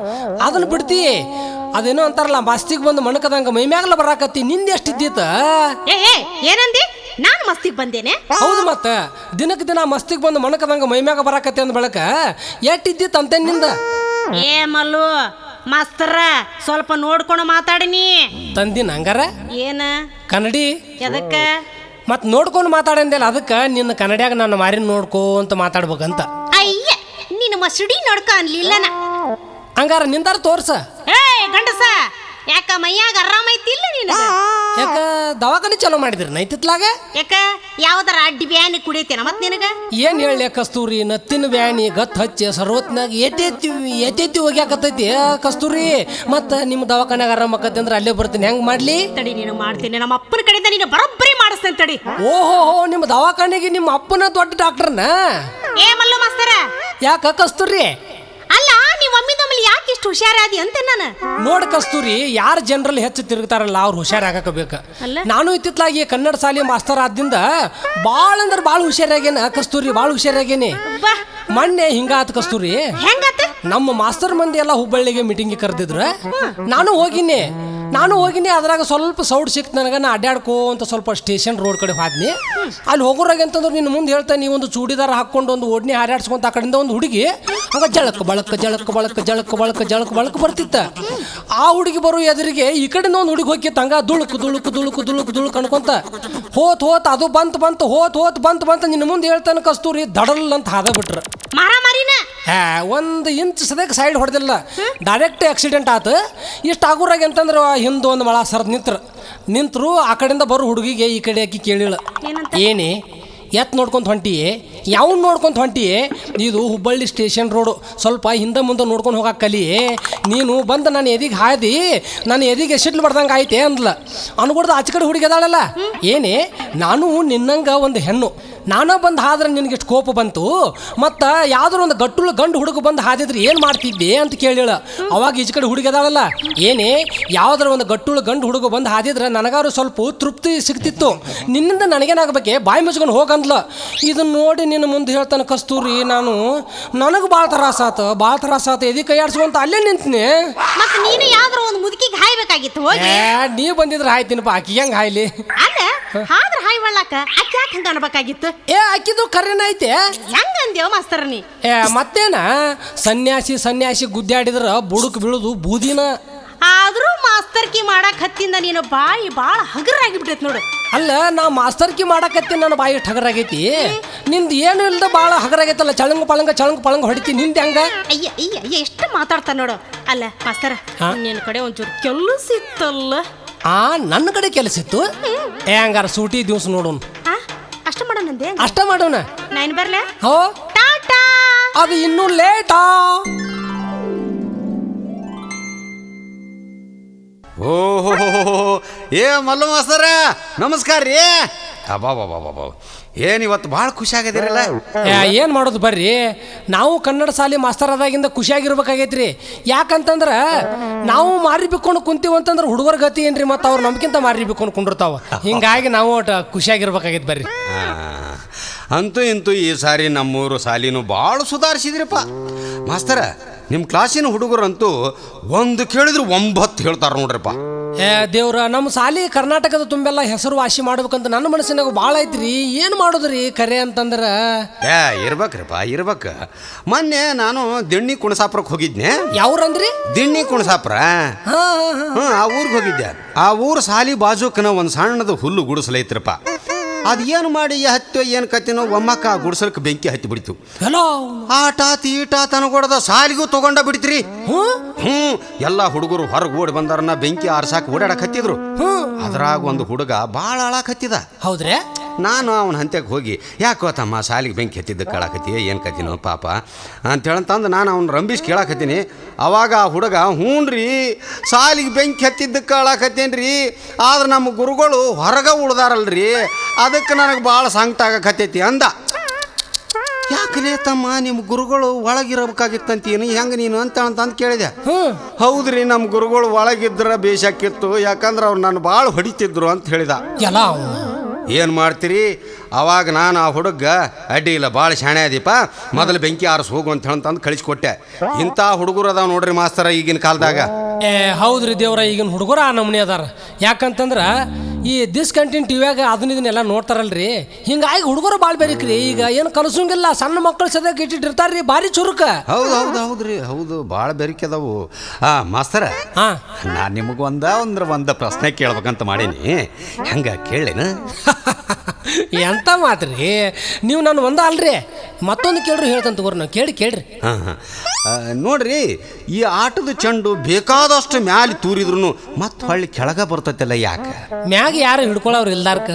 ಅದನ್ನ ಬಿಡ್ತಿ. ಅದೇನೋ ಅಂತಾರಲ್ಲ, ಮಸ್ತಿಗೆ ಬಂದು ಮಣಕದಂಗ ಮೈಮ್ಯಾಗಲ ಬರಾಕತ್ತಿ. ನಿಂದ ಎಷ್ಟಿದ್ದೀತ? ಏನಂದಿ? ನಾನು ಮಸ್ತಿಗೆ ಬಂದೇನೆ? ಹೌದು, ಮತ್ತ ದಿನಕ್ಕೆ ದಿನ ಮಸ್ತಿಗೆ ಬಂದು ಮಣಕದಂಗ ಮೈಮ್ಯಾಗ ಬರಾಕತ್ತಿ ಅಂದ ಬಳಕ ಎಷ್ಟಿದ್ದೀತ ಅಂತ ನಿಂದ? ಏ ಮಲ್ಲು ಮಾಸ್ತರ, ಸ್ವಲ್ಪ ನೋಡ್ಕೊಂಡು ಮಾತಾಡಿನಿ. ತಂದಿನ ಹಂಗಾರ ಏನ ಕನ್ನಡಿ ಎದಕ್ಕ? ಮತ್ ನೋಡ್ಕೊಂಡು ಮಾತಾಡಂದಿಲ್ಲ, ಅದಕ್ಕೆ ನಿನ್ನ ಕನ್ನಡಿಯಾಗ ನನ್ನ ಮಾರಿನ ನೋಡ್ಕೋ ಅಂತ ಮಾತಾಡ್ಬೇಕಂತ. ಅಯ್ಯ, ನಿನ್ನ ಮಸಡಿ ನೋಡ್ಕ ಅನ್ಲಿಲ್ಲನ. ಹಂಗಾರ ನಿಂದಾರ ತೋರ್ಸ. ಏ ಗಂಡಸ, ಯಾಕ ಮೈಯಾಗ ಆರಾಮೈತಿಲ್ಲ ನಿನಗ? ಯಾಕ ದವಾಖಾನೆ ಚಲೋ ಮಾಡಿದ್ರಿ ನೈತಿತ್ಲಾಗ? ಯಾಕ ಯಾವ್ದಾರ ಅಡ್ಡಿ ಬ್ಯಾನಿ ಕುಡಿತೇನ ಮತ್ ನಿನಗ? ಏನ್ ಹೇಳಿ ಕಸ್ತೂರಿ, ನತ್ತಿನ ಬ್ಯಾನಿ ಗತ್ ಹಚ್ಚಿ ಸರ್ವತ್ನಾಗ ಎತ್ತೆತ್ತಿ ಹೋಗ್ಯಾಕತ್ತೈತಿ ಕಸ್ತೂರಿ. ಮತ್ತ ನಿಮ್ಮ ದವಾಖಾನ್ಯಾಗ ಆರಾಮ ಆಕತಿ ಅಂದ್ರೆ ಅಲ್ಲೇ ಬರ್ತೀನಿ, ಹೆಂಗ್ ಮಾಡ್ಲಿ? ತಡಿ ನೀನು ಮಾಡ್ತೀನಿ, ನಮ್ಮ ಅಪ್ಪನ ಕಡೆಯಿಂದ ನೀನು ಬರೋಬ್ಬರಿ ಮಾಡಿಸ್ತೇನೆ ತಡಿ. ಓಹೋ, ನಿಮ್ಮ ದವಾಖಾನೆಗೆ ನಿಮ್ಮ ಅಪ್ಪನ ದೊಡ್ಡ ಡಾಕ್ಟರ್ನ? ಏ ಮಲ್ಲು ಮಾಸ್ತರ, ಯಾಕ ಕಸ್ತೂರಿ? ಅಲ್ಲ ನೀವು ಒಮ್ಮಿದೊಮ್ಮೆ ಯಾಕೆ ಇಷ್ಟು ಹುಷಾರಾದಿ ಅಂತ ನಾನು ನೋಡ್ ಕಸ್ತೂರಿ, ಯಾರು ಜನರಲ್ಲಿ ಹೆಚ್ಚು ತಿರುಗ್ತಾರಲ್ಲ ಅವ್ರು ಹುಷಾರಾಗಬೇಕು. ಅಲ್ಲ? ನಾನು ಇತ್ತಿತ್ಲಾಗಿ ಕನ್ನಡ ಶಾಲೆ ಮಾಸ್ತರ್ ಆದ್ದಿಂದ ಭಾಳ ಅಂದ್ರೆ ಭಾಳ ಹುಷಾರಾಗೇನ ಕಸ್ತೂರಿ, ಭಾಳ ಹುಷಾರಾಗೇನಿ. ಬಾ ಮೊನ್ನೆ ಹಿಂಗಾತ ಕಸ್ತೂರಿ, ಹೆಂಗಾತ? ನಮ್ಮ ಮಾಸ್ತರ್ ಮಂದಿ ಎಲ್ಲ ಹುಬ್ಬಳ್ಳಿಗೆ ಮೀಟಿಂಗ್ ಕರೆದಿದ್ರ. ನಾನು ಹೋಗಿನಿ ಅದ್ರಾಗ ಸ್ವಲ್ಪ ಸೌಡ್ ಸಿಕ್ತು ನನಗೆ. ನಾ ಅಡ್ಡಾಡ್ಕೋಂತ ಸ್ವಲ್ಪ ಸ್ಟೇಷನ್ ರೋಡ್ ಕಡೆ ಹೋದ್ನಿ. ಅಲ್ಲಿ ಹೋಗೋರಾಗ ಅಂತಂದ್ರೆ ನಿನ್ನ ಮುಂದೆ ಹೇಳ್ತಾ, ನೀವು ಒಂದು ಚೂಡಿದಾರ ಹಾಕೊಂಡು ಒಂದು ಓಡ್ನಿ ಹಾರಾಡ್ಸ್ಕೊಂತ ಆ ಕಡೆಯಿಂದ ಒಂದು ಹುಡುಗಿ ಹಂಗ ಜಳಕ್ ಬರ್ತಿತ್ತ. ಆ ಹುಡುಗಿ ಬರೋ ಎದುರಿಗೆ ಈ ಕಡೆಯಿಂದ ಒಂದು ಹುಡುಗಿ ಹೋಗಿ ಹಂಗ ದುಳುಕ್ ಅನ್ಕೊಂತ ಹೋತ್ ಅದು ಬಂತ ನಿನ್ನ ಮುಂದೆ ಹೇಳ್ತಾನೆ ಕಸ್ತೂರಿ, ದಡಲ್ ಅಂತ ಹಾದ ಬಿಟ್ರ. ಮಾರಾಮಾರಿನ ಒಂದು ಇಂಚ್ ಸದ್ಯಕ್ಕೆ ಸೈಡ್ ಹೊಡೆದಿಲ್ಲ, ಡೈರೆಕ್ಟ್ ಆಕ್ಸಿಡೆಂಟ್ ಆತು. ಇಷ್ಟು ಆಗೋರಾಗ ಅಂತಂದ್ರೆ ಹಿಂದೆ ಒಂದು ಮಳ ಸರ್ದ್ ನಿಂತರು. ಆ ಕಡೆಯಿಂದ ಬರೋ ಹುಡುಗಿಗೆ ಈ ಕಡೆ ಆಕಿ ಕೇಳಿಳ, ಏನೇ ಎತ್ ನೋಡ್ಕೊಂತ ಹೊಂಟಿಯೇ, ಯಾವನ್ ನೋಡ್ಕೊಂತ ಹೊಂಟಿಯೇ? ಇದು ಹುಬ್ಬಳ್ಳಿ ಸ್ಟೇಷನ್ ರೋಡು, ಸ್ವಲ್ಪ ಹಿಂದೆ ಮುಂದೆ ನೋಡ್ಕೊಂಡು ಹೋಗಕ್ಕೆ ಕಲಿಯೇ. ನೀನು ಬಂದು ನನ್ನ ಎದಿಗೆ ಹಾಯ್ದು ನನ್ನ ಎದಿಗೆ ಸಿಡ್ಲು ಬಡ್ದಂಗೆ ಆಯ್ತೆ ಅಂದ್ಲ. ಅನ್ಕೊಡ್ದು ಆಚೆ ಕಡೆ ಹುಡುಗಿ ಅದಾಳಲ್ಲ, ಏನೇ ನಾನು ನಿನ್ನಂಗೆ ಒಂದು ಹೆಣ್ಣು, ನಾನೋ ಬಂದು ಹಾದ್ರೆ ನಿನಗಿಷ್ಟು ಕೋಪ ಬಂತು, ಮತ್ತು ಯಾವ್ದಾರು ಒಂದು ಗಂಡು ಹುಡುಗ ಬಂದು ಹಾದಿದ್ರೆ ಏನು ಮಾಡ್ತಿದ್ದೆ ಅಂತ ಕೇಳಿಳ. ಅವಾಗ ಈಚೆ ಕಡೆ ಹುಡುಗಿ ಅದಾಳಲ್ಲ, ಏನೇ ಯಾವ್ದಾರ ಒಂದು ಗಂಡು ಹುಡುಗ ಬಂದು ಹಾದಿದ್ರೆ ನನಗಾರು ಸ್ವಲ್ಪ ತೃಪ್ತಿ ಸಿಗ್ತಿತ್ತು, ನಿನ್ನಿಂದ ನನಗೇನಾಗಬೇಕೆ, ಬಾಯಿ ಮುಚ್ಕೊಂಡು ಹೋಗಂದ್ಲ. ಇದನ್ನ ನೋಡಿ ನಿನ್ನ ಮುಂದೆ ಹೇಳ್ತಾನೆ ಕಸ್ತೂರಿ, ನನಗೆ ಭಾಳ ತ್ರಾಸಾತ ಎದಿ ಕೈಯಾಡ್ಸ್ಕೊಂತ ಅಲ್ಲೇ ನಿಂತೀನಿ. ಮತ್ತೆ ನೀನು ಯಾವ್ದಾರ ಒಂದು ಮುದುಕಿಗೆ ಹಾಯ್ಬೇಕಾಗಿತ್ತು ಹೋಗಿ. ನೀ ಬಂದಿದ್ರೆ ಹಾಯ್ತೀನಪ್ಪ, ಆಕಿ ಹೆಂಗೆ ಹಾಯ್ಲಿ? ಅಲ್ಲ ಹಾದ್ರ ಹಾಯ್ ಮಾಡ್ಲಾಕ ಆಕೆ ಯಾಕೆ ಹಂಗ ಅನ್ಬೇಕಾಗಿತ್ತು? ಆಕಿದು ಕರೆನ ಐತೆ. ಹೆಂಗ ಅಂದೇವ ಮಾಸ್ತರ ನೀ? ಮತ್ತೇನ ಸನ್ಯಾಸಿ ಗುದ್ದಾಡಿದ್ರ ಬುಡುಕ್ ಬೀಳುದು ಬೂದಿನ. ಆದ್ರೂ ಮಾಸ್ತರ್ಕಿ ಮಾಡಕ್ ಹತ್ತಿಂದ ನೀನು ಬಾಯಿ ಬಾಳ ಹಗರಾಗಿ ಬಿಟ್ಟೈತ್ ನೋಡು. ಅಲ್ಲ, ನಾ ಮಾಸ್ತರ್ಕಿ ಮಾಡಕತ್ತೀನಿ, ನನ್ನ ಬಾಯಿ ಹಗರಾಗೈತಿ. ನಿಂದು ಏನು ಇಲ್ದ ಭಾಳ ಹಗರಾಗೈತಲ್ಲ, ಚಳಂಗ ಪಳಂಗ ಹೊಡಿತೀನಿ. ನಿಂದ ಹೆಂಗ? ಅಯ್ಯ ಎಷ್ಟು ಮಾತಾಡ್ತಾನ ನೋಡು. ಅಲ್ಲ ಮಾಸ್ತರ, ನಿನ್ನ ಕಡೆ ಒಂಚೂರು ಕೆಲಸ ಇತ್ತಲ್ಲ. ನನ್ನ ಕಡೆ ಕೆಲಸ ಇತ್ತು. ಹಂಗಾರ ಸೂಟಿ ದಿವ್ಸ ನೋಡೋಣ. ಅಷ್ಟ ಮಾಡೋಣಂದೆ? ಅಷ್ಟ ಮಾಡೋಣ. ನಾನು ಬರ್ಲ? ಹೋ ಟಾಟಾ. ಅದು ಇನ್ನೂ ಲೇಟಾ? ಓಹೋ, ಏ ಮಲ್ಲು ಮಾಸ್ತರ ನಮಸ್ಕಾರ ರೀ. ಅಬ್ಬಾ, ಏನಿವತ್ತು ಭಾಳ ಖುಷಿ ಆಗದಿರಲ್ಲ. ಏನು ಮಾಡೋದು ಬರ್ರಿ, ನಾವು ಕನ್ನಡ ಶಾಲೆ ಮಾಸ್ತರ್ ಆದಾಗಿಂದ ಖುಷಿಯಾಗಿರ್ಬೇಕಾಗೈತ್ರಿ. ಯಾಕಂತಂದ್ರೆ ನಾವು ಮಾರಿ ಬಿಕ್ಕೊಂಡು ಕುಂತೀವಿ ಅಂತಂದ್ರೆ ಹುಡುಗರ ಗತಿ ಏನ್ರಿ, ಮತ್ತು ಅವ್ರು ನಮ್ಗಿಂತ ಮಾರಿ ಬಿಕ್ಕೊಂಡು ಕುಂಡಿರ್ತಾವ. ಹಿಂಗಾಗಿ ನಾವು ಒಟ್ಟು ಖುಷಿಯಾಗಿರ್ಬೇಕಾಗೈತೆ ಬರ್ರಿ. ಅಂತೂ ಇಂತೂ ಈ ಸಾರಿ ನಮ್ಮೂರು ಶಾಲಿನೂ ಭಾಳ ಸುಧಾರಿಸಿದ್ರಿಪ್ಪ ಮಾಸ್ತರ. ನಿಮ್ಮ ಕ್ಲಾಸಿನ ಹುಡುಗರಂತೂ ಒಂದು ಕೇಳಿದ್ರು 9 ಹೇಳ್ತಾರೆ ನೋಡ್ರಿಪ್ಪ. ದೇವ್ರ, ನಮ್ಮ ಶಾಲೆ ಕರ್ನಾಟಕದ ತುಂಬೆಲ್ಲ ಹೆಸರು ವಾಸಿ ಮಾಡ್ಬೇಕಂತ ನನ್ನ ಮನಸ್ಸಿನಾಗ ಭಾಳ ಐತ್ರಿ. ಏನು ಮಾಡೋದ್ರಿ ಕರೆ ಅಂತಂದ್ರೆ? ಇರ್ಬೇಕು. ಮೊನ್ನೆ ನಾನು ದಿಣ್ಣಿ ಕುಣಸಾಪುರಕ್ಕೆ ಹೋಗಿದ್ನೆ. ಯಾವ್ರಂದ್ರಿ? ದಿಣ್ಣಿ ಕುಣಸಾಪುರ. ಆ ಊರಿಗೆ ಹೋಗಿದ್ದೆ. ಆ ಊರು ಶಾಲಿ ಬಾಜುಕನ ಒಂದು ಸಣ್ಣದು ಹುಲ್ಲು ಗುಡಿಸಲೈತ್ರಪ್ಪ. ಅದೇನು ಮಾಡಿ ಏನು ಕತ್ತಿನೋ ಒಮ್ಮಕ್ಕ ಆ ಗುಡಿಸಲಕ್ಕೆ ಬೆಂಕಿ ಹತ್ತಿ ಬಿಡ್ತು. ಆಟ ತನಗೊಡದ ಸಾಲಿಗೂ ತಗೊಂಡ ಬಿಡ್ತ್ರಿ. ಎಲ್ಲ ಹುಡುಗರು ಹೊರಗೆ ಓಡಿ ಬಂದಾರನ್ನ ಬೆಂಕಿ ಆರ್ಸಾಕ್ ಓಡಾಡಕ್ ಹತ್ತಿದ್ರು. ಅದ್ರಾಗ ಒಂದು ಹುಡುಗ ಭಾಳ ಅಳಾಕತ್ತಿದ. ಹೌದ್ರಿ? ನಾನು ಅವನ ಹಂತ್ಯಕ್ಕೆ ಹೋಗಿ, ಯಾಕೋ ತಮ್ಮ ಸಾಲಿಗೆ ಬೆಂಕಿ ಹತ್ತಿದ್ದ ಕೇಳಾಕತ್ತೀಯ, ಏನು ಕತ್ತಿನೋ ಪಾಪ ಅಂತೇಳಂತಂದು ನಾನು ಅವ್ನು ರಂಬಿಸ್ ಕೇಳಾಕತ್ತೀನಿ. ಅವಾಗ ಆ ಹುಡುಗ, ಹ್ಞೂನ್ರಿ ಸಾಲಿಗೆ ಬೆಂಕಿ ಹತ್ತಿದ್ದ ಕೇಳಾಕತ್ತೇನ್ರಿ, ಆದ್ರೆ ನಮ್ಮ ಗುರುಗಳು ಹೊರಗೆ ಉಳ್ದಾರಲ್ರಿ, ಅದಕ್ಕೆ ನನಗೆ ಭಾಳ ಸಂಕಟ ಆಗಕತ್ತೈತಿ ಅಂದ. ಯಾಕಲೇ ತಮ್ಮ, ನಿಮ್ಮ ಗುರುಗಳು ಒಳಗಿರಬೇಕಾಗಿತ್ತಂತೀನಿ, ಹೆಂಗೆ ನೀನು ಅಂತಂದು ಕೇಳಿದೆ. ಹೌದ್ರಿ, ನಮ್ಮ ಗುರುಗಳು ಒಳಗಿದ್ರ ಬೇಸಾಕಿತ್ತು, ಯಾಕಂದ್ರೆ ಅವ್ರು ನಾನು ಭಾಳ ಹೊಡಿತಿದ್ರು ಅಂತ ಹೇಳಿದ. ಏನು ಮಾಡ್ತೀರಿ? ಅವಾಗ ನಾನು ಆ ಹುಡುಗ, ಅಡ್ಡಿ ಇಲ್ಲ ಭಾಳ ಶಾಣೆ ಅದೀಪ, ಮೊದಲು ಬೆಂಕಿ ಆರಿಸಿ ಹೋಗು ಅಂತ ಹೇಳಂತಂದು ಕಳಿಸ್ಕೊಟ್ಟೆ. ಇಂಥ ಹುಡುಗರು ಅದಾವ ನೋಡ್ರಿ ಮಾಸ್ತರ ಈಗಿನ ಕಾಲದಾಗ. ಹೌದ್ರಿ ದೇವ್ರ, ಈಗಿನ ಹುಡುಗರು ಆ ನಮೂನಿ ಅದಾರ. ಯಾಕಂತಂದ್ರೆ ಈ ಡಿಸ್ಕಂಟಿನ್ಯೂ ಟಿವ್ಯಾಗ ಅದನ್ನೆಲ್ಲ ನೋಡ್ತಾರಲ್ರಿ, ಹಿಂಗಾಗಿ ಹುಡುಗರು ಭಾಳ ಬೇರಿಕ್ರಿ. ಈಗ ಏನು ಕಲಿಸಂಗಿಲ್ಲ, ಸಣ್ಣ ಮಕ್ಕಳು ಸದ್ಯಕ್ಕೆ ಇಟ್ಟಿರ್ತಾರ್ರಿ ಭಾರಿ ಚುರುಕ. ಹೌದ್ರಿ, ಭಾಳ ಬೇರಿಕೆ ಅದಾವು. ಮಾಸ್ತರ, ನಾನು ನಿಮಗೆ ಒಂದು ಪ್ರಶ್ನೆ ಕೇಳ್ಬೇಕಂತ ಮಾಡೀನಿ, ಹಂಗ ಕೇಳೇನ? ಎಂತ ಮಾತ್ರಿ ನೀವು ನಾನು ಒಂದ ಅಲ್ರಿ ಮತ್ತೊಂದು ಕೇಳ್ರಿ ಹೇಳ್ತಂತ ತಗೋರಿ ನಾವು ಕೇಳ್ರಿ ಹಾಂ ಹಾಂ ನೋಡ್ರಿ ಈ ಆಟದ ಚೆಂಡು ಬೇಕಾದಷ್ಟು ಮ್ಯಾಲೆ ತೂರಿದ್ರು ಮತ್ತೆ ಹೊಳ್ಳಿ ಕೆಳಗ ಬರ್ತೈತಲ್ಲ ಯಾಕೆ ಮ್ಯಾಗ ಯಾರು ಹಿಡ್ಕೊಳ್ಳೋರು ಇಲ್ದಾರ್ಕ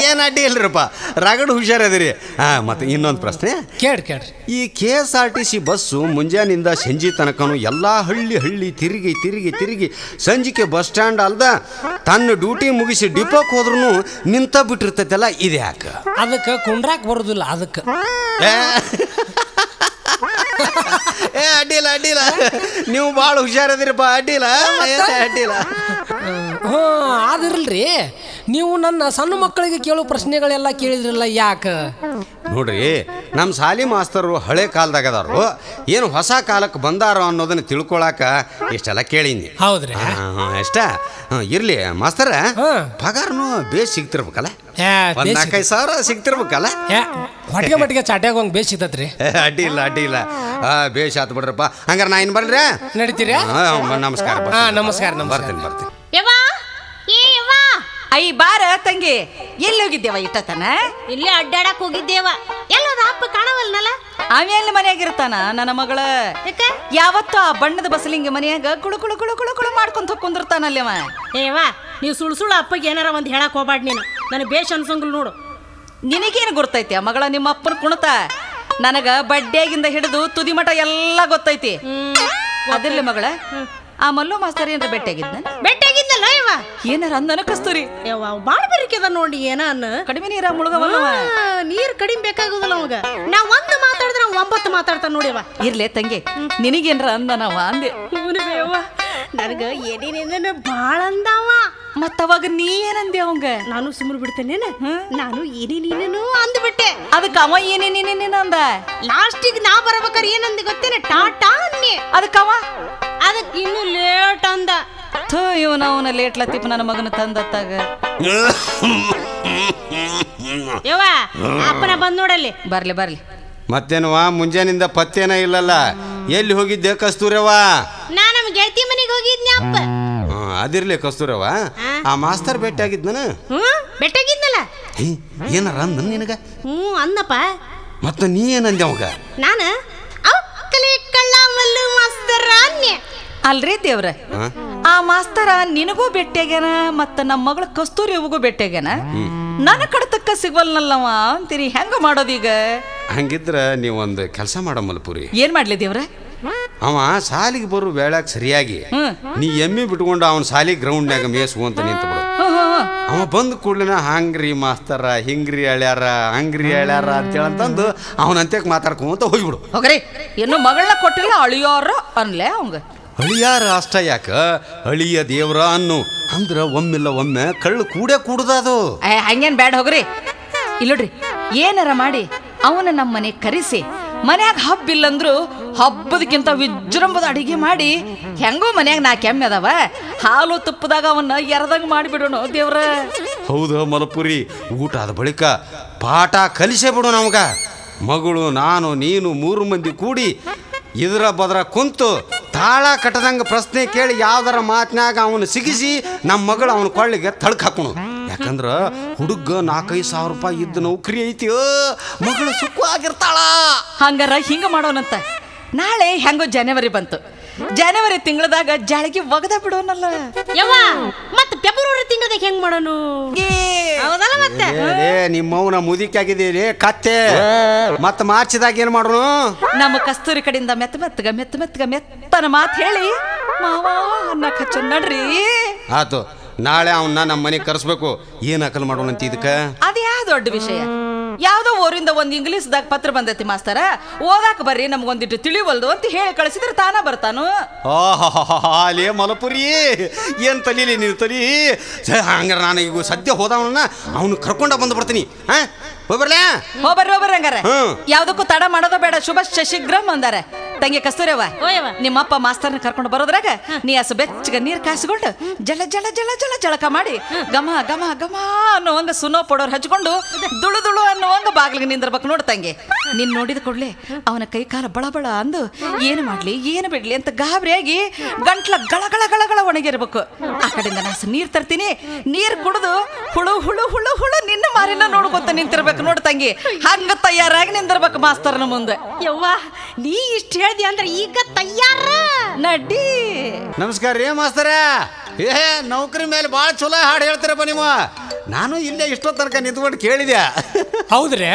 ಏನು ಅಡ್ಡಿ ಇಲ್ರಪ್ಪ ರಗಡ್ ಹುಷಾರದಿರಿ ಹಾಂ ಮತ್ತು ಇನ್ನೊಂದು ಪ್ರಶ್ನೆ ಕೇಳ್ರಿ ಈ KSRTC ಬಸ್ಸು ಮುಂಜಾನಿಂದ ಸಂಜೆ ತನಕನು ಎಲ್ಲ ಹಳ್ಳಿ ತಿರುಗಿ ಸಂಜಿಕೆ ಬಸ್ ಸ್ಟ್ಯಾಂಡ್ ಅಲ್ದ ತನ್ನ ಡ್ಯೂಟಿ ಮುಗಿಸಿ ಡಿಪೋಕ್ಕೆ ಹೋದ್ರೂ ನಿಂತ ಬಿಟ್ಟಿರ್ತೈತಲ್ಲ ಇದು ಯಾಕೆ ಅದಕ್ಕೆ ಕುಂಡ್ರಾಕ್ ಬರೋದಿಲ್ಲ ಅದಕ್ಕೆ ಅಡ್ಡಿಲ್ಲ ನೀವು ಭಾಳ ಹುಷಾರದಿರಪ್ಪ ಅಡ್ಡಿಲ್ಲ ಹ್ಞೂ ಆದಿರಲ್ರಿ ನೀವು ನನ್ನ ಸಣ್ಣ ಮಕ್ಕಳಿಗೆ ಕೇಳೋ ಪ್ರಶ್ನೆಗಳೆಲ್ಲ ಕೇಳಿದ್ರಲ್ಲ ಯಾಕೆ ನೋಡ್ರಿ ನಮ್ಮ ಶಾಲಿ ಮಾಸ್ತರು ಹಳೆ ಕಾಲದಾಗ ಅದಾರು ಏನು ಹೊಸ ಕಾಲಕ್ಕೆ ಬಂದಾರೋ ಅನ್ನೋದನ್ನ ತಿಳ್ಕೊಳಕ ಇಷ್ಟೆಲ್ಲ ಕೇಳೀನಿ ಹೌದ್ರಿ ಎಷ್ಟ ಇರ್ಲಿ ಮಾಸ್ತರ ಹಾ. ಪಗಾರನು ಬೇಸ್ ಸಿಗ್ತಿರ್ಬೇಕಲ್ಲ ಏ, ಒಂದ್ 4-5 ಸಾವಿರ ಸಿಗ್ತಿರ್ಬೇಕಲ್ಲ ಹೊಟ್ಟಿಗೆ ಮಟ್ಟಿಗೆ ಚಾಟ್ಯಾಗ ಹೋಗಿ ಬೇಸ್ ಸಿಗ್ತತ್ರಿ ಅಡ್ಡಿ ಇಲ್ಲ ಬೇಷ್ ಆತು ಬಿಡ್ರಪ್ಪ ಹಂಗಾರೆ ನಾ ಇನ್ ಬರ್ರಿ ನಡೀತೀರಾ ನಮಸ್ಕಾರ ನಮಸ್ಕಾರ ಬರ್ತೀನಿ ಯವ್ವಾ ಏ ಯವ್ವಾ ಐ ಬಾರ ತಂಗಿ ಎಲ್ಲಿ ಹೋಗಿದ್ದೇವ ಇಟ್ಟತನ ಇಲ್ಲೇ ಅಡ್ಡಾಡಕ್ ಹೋಗಿದ್ದೇವ ಎಲ್ಲೋದ ಅಪ್ಪ ಕಾಣವಲ್ನಲ್ಲ ಆಮೇಲೆ ಮನ್ಯಾಗಿರ್ತಾನ ನನ್ನ ಮಗಳ ಯಾಕೆ ಯಾವತ್ತು ಆ ಬಣ್ಣದ ಬಸಲಿಂಗ ಮನ್ಯಾಗ ಕುಳು ಮಾಡ್ಕೊಂತ ಕುಂದಿರ್ತಾನಲ್ಲಿ ಅವ ಏವಾ ನೀವು ಸುಳ್ಳು ಅಪ್ಪಗೆ ಏನಾರ ಒಂದು ಹೇಳಕ್ ಹೋಗ್ಬಾಡ್ ನೀನು ನನಗೆ ಬೇಷ್ ಅನ್ಸಂಗಿಲ್ಲ ನೋಡು ನಿನಗೇನು ಗೊತ್ತೈತಿ ಆ ಮಗಳ ನಿಮ್ಮ ಅಪ್ಪನ ಕುಣತ ನನಗ ಬಡ್ಡ್ಯಾಗಿಂದ ಹಿಡಿದು ತುದಿ ಮಠ ಎಲ್ಲ ಗೊತ್ತೈತಿ ಅದಿರ್ಲಿ ಮಗಳ ಆ ಮಲ್ಲು ಮಾಸ್ತರ್ ಏನ್ರ ಬೆಟ್ಟಾಗಿದ್ದಲ್ಲ ಯವ್ವ ಏನಾರ ಅಂದನ ಕಸ್ತೂರಿ ಯವ್ವ ಬಾಳ ಬೆರಿಕೆದ ನೋಡಿ ಏನ ಅನ್ನ ಕಡಿಮೆ ನೀರ ಮುಳುಗವಲ್ಲವ ನೀರ್ ಕಡಿಮೆ ಬೇಕಾಗುದಿಲ್ಲ ಅವಾಗ ನಾ ಒಂದು ಮಾತಾಡಿದ್ರೆ 9 ಮಾತಾಡ್ತಾನ ನೋಡಿವ ಇರ್ಲೆ ತಂಗಿ ನಿನಗೇನ್ರ ಅಂದನವ ಅಂದೆ ಯವ್ವ ನನಗ ಏನೇನೇನ ಬಾಳ ಅಂದಾವ ಮತ್ತವಾಗ ನೀ ಏನಂದೆ ಅವಂಗ ನಾನು ಸುಮ್ಮನೆ ಬಿಡ್ತೇನೇನ ನಾನು ಏನೇನೇನೇನೋ ಅಂದ್ಬಿಟ್ಟೆ ಅದಕ್ಕೆ ಅವ ಏನೇನೇನೇನ ಅಂದ ಲಾಸ್ಟಿಗೆ ನಾ ಬರ್ಬೇಕಾರೆ ಏನಂದೆ ಗೊತ್ತೇನೆ ಟಾಟಾ ಅನ್ನಿ ಅದಕ್ಕವ ಅದಕ್ಕೆ ಇನ್ನು ಲೇಟ್ ಅಂದ ಥೂ ಇವನ ಅವನ ಲೇಟ್ ಲತ್ತಿಪ್ ನನ್ನ ಮಗನ ತಂದತ್ತಾಗ ಯವ್ವ ಅಪ್ಪನ ಬಂದ್ ನೋಡಲ್ಲಿ ಬರ್ಲಿ ಮತ್ತೇನವಾ ಮುಂಜಾನಿಂದ ಪತ್ತೇನ ಇಲ್ಲಲ್ಲ ಎಲ್ಲಿ ಹೋಗಿದ್ದೆ ಕಸ್ತೂರವ್ವ ನಾ ನಮ್ಮ ಗೆಳತಿ ಮನೆಗೆ ಹೋಗಿದ್ನಿ ಅಪ್ಪ ಅದಿರ್ಲಿ ಕಸ್ತೂರವ್ವ ಆ ಮಾಸ್ತರ್ ಭೇಟಿ ಆಗಿದ್ನ ಬೆಟ್ಟಾಗಿದ್ನಲ್ಲ ಏನಾರ ಅಂದ ನಿನಗ ಅನ್ನಪ್ಪ ಮತ್ತ ನೀ ಏನಂದೆ ಅವಾಗ ನಾನ ಅಕ್ಕಲಿ ಕಳ್ಳ ಮಲ್ಲು ಮಾಸ್ತರ ಅನ್ನೆ ಅಲ್ರಿ ದೇವ್ರ ಆ ಮಾಸ್ತರ ನಿನಗೂ ಭೇಟಿಯಾಗ್ಯಾನ ಮತ್ತ ನಮ್ಮ ಮಗಳ ಕಸ್ತೂರಿ ಅವಗೂ ಭೇಟಿಯಾಗ್ಯಾನ ನನ್ನ ಕಡತಕ್ಕ ಸಿಗ್ವಲ್ನಲ್ಲವ ಅಂತೀರಿ ಹೆಂಗ ಮಾಡೋದೀಗ ಹಂಗಿದ್ರ ನೀವೊಂದು ಕೆಲಸ ಮಾಡ ಮಲ್ಪುರಿ ಏನ್ ಮಾಡ್ಲಿ ದೇವ್ರ ಅವ ಸಾಲಿಗೆ ಬರೋ ವೇಳಾಗ ಸರಿಯಾಗಿ ನೀ ಎಮ್ಮಿ ಬಿಟ್ಕೊಂಡು ಅವನ ಸಾಲಿ ಗ್ರೌಂಡ್ನಾಗ ಮೇಸು ಅಂತ ನಿಂತು ಬಿಡು ಅವ ಬಂದ ಕೂಡ್ಲಿನ ಹಂಗ್ರಿ ಮಾಸ್ತರ ಹಿಂಗ್ರಿ ಅಳ್ಯಾರ ಹಂಗ್ರಿ ಅಳ್ಯಾರ ಅಂತೇಳಂತಂದು ಅವನಂತ್ಯಕ್ಕೆ ಮಾತಾಡ್ಕೊಂತ ಹೋಗ್ಬಿಡು ಹೋಗ್ರಿ ಇನ್ನು ಮಗಳನ್ನ ಕೊಟ್ಟಿಲ್ಲ ಅಳಿಯೋರ ಅನ್ಲೆ ಅವಂಗ ಅಳಿಯಾರ ಅಷ್ಟ ಯಾಕ ಅಳಿಯ ದೇವ್ರ ಅನ್ನು ಅಂದ್ರ ಒಮ್ಮಿಲ್ಲ ಒಮ್ಮೆ ಕಳ್ಳು ಕೂಡದದು ಹಂಗೇನ್ ಬ್ಯಾಡ ಹೋಗ್ರಿ ಇಲ್ಲೋಡ್ರಿ ಏನಾರ ಮಾಡಿ ಅವನ ನಮ್ಮ ಮನೆ ಕರೆಸಿ ಮನ್ಯಾಗ ಹಬ್ಬ ಇಲ್ಲಂದ್ರು ಹಬ್ಬದಕ್ಕಿಂತ ವಿಜೃಂಭದ ಅಡಿಗೆ ಮಾಡಿ ಹೆಂಗೋ ಮನ್ಯಾಗ 4 ಎಮ್ಮೆ ಅದಾವ ಹಾಲು ತುಪ್ಪದಾಗ ಅವನ್ನ ಎರದಂಗ ಮಾಡಿಬಿಡೋಣ ದೇವ್ರ ಹೌದು ಮಲಪುರಿ ಊಟ ಆದ ಬಳಿಕ ಪಾಠ ಕಲಿಸೇ ಬಿಡು ನಮಗ ಮಗಳು ನಾನು ನೀನು 3 ಮಂದಿ ಕೂಡಿ ಇದ್ರ ಬದ್ರ ಕುಂತು ತಾಳ ಕಟ್ಟದಂಗ ಪ್ರಶ್ನೆ ಕೇಳಿ ಯಾವ್ದಾರ ಮಾತಿನಾಗ ಅವನು ಸಿಗಿಸಿ ನಮ್ಮ ಮಗಳು ಅವನ ಕೊಳ್ಳಿಗೆ ತಳಕ್ ಹಾಕೋಣ ಯಾಕಂದ್ರ ಹುಡುಗ 4-5 ಸಾವಿರ ರೂಪಾಯಿ ಇದ್ದ ನೌಕರಿ ಐತಿ ಮಗಳು ಸುಖವಾಗಿರ್ತಾಳ ಹಂಗಾರ ಹಿಂಗ ಮಾಡೋಣಂತ ನಾಳೆ ಹೆಂಗೋ ಜನವರಿ ಬಂತು ಜನವರಿ ತಿಂಗಳದಾಗ ಜಾಳಿಗೆ ಒಗದ ಬಿಡೋನಲ್ಲ ಯವ್ವ ಮತ್ತೆ ಫೆಬ್ರವರಿ ತಿಂಗಳದಾಗ ಹೆಂಗ್ ಮಾಡೋನು ಹೌದಲ್ಲ ಮತ್ತೆ ನಿಮ್ಮವನ ಮುದಿಕಾಗಿದ್ದೀರಿ ಕತ್ತೆ ಮತ್ತ ಮಾರ್ಚ್ದಾಗ ಏನ್ ಮಾಡೋಣ ನಮ್ಮ ಕಸ್ತೂರಿ ಕಡೆಯಿಂದ ಮೆತ್ತನ ಮಾತು ಹೇಳಿ ಮಾವ ಅನ್ನ ಖರ್ಚು ನಡ್ರಿ ಆತು ನಾಳೆ ಅವನ್ನ ನಮ್ಮ ಮನೆಗೆ ಕರೆಸ್ಬೇಕು ಏನ್ ಅಕಲ್ ಮಾಡೋಣಂತ ಇದಕ್ಕ ಅದ್ಯಾ ದೊಡ್ಡ ವಿಷಯ ಯಾವ್ದೋ ಊರಿಂದ ಒಂದ್ ಇಂಗ್ಲೀಷ್ದಾಗ ಪತ್ರ ಬಂದೈತಿ ಮಾಸ್ತರ ಓದಾಕ ಬರ್ರಿ ನಮ್ಗೊಂದಿಟ್ಟು ತಿಳಿವಲ್ದು ಅಂತ ಹೇಳಿ ಕಳಿಸಿದ್ರೆ ತಾನ ಬರ್ತಾನು ಅಲೇ ಮಲಪುರಿ ಏನ್ ತಲೀಲಿ ನೀನು ತಲಿ ಹಂಗಾರ ನಾನು ಈಗ ಸದ್ಯ ಹೋದವನ್ನ ಅವನು ಕರ್ಕೊಂಡ ಬಂದು ಬರ್ತೀನಿ ಹೋಗ್ಬರ್ರಿ ಹಂಗಾರ ಯಾವ್ದಕ್ಕೂ ತಡ ಮಾಡೋದ ಬೇಡ ಶುಭ ಶಶಿಗ್ರಮ್ ಅಂದಾರೆ ತಂಗಿ ಕಸ್ತೂರವ್ವ ಓಯವ್ವ. ನಿಮ್ಮಪ್ಪ ಮಾಸ್ತರ್ನ ಕರ್ಕೊಂಡು ಬರೋದ್ರಾಗ ನೀ ಅಸು ಬೆಚ್ಚಗ ನೀರ್ ಕಾಯಿಸ್ಕೊಂಡು ಜಲ ಜಲ ಜಲ ಜಲ ಜಳಕ ಮಾಡಿ ಗಮ ಗಮ ಗಮ ಅನ್ನೋವಂಗ ಸುನೋ ಪೊಡೋರ್ ಹಚ್ಕೊಂಡು ದುಳು ದುಳು ಅನ್ನೋವಂಗ ಬಾಗಿಲಿಗೆ ನಿಂದಿರ್ಬೇಕು ನೋಡು ತಂಗಿ. ನೀನ್ ನೋಡಿದ ಕೂಡ್ಲೆ ಅವನ ಕೈ ಕಾಲ ಬಳಬಳ ಅಂದು ಏನು ಮಾಡ್ಲಿ ಏನು ಬಿಡ್ಲಿ ಅಂತ ಗಾಬರಿಯಾಗಿ ಗಂಟ್ಲ ಗಳ ಗಳ ಗಳ ಒಣಗಿರ್ಬೇಕು. ಆ ಕಡೆಯಿಂದ ನಾನು ನೀರ್ ತರ್ತೀನಿ, ನೀರ್ ಕುಡಿದು ಹುಳು ಹುಳು ಹುಳು ಹುಳು ನಿನ್ನ ಮಾರಿನ ನೋಡ್ಕೊತ ನಿಂತಿರ್ಬೇಕು ನೋಡು ತಂಗಿ. ಹಂಗ ತಯಾರಾಗಿ ನಿಂದಿರ್ಬೇಕು ಮಾಸ್ತರ್ನ ಮುಂದೆ. ಯವ್ವ ನೀ ಇಷ್ಟ ಹೇಳ್ದಿ ಅಂದ್ರೆ ಈಗ ತಯಾರ ನಡ್ಡಿ. ನಮಸ್ಕಾರ ರೀ ಮಾಸ್ತರ. ನೌಕರಿ ಮೇಲೆ ಭಾಳ ಚಲೋ ಹಾಡು ಹೇಳ್ತೀರಪ್ಪ ನೀವು. ನಾನು ಇಲ್ಲೇ ಇಷ್ಟೋ ತನಕ ನಿಂತ್ಕೊಂಡು ಕೇಳಿದೆ. ಹೌದ್ರಿ?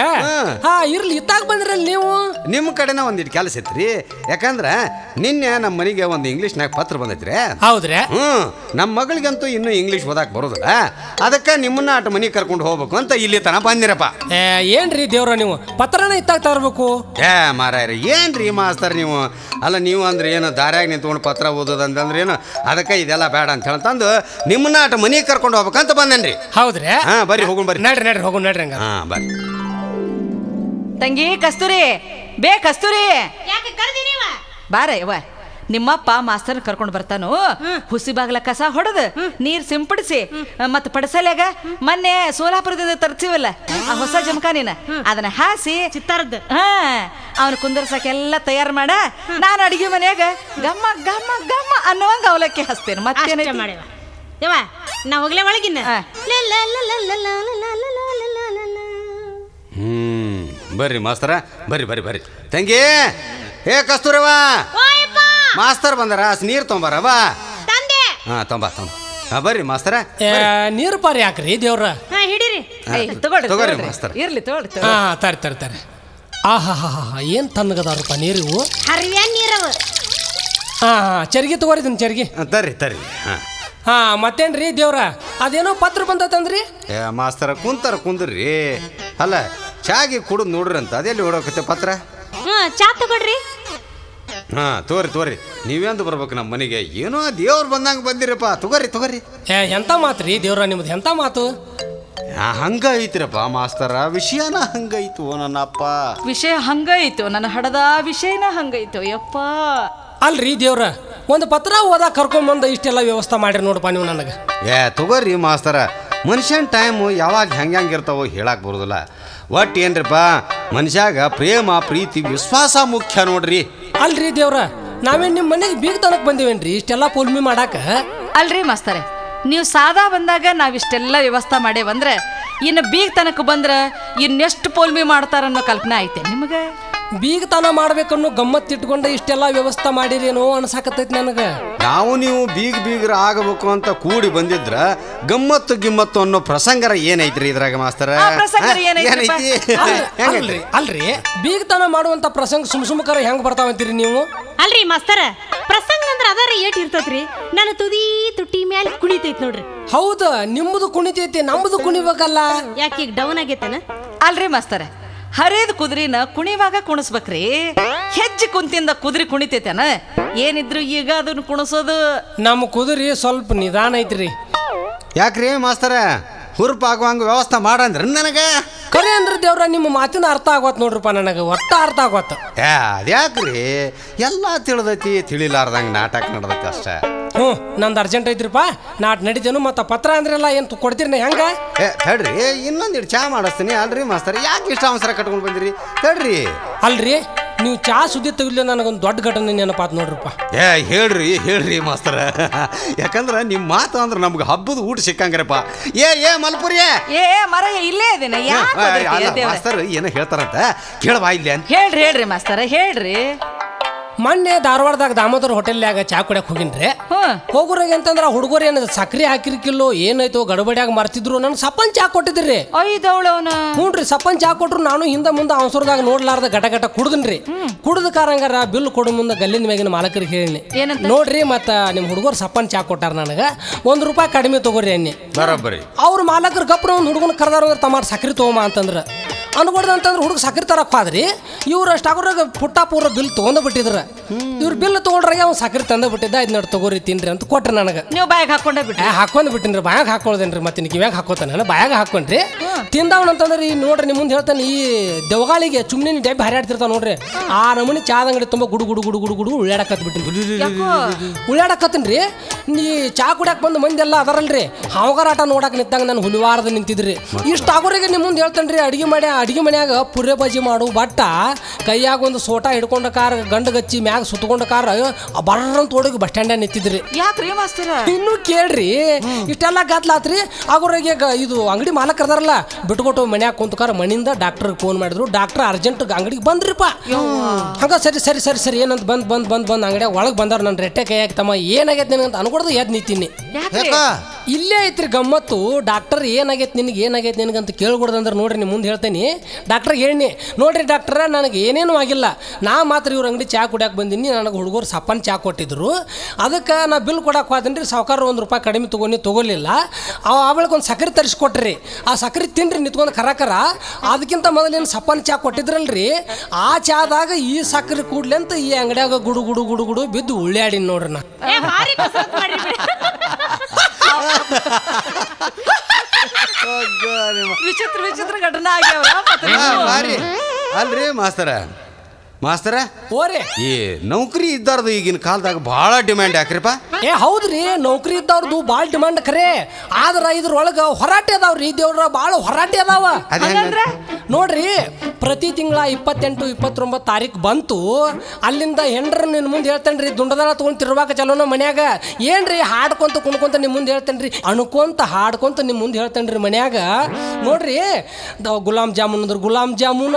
ಹಾ ಇರ್ಲಿ, ಇತ್ತಾಗ ಬಂದ್ರಲ್ಲ ನೀವು. ನಿಮ್ಮ ಕಡೆನ ಒಂದಿಟ್ಟು ಕೆಲಸ ಇತ್ರಿ. ಯಾಕಂದ್ರೆ ನಿನ್ನೆ ನಮ್ಮ ಮನೆಗೆ ಒಂದು ಇಂಗ್ಲೀಷ್ನಾಗ ಪತ್ರ ಬಂದೈತ್ರಿ. ಹೌದ್ರಿ? ನಮ್ಮ ಮಗಳಿಗಂತೂ ಇನ್ನೂ ಇಂಗ್ಲೀಷ್ ಓದಾಕ್ ಬರೋದಿಲ್ಲ. ಅದಕ್ಕೆ ನಿಮ್ಮನ್ನ ಆಟ ಮನೆಗೆ ಕರ್ಕೊಂಡು ಹೋಗ್ಬೇಕು ಅಂತ ಇಲ್ಲಿ ತನ ಬಂದಿರಪ್ಪ. ಏನ್ರಿ ದೇವ್ರ ನೀವು ಪತ್ರನ ಇತ್ತಾಗ ತರ್ಬೇಕು? ಮಾರಾಯ್ರಿ ಏನ್ರಿ ಮಾಸ್ತರ್ ನೀವು? ಅಲ್ಲ ನೀವು ಅಂದ್ರೆ ಏನು ದಾರ್ಯಾಗ ನಿಂತ್ಕೊಂಡು ಪತ್ರ ಓದೋದಂದ್ರೆ ಏನು? ಅದಕ್ಕೆ ಇದೆಲ್ಲ ಬೇಡ ಅಂತ ಹೇಳ್ತಂದು ನಿಮ್ಮನ್ನ ಆಟ ಮನೆಗೆ ಕರ್ಕೊಂಡು ಹೋಗ್ಬೇಕಂತ ಬಂದೇನ್ರಿ. ಹೌದ್ರಿ? ಹಾ ಬರ್ರಿ ಹೋಗೋಣ ಬರ್ರಿ. ನಡ್ರಿ ಹೋಗೋಣ ನಡ್ರಿ ಹಂಗ. ಹಾ ಬರ್ರಿ. ತಂಗಿ ಕಸ್ತೂರಿ, ಬೇ ಕಸ್ತೂರಿ ಯಾಕೆ ಕರ್ದಿ ನೀವ? ಬಾರ ಯವ್ವ. ನಿಮ್ಮಪ್ಪ ಮಾಸ್ತರ್ ಕರ್ಕೊಂಡು ಬರ್ತಾನು. ಹುಸಿ ಬಾಗ್ಲ ಕಸ ಹೊಡೆದು ನೀರ್ ಸಿಂಪಡಿಸಿ ಮತ್ ಪಡಸಲ್ಯಾಗ ಮೊನ್ನೆ ಸೋಲಾಪುರದಿಂದ ತರ್ತೀವಲ್ಲ ಆ ಹೊಸ ಜಮಖಾನಿನ ಅದನ್ನ ಹಾಸಿ ಚಿತ್ತಾರದ್ದು ಅವನು ಕುಂದರ್ಸಕ್ಕೆಲ್ಲ ತಯಾರು ಮಾಡ. ನಾನು ಅಡಿಗೆ ಮನ್ಯಾಗ ಗಮ್ಮ ಗಮ್ಮ ಗಮ್ಮ ಅನ್ನೋಂಗ ಅವಲಕ್ಕಿ ಹಚ್ತೇನೆ. ಮತ್ತೇನ ಮಾಡ್ಯವ ಯವ್ವ ನಾ ಹೋಗ್ಲೇ ಒಳಗಿನ. ಬರ್ರಿ ಮಾಸ್ತರ, ಬರ್ರಿ ಬರ್ರಿ ಬರ್ರಿ. ತಂಗಿ, ಏ ಕಸ್ತೂರವ್ವ, ಮಾಸ್ತರ್ ಬಂದಾರ, ನೀರು ತೊಂಬಾರವ. ಹಾ ತೊಂಬ. ಬರ್ರಿ ಮಾಸ್ತರ. ನೀರು ಪಾರಿ ಯಾಕ್ರಿ ದೇವ್ರ? ಹಿಡೀರಿ. ತಗೋರಿ ಮಾಸ್ತರ. ಇರ್ಲಿ ತಗೊಳ್ಳಿ. ಹಾ ತರಿ. ಆಹಾ ಏನ್ ತಣ್ಣಗದಾರಪ್ಪ ನೀರು. ಹರಿವ್ಯಾ ನೀರವ. ಹಾ ಚರ್ಗಿ ತಗೋರಿದನ್ ಚರ್ಗಿ. ತರ್ರಿ. ಹಾ ಮತ್ತೇನ್ರಿ ದೇವ್ರ ಅದೇನೋ ಪತ್ರ ಬಂದತಂದ್ರಿ? ಮಾಸ್ತರ ಕುಂದ್ರಿ. ಅಲ್ಲ ಚಾಗಿ ಕುಡಿದು ನೋಡ್ರಿ ಅಂತ ಅದೆಲ್ಲಿ ಹೊಡೋಕತ್ತೆ ಪತ್ರ. ಚಾ ತಗೊಡ್ರಿ. ಹಾ ತೋರಿ ನೀವೇಂದು ಬರ್ಬೇಕು ನಮ್ಮ ಮನೆಗೆ. ಏನೋ ದೇವ್ರು ಬಂದಂಗೆ ಬಂದಿರಪ್ಪ. ತಗೋರಿ. ಎಂತ ಮಾತ್ರಿ ದೇವ್ರ ನಿಮ್ದು? ಎಂತ ಮಾತು? ಹಂಗ ಐತ್ರಪ್ಪ ಮಾಸ್ತರ, ವಿಷಯನ ಹಂಗೈತು ನನ್ನಪ್ಪ. ವಿಷಯ ಹಂಗೈತು, ನನ್ನ ಹಡದ ವಿಷಯನ ಹಂಗೈತು ಯಪ್ಪ. ಅಲ್ರಿ ದೇವ್ರ ಒಂದು ಪತ್ರ ಓದಾ ಕರ್ಕೊಂಬಂದು ಇಷ್ಟೆಲ್ಲ ವ್ಯವಸ್ಥೆ ಮಾಡಿರಿ ನೋಡಪ್ಪ ನೀವು ನನಗೆ. ತಗೋರಿ ಮಾಸ್ತರ, ಮನುಷ್ಯನ ಟೈಮು ಯಾವಾಗ ಹೆಂಗಿರ್ತಾವೋ ಹೇಳಕ್ ಬರೋದಿಲ್ಲ. ಒಟ್ಟು ಏನ್ರಿಪ್ಪ ಮನುಷ್ಯಾಗ ಪ್ರೇಮ ಪ್ರೀತಿ ವಿಶ್ವಾಸ ಮುಖ್ಯ ನೋಡ್ರಿ. ಅಲ್ರಿ ದೇವ್ರ ನಾವೇನು ನಿಮ್ಮ ಮನೆಗೆ ಬೀಗ ತನಕ ಬಂದೇವೇನ್ರಿ ಇಷ್ಟೆಲ್ಲ ಪೋಲ್ಮಿ ಮಾಡಾಕ? ಅಲ್ರಿ ಮಾಸ್ತರೆ, ನೀವು ಸಾದಾ ಬಂದಾಗ ನಾವಿಷ್ಟೆಲ್ಲ ವ್ಯವಸ್ಥೆ ಮಾಡೇವಂದ್ರೆ ಇನ್ನು ಬೀಗ ತನಕ ಬಂದ್ರೆ ಇನ್ನೆಷ್ಟು ಪೋಲ್ಮಿ ಮಾಡ್ತಾರನ್ನೋ ಕಲ್ಪನೆ ಐತೆ ನಿಮಗೆ? ಬೀಗತನ ಮಾಡ್ಬೇಕನ್ನೋ ಗಮ್ಮತ್ತಿಟ್ಕೊಂಡು ಇಷ್ಟೆಲ್ಲ ವ್ಯವಸ್ಥೆ ಮಾಡಿರೇನೋ ಅನ್ಸಾಕತ್ತೈತಿ ನನಗೆ. ನಾವು ನೀವು ಬೀಗ್ರ ಆಗಬೇಕು ಅಂತ ಕೂಡಿ ಬಂದಿದ್ರ ಗಮ್ಮತ್ತು ಅನ್ನೋ ಪ್ರಸಂಗರ ಏನೈತ್ರಿ ಇದ್ರಾಗ ಮಾಸ್ತರ? ಅಲ್ರಿ ಬೀಗತನ ಮಾಡುವಂತ ಪ್ರಸಂಗ ಸುಮ್ಕರ ಹೆಂಗ್ ಬರ್ತಾವಂತೀರಿ ನೀವು? ಅಲ್ರಿ ಮಾಸ್ತರ, ಪ್ರಸಂಗ ಅಂದ್ರೆ ಅದರ ಏಟ್ ಇರ್ತೈತ್ರಿ. ನನ್ನ ತುಟಿ ಮ್ಯಾಲ ಕುಣಿತೈತಿ ನೋಡ್ರಿ. ಹೌದು, ನಿಮ್ಮದು ಕುಣಿತೈತಿ, ನಮ್ಮದು ಕುಣಿಬೇಕಲ್ಲ. ಯಾಕೆ ಈಗ ಡೌನ್ ಆಗೈತನ? ಅಲ್ರಿ ಮಾಸ್ತರ, ಹರಿದ ಕುದುರಿನ ಕುಣಿವಾಗ ಕುಣಿಸ್ಬೇಕ್ರಿ. ಹೆಜ್ಜೆ ಕುಂತಿಂದ ಕುದುರೆ ಕುಣಿತೈತೇನ? ಏನಿದ್ರು ಈಗ ಅದನ್ನ ಕುಣಿಸೋದು. ನಮ್ಮ ಕುದುರೆ ಸ್ವಲ್ಪ ನಿಧಾನ ಐತ್ರಿ. ಯಾಕ್ರಿ ಮಾಸ್ತರ, ಹುರುಪಾಗುವಂಗ ವ್ಯವಸ್ಥೆ ಮಾಡಂದ್ರ ನನಗೆ? ಕರೆ ಅಂದ್ರೆ ದೇವ್ರ ನಿಮ್ಮ ಮಾತಿನ ಅರ್ಥ ಆಗೋತ್ ನೋಡ್ರಪ್ಪ, ನನಗೆ ಒಟ್ಟ ಅರ್ಥ ಆಗೋತ್. ಅದ್ಯಾಕ್ರಿ ಎಲ್ಲ ತಿಳಿದೈತಿ, ತಿಳಿಲಾರ್ದಂಗ ನಾಟಕ ನಡ್ದೈತಿ ಅಷ್ಟೇ. ನಂದು ಅರ್ಜೆಂಟ್ ಐತ್ರಿಪ್ಪ, ನಾಟ್ ನಡಿತೇನು. ಮತ್ತ ಪತ್ರ ಅಂದ್ರಲ್ಲ ಏನು ಕೊಡ್ತೀರಿ ಹೆಂಗ? ತಡ್ರಿ ಇನ್ನೊಂದಿಟ್ಟು ಚಾ ಮಾಡಿಸ್ತೀನಿ. ಅಲ್ರಿ ಮಾಸ್ತರ, ಯಾಕೆ ಇಷ್ಟ ಅವಸರ ಕಟ್ಕೊಂಡು ಬಂದಿರಿ? ತಡ್ರಿ. ಅಲ್ರಿ ನೀವು ಚಾ ಸುದ್ದಿ ತೆಗಿಲಿ ನನಗೊಂದು ದೊಡ್ಡ ಘಟನೆ ನೆನಪಾತ್ ನೋಡ್ರಪ್ಪ. ಹೇಳ್ರಿ ಮಾಸ್ತರ, ಯಾಕಂದ್ರ ನಿಮ್ಮ ಮಾತು ಅಂದ್ರೆ ನಮ್ಗೆ ಹಬ್ಬದ ಊಟ ಸಿಕ್ಕಂಗ್ರಪ್ಪ. ಮಲ್ಪುರಿ ಮರ ಇಲ್ಲೇ ಇದೇನೆ. ಮಾಸ್ತರ್ ಏನೋ ಹೇಳ್ತಾರಂತ ಕೇಳವಾ ಇಲ್ಲಿ ಅಂತ. ಹೇಳ್ರಿ ಮಾಸ್ತರ, ಹೇಳ್ರಿ. ಮೊನ್ನೆ ಧಾರವಾಡದಾಗ ದಾಮೋದರ ಹೋಟೆಲ್ನ್ಯಾಗ ಚಾ ಕುಡಿಯಕ್ ಹೋಗಿನ್ರಿ. ಹೋಗುರಾಗ ಅಂತಂದ್ರ ಹುಡುಗರು ಏನ ಸಕ್ರಿ ಹಾಕಿರ್ಕಿಲ್ಲೋ ಏನೈತೋ ಗಡಬಡಿಯಾಗ ಮರ್ತಿದ್ರು. ನನ್ ಸಪ್ಪನ್ ಚಾ ಕೊಟ್ಟಿದ್ರಿ. ಹ್ಞೂನ್ರಿ, ಸಪ್ಪನ್ ಚಾ ಕೊಟ್ರು. ನಾನು ಹಿಂದ ಮುಂದೆ ಅವಸರದಾಗ ನೋಡ್ಲಾರ್ದ ಘಟ ಕುಡ್ದನ್ರಿ. ಕುಡ್ದ ಕಾರಂಗಾರ ಬಿಲ್ ಕೊಡು ಮುಂದೆ ಗಲ್ಲಿನ ಮ್ಯಾಗಿನ ಮಾಲಕರಿಗೆ ಹೇಳಿನಿ, ನೋಡ್ರಿ ಮತ್ತ ನಿಮ್ ಹುಡುಗರು ಸಪ್ಪನ್ ಚಾ ಕೊಟ್ಟಾರ, ನನಗ ₹1 ಕಡಿಮೆ ತಗೋರಿ ಅನ್ನಿ. ಬರೋಬ್ಬರಿ. ಅವ್ರ ಮಾಲಕರು ಗಪ್ರ ಒಂದು ಹುಡುಗನ ಕರೆದಾರ ಅಂದ್ರೆ ತಮ್ಮ ಸಕ್ರಿ ತಗೋಮ ಅಂತಂದ್ರ ಅನ್ಕೊಡ್ದ ಅಂತಂದ್ರೆ ಹುಡುಗ ಸಕ್ರಿ ತರಕ್ ಹೋದ್ರಿ. ಇವ್ರು ಅಷ್ಟಾಗ್ರಾಗ ಪುಟ್ಟ ಪೂರ ಬಿಲ್ ತೊಗೊಂಡ್ ಬಿಟ್ಟಿದ್ರ. ಇವ್ರು ಬಿಲ್ ತೊಗೊಳ್ರಾಗ ಅವ್ನು ಸಕ್ಕರೆ ತಂದ ಬಿಟ್ಟಿದ್ದ ಇದು ನೋಡಿ ತಗೋರಿ ತಿನ್ರಿ ಅಂತ ಕೊಟ್ರಿ ನನಗೆ. ನೀವು ಬಾಯಿಗೆ ಹಾಕೊಂಡೇ ಬಿಟ್ರಿ. ಹಾಕೊಂಡ್ ಬಿಟ್ಟಿನ್ರಿ, ಬಾಯಾಗ ಹಾಕೊಳ್ದೇನ್ರಿ. ಮತ್ತೆ ಕಿವ್ಯಾಗ ಹಾಕೋತಾನೆ ನಾನು ಬಾಯಾಗ ಹಾಕೊಂಡ್ರಿ. ತಿಂದವನಂತಂದ್ರೆ ಈ ನೋಡ್ರಿ ನಿಮ್ಮ ಮುಂದೆ ಹೇಳ್ತಾನೆ, ಈ ದೆವಗಾಳಿಗೆ ಚುಮ್ನಿ ಡಬ್ಬಿ ಹರಿಯಾಡ್ತಿರ್ತಾವ ನೋಡ್ರಿ, ಆ ನಮೂನಿ ಚಾದ ಅಂಗಡಿ ತುಂಬ ಗುಡು ಗುಡು ಗುಡು ಗುಡು ಗುಡು ಉಳ್ಳಾಡಕತ್ ಬಿಟ್ಟಿನಿ. ಉಳ್ಳಾಡಕತ್ತನ್ರಿ. ನೀ ಚಾ ಕುಡಿಯಾಕ ಬಂದು ಮಂದಿ ಎಲ್ಲ ಅದರಲ್ರಿ ಹಾವುಗಾರ ಆಟ ನೋಡಕ್ ನಿಂತಾಗ ನಾನು ಹುಲಿವಾರದ ನಿಂತಿದ್ರಿ. ಇಷ್ಟು ಆಗೋರಿಗೆ ನಿಮ್ಮ ಮುಂದೆ ಹೇಳ್ತಾನ್ರಿ, ಅಡಿಗೆ ಮನ್ಯಾಗ ಪುರೆ ಬಜ್ಜಿ ಮಾಡು ಬಟ್ಟ ಕೈಯಾಗ ಒಂದು ಸೋಟಾ ಹಿಡ್ಕೊಂಡ ಕಾರ್ ಗಂಡಗಚ್ಚಿ ಮ್ಯಾಗ ಸುತ್ತಕೊಂಡ ಕಾರ್ ಬರ್ರಂತ ಓಡಿಗೆ ಬಸ್ ಸ್ಟ್ಯಾಂಡ್ ನಿಂತಿದ್ರಿ. ಯಾಕ್ರಿ ಮಾಸ್ತರ? ಇನ್ನು ಕೇಳ್ರಿ, ಇಷ್ಟೆಲ್ಲ ಗದ್ಲಾತ್ರಿ. ಆಗೋರಿಗೆ ಇದು ಅಂಗಡಿ ಮಾಲಕರದಾರಲ್ಲ ಬಿಟ್ಕೊಟ್ಟು ಮನ್ಯಾಗ ಕುಂತ್ಕಾರ ಮನಿಂದ ಡಾಕ್ಟರ್ಗೆ ಫೋನ್ ಮಾಡಿದ್ರು. ಡಾಕ್ಟರ್ ಅರ್ಜೆಂಟ್ ಅಂಗಡಿಗೆ ಬಂದ್ರಿಪ್ಪ. ಹಂಗ ಸರಿ ಸರಿ ಸರಿ ಸರಿ ಏನಂತ ಬಂದ್ ಅಂಗಡಿಯಾಗ ಒಳಗೆ ಬಂದಾರ. ನನ್ನ ರೆಟ್ಟೆ ಕೈ ಹಾಕ್ತಮ್ಮ ಏನಾಗೈತೆ ನಿನಗಂತ ಅನ್ಕೊಡ್ದು ಎದ್ ನಿಂತೀನಿ. ಇಲ್ಲೇ ಐತ್ರಿ ಗಮ್ಮತ್ತು. ಡಾಕ್ಟರ್ ಏನಾಗೈತೆ ನಿನಗಂತ ಕೇಳ್ಕೊಡ್ದಂದ್ರೆ ನೋಡ್ರಿ ನಿಮ್ಮ ಮುಂದೆ ಹೇಳ್ತೇನೆ. ಡಾಕ್ಟರ್ಗೆ ಹೇಳಿ, ನೋಡ್ರಿ ಡಾಕ್ಟರ್ ನನಗೆ ಏನೇನೂ ಆಗಿಲ್ಲ, ನಾ ಮಾತ್ರ ಇವ್ರ ಅಂಗಡಿ ಚಾ ಕುಡಿಯಾಕೆ ಬಂದೀನಿ, ನನಗೆ ಹುಡುಗರು ಸಪ್ಪನ್ ಚಾ ಕೊಟ್ಟಿದ್ರು, ಅದಕ್ಕೆ ನಾ ಬಿಲ್ ಕೊಡಕ್ಕೆ ಹೋದನ್ರಿ. ಸಾವುಕಾರ ₹1 ಕಡಿಮೆ ತೊಗೊಲಿಲ್ಲ. ಅವಳಿಗೆ ಒಂದು ಸಕ್ಕರೆ ತರಿಸ್ಕೊಟ್ರಿ. ಆ ಸಕ್ಕರೆ ತಿನ್ರಿ ನಿಂತ್ಕೊಂಡು ಕರ ಅದಕ್ಕಿಂತ ಮೊದಲೇನು ಸಪ್ಪನ್ ಚಾ ಕೊಟ್ಟಿದ್ರಲ್ರಿ, ಆ ಚಾದಾಗ ಈ ಸಕ್ಕರೆ ಕೂಡ್ಲಿ ಅಂತ ಈ ಅಂಗಡಿಯಾಗ ಗುಡು ಗುಡು ಗುಡು ಗುಡು ಬಿದ್ದು ಉಳ್ಳಾಡಿನ ನೋಡ್ರಿ ನಾ. ವಿಚಿತ್ರ ವಿಚಿತ್ರ ಘಟನೆ ಆಗ್ಯಾವ. ಅಲ್ರಿ ಮಾಸ್ತರ ಓರೇ, ಈ ನೌಕರಿ ಇದ್ದಾರದು ಈಗಿನ ಕಾಲದಾಗ ಭಾಳ ಡಿಮ್ಯಾಂಡ್ ಯಾಕ್ರಿಪ್ಪ? ಹೌದ್ರಿ, ನೌಕರಿ ಇದ್ದವ್ರದ್ದು ಭಾಳ ಡಿಮಾಂಡ್ ಖರೆ. ಆದ್ರ ಇದ್ರೊಳಗೆ ಹೊರಾಟೆ ಅದಾವ್ರಿ, ದೇವ್ರ ಭಾಳ ಹೊರಾಟೆ ಅದಾವ. ನೋಡ್ರಿ, ಪ್ರತಿ ತಿಂಗಳ 28, 29 ತಾರೀಕು ಬಂತು, ಅಲ್ಲಿಂದ ಹೆಂಡ್ರ ನಿನ್ನ ಮುಂದೆ ಹೇಳ್ತೇನ್ರಿ, ದುಂಡದಾಳ ತೊಗೊಂಡು ತಿರ್ವಾಕ ಚಲೋನ ಮನ್ಯಾಗ ಏನ್ರಿ ಹಾಡ್ಕೊಂತ ಕುಣ್ಕೊಂತ ನಿಮ್ಮ ಮುಂದೆ ಹೇಳ್ತೇನ್ರಿ, ಅಣ್ಕೊಂತ ಹಾಡ್ಕೊಂತ ನಿಮ್ಮ ಮುಂದೆ ಹೇಳ್ತೇನ್ರಿ ಮನ್ಯಾಗ. ನೋಡ್ರಿ, ಗುಲಾಬ್ ಜಾಮೂನ್ ಅಂದ್ರೆ ಗುಲಾಬ್ ಜಾಮೂನ,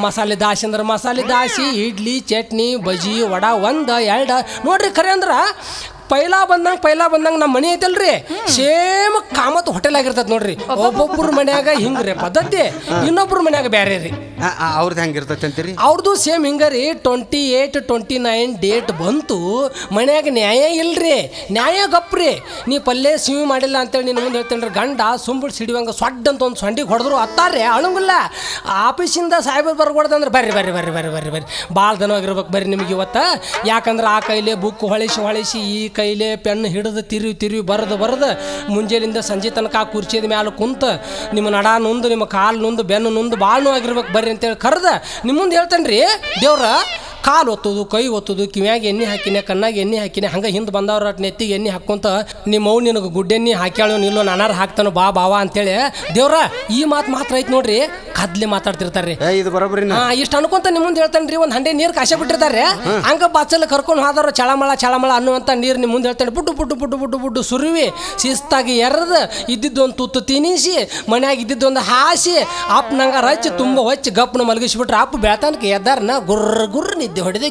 ಮಸಾಲೆ ದಾಸಿ ಅಂದ್ರೆ ಮಸಾಲೆ ದಾಸಿ, ಇಡ್ಲಿ ಚಟ್ನಿ ಬಜ್ಜಿ ವಡ 1 2 ನೋಡ್ರಿ. ಖರೆ ಅಂದ್ರ ಪೈಲಾ ಬಂದಂಗ ನಮ್ಮ ಮನೆ ಐತಲ್ರಿ, ಸೇಮ್ ಕಾಮತ್ ಹೋಟೆಲ್ ಆಗಿರ್ತದ ನೋಡ್ರಿ. ಒಬ್ಬೊಬ್ರ ಮನ್ಯಾಗ ಹಿಂಗ್ರಿ ಪದ್ಧತಿ, ಇನ್ನೊಬ್ರ ಮನ್ಯಾಗ ಬ್ಯಾರೆ ರೀ. ಅವ್ರದ್ದು ಹೆಂಗಿರ್ತೈತೆ ಅಂತೀರಿ? ಅವ್ರದ್ದು ಸೇಮ್ ಹಿಂಗರಿ. 28, 29 ಡೇಟ್ ಬಂತು, ಮನ್ಯಾಗ ನ್ಯಾಯ ಇಲ್ರಿ, ನ್ಯಾಯ ಗಪ್ರಿ. ನೀ ಪಲ್ಯ ಸಿಮಿ ಮಾಡಿಲ್ಲ ಅಂತೇಳಿ ನಿನ್ನ ಮುಂದೆ ಹೇಳ್ತೇನ್ರಿ, ಗಂಡ ಸುಂಬಿಡ್ ಸಿಡಿವಂಗ ಸೊಡ್ಡ ಅಂತ ಒಂದು ಸೊಂಡಿಗೆ ಹೊಡೆದ್ರು ಅತ್ತಾರ್ರಿ ಅಳಂಗಿಲ್ಲ. ಆಫೀಸಿಂದ ಸಾಹೇಬರು ಬರ್ಕೊಡ್ದಂದ್ರೆ ಬರ್ರಿ ಭಾಳ ದನವಾಗಿರ್ಬೇಕು ಬರ್ರಿ ನಿಮಗೆ ಇವತ್ತು. ಯಾಕಂದ್ರೆ ಆ ಕೈಲೇ ಬುಕ್ ಹೊಳಿಸಿ ಈ ಕೈಲೇ ಪೆನ್ ಹಿಡಿದು ತಿರುವಿ ಬರೆದು ಮುಂಜಾನಿಂದ ಸಂಜೆ ತನಕ ಆ ಕುರ್ಚಿದ ಮ್ಯಾಲ ಕುಂತ ನಿಮ್ಮ ನಡ ನುಂದು, ನಿಮ್ಮ ಕಾಲು ನುಂದು, ಬೆನ್ನು ನುಂದು ಭಾಳ ನೋವಾಗಿರ್ಬೇಕು ಬರ್ರಿ ಅಂತೇಳಿ ಕರೆದ ನಿಮ್ಮ ಮುಂದೆ ಹೇಳ್ತೇನೆ ರೀ. ದೇವ್ರ ಕಾಲು ಒತ್ತೋದು, ಕೈ ಒತ್ತೋದು, ಕಿವ್ಯಾಗ ಎಣ್ಣೆ ಹಾಕಿನೆ, ಕಣ್ಣಾಗ ಎಣ್ಣೆ ಹಾಕಿನೆ, ಹಂಗೆ ಹಿಂದೆ ಬಂದವ್ರ ನೆತ್ತಿಗೆ ಎಣ್ಣೆ ಹಾಕ್ಕೊಂತ ನಿಮ್ಮ ಅವು ನಿನಗೆ ಗುಡ್ಡೆಣ್ಣೆ ಹಾಕ್ಯಾಳು ನಿಲ್ಲೋ ನಾನಾರು ಹಾಕ್ತಾನು ಬಾ ಬಾವಾ ಅಂತೇಳಿ ದೇವ್ರ ಈ ಮಾತ್ರ ಐತಿ ನೋಡ್ರಿ. ಕದ್ಲಿ ಮಾತಾಡ್ತಿರ್ತಾರ್ರಿ, ಇದು ಬರೋಬ್ರಿ. ಇಷ್ಟು ಅನ್ಕೊಂತ ನಿಮ್ಮ ಮುಂದೆ ಹೇಳ್ತೇನೆ ರೀ. ಒಂದು ಹಂಡೆ ನೀರು ಕಾಸೆ ಬಿಟ್ಟಿರ್ತಾರೆ, ಹಂಗ ಬಾಚಲ್ಲಿ ಕರ್ಕೊಂಡು ಹೋದವ್ರು ಚಳಮಳ ಅನ್ನುವಂಥ ನೀರು ನಿಮ್ಮ ಮುಂದೆ ಹೇಳ್ತೇನೆ. ಬುಡ್ಡು ಸುರುವಿ ಶಿಸ್ತಾಗಿ ಎರ್ದು ಇದ್ದಿದ್ದು ಒಂದು ತುತ್ತು ತಿನ್ನಿಸಿ ಮನ್ಯಾಗ ಇದ್ದಿದ್ದು ಹಾಸಿ ಅಪ್ ನಂಗೆ ರಚ್ಚಿ ತುಂಬ ಹೊಚ್ಚಿ ಗಪ್ನ ಮಲಗಿಸ್ಬಿಟ್ರೆ ಅಪ್ಪ ಬೆಳತನಕ ಎದ್ದಾರನ ಗುರ್ರ ನಿದ್ದೆ ಹೊಡಿದೆ,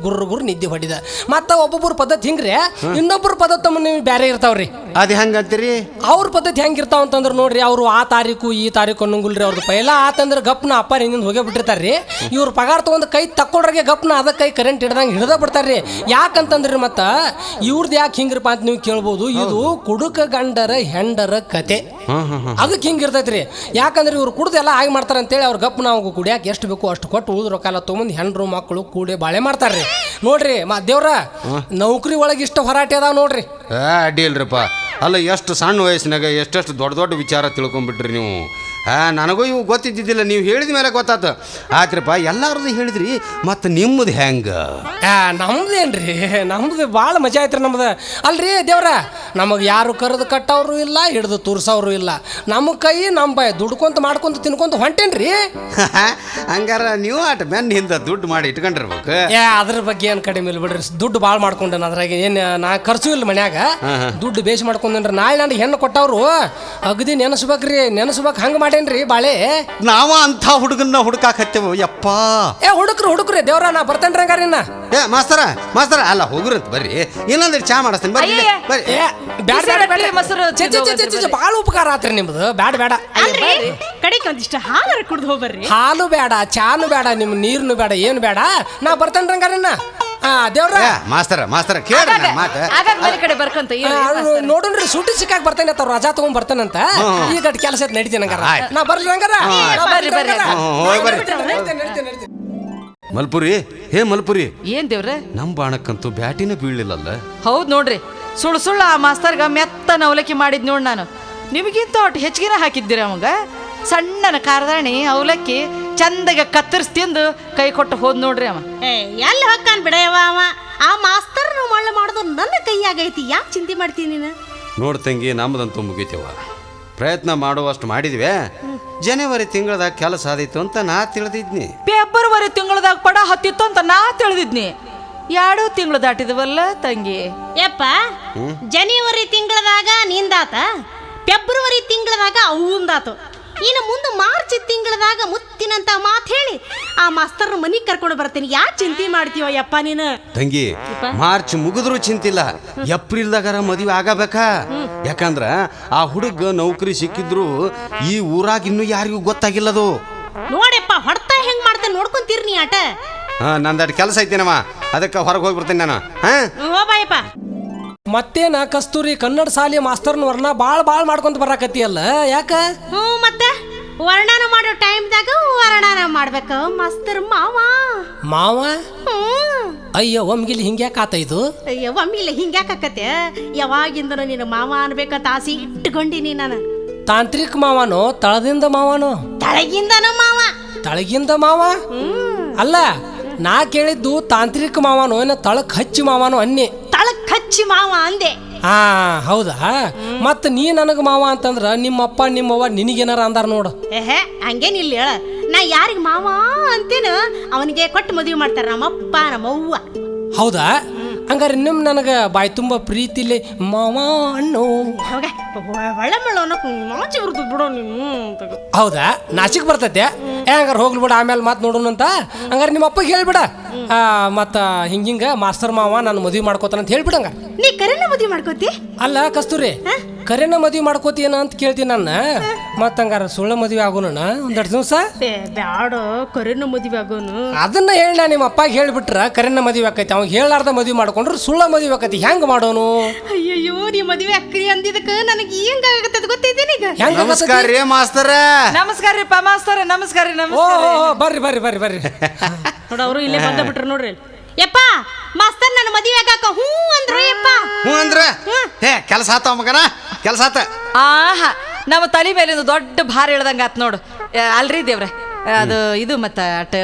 ಗುರ್ರ ನಿದ್ದೆ ಹೊಡಿದ. ಮತ್ತು ಒಬ್ಬೊಬ್ಬರ ಪದ್ಧತಿ ಹಿಂಗ್ರಿ, ಇನ್ನೊಬ್ಬರ ಪದ್ಧತಿ ನೀವು ಬೇರೆ ಇರ್ತಾವ್ರಿ. ಅದು ಹೆಂಗಂತೀರಿ? ಅವ್ರ ಪದ್ಧತಿ ಹೆಂಗಿರ್ತಾವ ಅಂತಂದ್ರೆ ನೋಡ್ರಿ, ಅವರು ಆ ತಾರೀಕು ಈ ತಾರೀಕು ಅನ್ನಂಗಿಲ್ರಿ. ಅವ್ರದ್ದು ಪೈಲ ಆತಂದ್ರೆ ಗಪ್ನ ಅಪ್ಪ ಹಿಂದಿಂದ ಹೋಗೇ ಬಿಟ್ಟಿರ್ತಾರ್ರಿ. ಇವ್ರು ಪಗಾರ ತೊಗೊಂಡು ಕೈ ತಕ್ಕೊಳ್ರಿಗೆ ಗಪ್ನ ಅದ ಕೈ ಕರೆಂಟ್ ಹಿಡ್ದಂಗೆ ಹಿಡ್ದ ಬಿಡ್ತಾರ್ರಿ. ಯಾಕಂತಂದ್ರಿ ಮತ್ತು ಇವ್ರದ್ದು ಯಾಕೆ ಹಿಂಗ್ರಿಪ್ಪ ಅಂತ ನೀವು ಕೇಳ್ಬೋದು. ಇದು ಕುಡುಕ ಗಂಡರ ಹೆಂಡರ ಕತೆ, ಅದಕ್ಕೆ ಹಿಂಗಿರ್ತೈತ್ರಿ. ಯಾಕಂದ್ರೆ ಇವ್ರು ಕುಡ್ದು ಎಲ್ಲ ಆಗಿ ಮಾಡ್ತಾರೆ ಅಂತೇಳಿ ಅವ್ರ ಗಪ್ನ ನಾವು ಕುಡಿಯಾಕೆ ಎಷ್ಟು ಬೇಕು ಅಷ್ಟು ಕೊಟ್ಟು ಉಳಿದ ರೊಕ್ಕ ಎಲ್ಲ ತೊಗೊಂಡು ಹೆಂಡ್ರು ಮಕ್ಕಳು ಕೂಡಿ ಬಾಳೆ ಮಾಡ್ತಾರ್ರಿ. ನೋಡ್ರಿ ದೇವ್ರ ನೌಕರಿ ಒಳಗೆ ಇಷ್ಟು ಹೊರಾಟೆ ಅದಾವ ನೋಡ್ರಿ. ಅಡ್ಡಿ ಇಲ್ರಿಪ್ಪ. ಅಲ್ಲ, ಎಷ್ಟು ಸಣ್ಣ ವಯಸ್ಸಿನಾಗ ಎಷ್ಟೆಷ್ಟು ದೊಡ್ಡ ವಿಚಾರ ತಿಳ್ಕೊಂಬಿಟ್ರಿ ನೀವು. ನನಗೂ ಇವು ಗೊತ್ತಿದ್ದಿದ್ದಿಲ್ಲ, ನೀವು ಹೇಳಿದ ಮೇಲೆ ಗೊತ್ತಾತ. ಆಯ್ತ್ರಪ್ಪ, ಎಲ್ಲಾರದು ಹೇಳಿದ್ರಿ, ಮತ್ತು ನಿಮ್ಮದು ಹೆಂಗೆ? ನಮ್ದೇನ್ರಿ, ನಮ್ದು ಭಾಳ ಮಜಾ ಐತ್ರಿ ನಮ್ದು. ಅಲ್ರಿ ದೇವ್ರ, ನಮಗೆ ಯಾರು ಕರೆದು ಕಟ್ಟವ್ರು ಇಲ್ಲ, ಹಿಡ್ದು ತೋರ್ಸೋರು ಇಲ್ಲ. ನಮ್ಮ ಕೈ ನಮ್ಮ ಬಾಯಿ ದುಡ್ಕೊಂತ ಮಾಡ್ಕೊಂತ ತಿನ್ಕೊಂತ ಹೊಂಟೇನ್ರಿ. ಹಂಗಾರ ನೀವು ಆಟ ಬೆನ್ನ ಹಿಂದೆ ದುಡ್ಡು ಮಾಡಿ ಇಟ್ಕೊಂಡಿರ್ಬೇಕು. ಅದ್ರ ಬಗ್ಗೆ ಏನು ಕಡಿಮೆ ಇಲ್ಲ ಬಿಡ್ರಿ. ದುಡ್ಡು ಭಾಳ ಮಾಡ್ಕೊಂಡೇನ, ಅದ್ರಾಗ ಏನು ನಾ ಖರ್ಚು ಇಲ್ಲ ಮನ್ಯಾಗ. ದುಡ್ಡು ಬೇಸ್ ಮಾಡ್ಕೊಂಡೇನ್ರಿ. ನಾಳೆ ನನಗೆ ಹೆಣ್ಣು ಕೊಟ್ಟವ್ರು ಅಗದಿ ನೆನೆಸ್ಬೇಕ್ರಿ, ಹಂಗೆ ಮಾಡೇನ್ರಿ ಬಾಳೆ. ನಾವ ಅಂಥ ಹುಡುಗನ್ನ ಹುಡುಕಾಕತ್ತೇವು ಯಪ್ಪ. ಹುಡುಕ್ರಿ ದೇವ್ರ, ನಾ ಬರ್ತೇನ್ರಿ ಹಂಗಾರಿನ. ಮಾಸ್ತರ ಅಲ್ಲ ಹೋಗ್ರಂತ ಬರ್ರಿ, ಇನ್ನೊಂದ್ರೆ ಚಾ ಮಾಡಿಸ್ತೇನೆ ಬರ್ರಿ. ಭಾಳ ಉಪಕಾರ ಆತ್ರಿ ನಿಮ್ದು. ಬೇಡ ಕಡೆಗೆ ಒಂದಿಷ್ಟು ಹಾಲು ಕುಡ್ದು ಹೋಗ್ಬರ್ರಿ. ಹಾಲು ಬೇಡ, ಚಾನು ಬೇಡ, ನಿಮ್ಮ ನೀರ್ನು ಬೇಡ, ಏನು ಬೇಡ, ನಾ ಬರ್ತೇನ್ರಿ ಹಂಗಾರಿನ. ದೇವ್ರ ಮಾಸ್ತರ ಕೇಳ್ರಿ ನನ್ನ ಮಾತು. ನೋಡ್ರಿ ಸೂಟಿ ಸಿಕ್ಕಾಕ ಬರ್ತೇನೆ ಅಂತ ರಜಾ ತಗೊಂಡ್ ಬರ್ತಾನಂತ. ಈಗ ಕೆಲಸ ನಡೀತೀನಿ ಹಂಗಾರ, ನಾ ಬರ್ಲಿ ಹಂಗಾರ. ಹೋಗಿ ಬರ್ರಿ. ಮಲ್ಪುರಿ ಹೇ ಮಲ್ಪುರಿ, ಏನ್ ದೇವ್ರ? ನಮ್ಮ ಬಾಣಕ್ಕಂತೂ ಬ್ಯಾಟಿನ ಬೀಳಲಿಲ್ಲಲ್ಲ. ಹೌದ್ ನೋಡ್ರಿ, ಸುಳ್ಳು ಆ ಮಾಸ್ತರ್ಗ ಮೆತ್ತನ ಅವಲಕ್ಕಿ ಮಾಡಿದ್ ನೋಡ್ ನಾನು. ನಿಮಗಿಂತ ಒಟ್ಟು ಹೆಚ್ಚಿಗೆನ ಹಾಕಿದ್ದೀರಿ ಅವಂಗ. ಸಣ್ಣನ ಕಾರ್ದಾಣಿ ಅವಲಕ್ಕಿ ಚಂದಗೆ ಕತ್ತರಿಸಿ ತಿಂದು ಕೈ ಕೊಟ್ಟು ಹೋದ್ ನೋಡ್ರಿ ಅವ. ಎಲ್ಲಿ ಹೊಕ್ಕಾನ್ ಬಿಡಯವ ಅವ. ಆ ಮಾಸ್ತರ್ ಮಳ್ಳ ಮಾಡೋದು ನನ್ನ ಕೈಯಾಗೈತಿ, ಯಾಕೆ ಚಿಂತೆ ಮಾಡ್ತೀನಿ ನೀನು? ನೋಡ್ ತಂಗಿ, ನಮ್ಮದಂತೂ ಮುಗಿತೇವ. ಪ್ರಯತ್ನ ಮಾಡುವಷ್ಟು ಮಾಡಿದ್ವಿ. ಜನವರಿ ತಿಂಗಳದಾಗ ಕೆಲಸ ಆದಿತ್ತು ಅಂತ ನಾ ತಿಳಿದಿದ್ನಿ. ಫೆಬ್ರವರಿ ತಿಂಗಳದಾಗ ಪಡ ಹತ್ತಿತ್ತು ಅಂತ ನಾ ತಿಳಿದಿದ್ನಿ. 2 ತಿಂಗಳು ದಾಟಿದವಲ್ಲ ತಂಗಿ. ಯಪ್ಪ, ಜನವರಿ ತಿಂಗಳದಾಗ ನಿಂದಾತ, ಫೆಬ್ರವರಿ ತಿಂಗಳದಾಗ ಅವಂದಾತು, ಇನ್ನು ಮುಂದೆ ಮಾರ್ಚ್ ತಿಂಗಳದಾಗ ಮುತ್ತಿನಂತ ಮಾತು ಹೇಳಿ ಆ ಮಾಸ್ತರ್ ಮನಿಗೆ ಕರ್ಕೊಂಡು ಬರ್ತೀನಿ. ಯಾಕೆ ಚಿಂತೆ ಮಾಡ್ತೀವ ಯಪ್ಪ ನೀನು? ತಂಗಿ, ಮಾರ್ಚ್ ಮುಗಿದ್ರು ಚಿಂತಿಲ್ಲ, ಏಪ್ರಿಲ್ದಾಗಾರ ಮದುವೆ ಆಗಬೇಕಾ. ಯಾಕಂದ್ರ ಆ ಹುಡುಗ ನೌಕರಿ ಸಿಕ್ಕಿದ್ರು ಈ ಊರಾಗ ಇನ್ನೂ ಯಾರಿಗೂ ಗೊತ್ತಾಗಿಲ್ಲದು. ನೋಡಪ್ಪ, ಹೊಡ್ತಾ ಹೆಂಗ್ ಮಾಡ್ತೇನೆ ನೋಡ್ಕೊಂತೀರಿ ನೀ ಆಟ. ನಂದಟ್ ಕೆಲಸ ಐತೇನವ, ಅದಕ್ಕೆ ಹೊರಗೆ ಹೋಗ್ಬಿಡ್ತೀನಿ ನಾನು. ಹೋಬಾಯಪ್ಪ. ಮತ್ತೇನ ಕಸ್ತೂರಿ, ಕನ್ನಡ ಶಾಲೆ ಮಾಸ್ತರ್ನ ವರ್ಣ ಭಾಳ ಮಾಡ್ಕೊಂತ ಬರಾಕತ್ತಿಯಲ್ಲ, ಯಾಕ? ಮತ್ತೆ ವರ್ಣನ ಮಾಡೋ ಟೈಮ್ದಾಗ ವರ್ಣನ ಮಾಡ್ಬೇಕು ಮಾಸ್ತರ್ ಮಾವ. ಅಯ್ಯೋ, ಒಮ್ಗಿಲಿ ಹಿಂಗ್ಯಾಕ ಆತ ಇದು? ಅಯ್ಯೋ, ಒಮ್ಮಿಲ್ಲ ಹಿಂಗ್ಯಾಕತ್ತೆ? ಯಾವಾಗಿಂದನು ನಿನ್ನ ಮಾವ ಅನ್ಬೇಕಂತ ಆಸೆ ಇಟ್ಟುಕೊಂಡಿನಿ ನಾನು. ತಾಂತ್ರಿಕ ಮಾವನೋ ತಳದಿಂದ ಮಾವನೋ? ತಳಗಿಂದನು ಮಾವ. ತಳಗಿಂದ ಮಾವ ಅಲ್ಲ, ನಾ ಕೇಳಿದ್ದು ತಾಂತ್ರಿಕ ಮಾವನೋ ಏನ ತಳಕ್ ಹಚ್ಚಿ ಮಾವನೋ ಅನ್ನಿ. ತಳಕ್ ಹಚ್ಚಿ ಮಾವ ಅಂದೆ. ಹೌದಾ? ಮತ್ತ ನೀ ನನಗ ಮಾವ ಅಂತಂದ್ರ ನಿಮ್ಮಪ್ಪ ನಿಮ್ಮವ್ವ ನಿನಗೇನಾರ ಅಂದಾರ ನೋಡು. ಹಂಗೇನಿಲ್ಲ ಹೇಳ. ನಾ ಯಾರಿಗೆ ಮಾವ ಅಂತೇನು ಅವನಿಗೆ ಕೊಟ್ಟು ಮದುವೆ ಮಾಡ್ತಾರ ನಮ್ಮಪ್ಪ ನಮ್ಮವ್ವ. ಹೌದಾ? ಹಂಗಾರೆ ನನಗ ಬಾಯಿ ತುಂಬ ಪ್ರೀತಿಲಿ ಮಾವ ಅನ್ನೋ. ಒಳ್ಳೆ ನಾಚಿ ಬರ್ತದ ಬಿಡೋ ನೀನು. ಹೌದಾ? ನಾಚಿಕ್ ಬರ್ತೈತೆ? ಹಂಗಾರೆ ಹೋಗ್ಲಿ ಬಿಡ, ಆಮೇಲೆ ಮಾತು ನೋಡೋಣಂತ. ಹಂಗಾರೆ ನಿಮ್ಮ ಅಪ್ಪಗೆ ಹೇಳ್ಬಿಡ, ಮತ್ತ ಹಿಂಗ ಮಾಸ್ತರ್ ಮಾವ ನಾನು ಮದುವೆ ಮಾಡ್ಕೋತಾನ ಅಂತ ಹೇಳ್ಬಿಡಂಗ. ನೀ ಕರೆನ ಮದುವೆ ಮಾಡ್ಕೋತಿ? ಅಲ್ಲ ಕಸ್ತೂರಿ, ಕರೆನ ಮದುವೆ ಮಾಡ್ಕೋತೀನ ಅಂತ ಕೇಳ್ತೀನಿ ನನ್ನ. ಮತ್ತ ಹಂಗಾರ ಸುಳ್ಳ ಮದುವೆ ಆಗೋಣ ಒಂದೆರಡು ದಿವಸ? ಬ್ಯಾಡ, ಕರೆನ ಮದುವೆ ಆಗೋನು. ಅದನ್ನ ಹೇಳ, ನಿಮ್ಮ ಅಪ್ಪಾಗ ಹೇಳ್ಬಿಟ್ರ ಕರೆನ ಮದುವೆ ಆಕೈತಿ. ಅವ್ ಹೇಳಾರ್ದ ಮದುವೆ ಮಾಡ್ಕೊಂಡ್ರೆ ಸುಳ್ಳ ಮದುವೆ ಆಕೈತಿ. ಹೆಂಗ್ ಮಾಡೋನು? ಅಯ್ಯಯ್ಯೋ, ನೀ ಮದುವೆ ಅಕ್ರಿ ಅಂದಿದ್ದಕ್ಕ ನನಗೆ ಹೆಂಗ ಆಗತ್ತೆ ಗೊತ್ತೈತೇನ ಈಗ? ನಮಸ್ಕಾರ ರೀ ಮಾಸ್ತರ. ನಮಸ್ಕಾರ ರೀ ಮಾಸ್ತರ. ನಮಸ್ಕಾರ ರೀ. ಬರ್ರಿ ನೋಡ, ಅವರು ಇಲ್ಲೇ ಬಂದ ಬಿಟ್ರು ನೋಡ್ರಿ. ಯಪ್ಪ, ಮಾಸ್ತರ್ ನನ್ನ ಮದುವೆ ಆಗಾಕ ಹೂ ಅಂದ್ರು. ಯಪ್ಪ ಹ್ಞೂ ಅಂದ್ರ ಕೆಲಸ ಆತ ಮಗನ, ಕೆಲಸ ಆತ. ನಮ್ಮ ತಲೆ ಮೇಲಿಂದ ದೊಡ್ಡ ಭಾರ ಇಳ್ದಂಗ ಆತ್ ನೋಡು. ಅಲ್ರಿ ದೇವ್ರ, ಅದು ಇದು ಮತ್ತ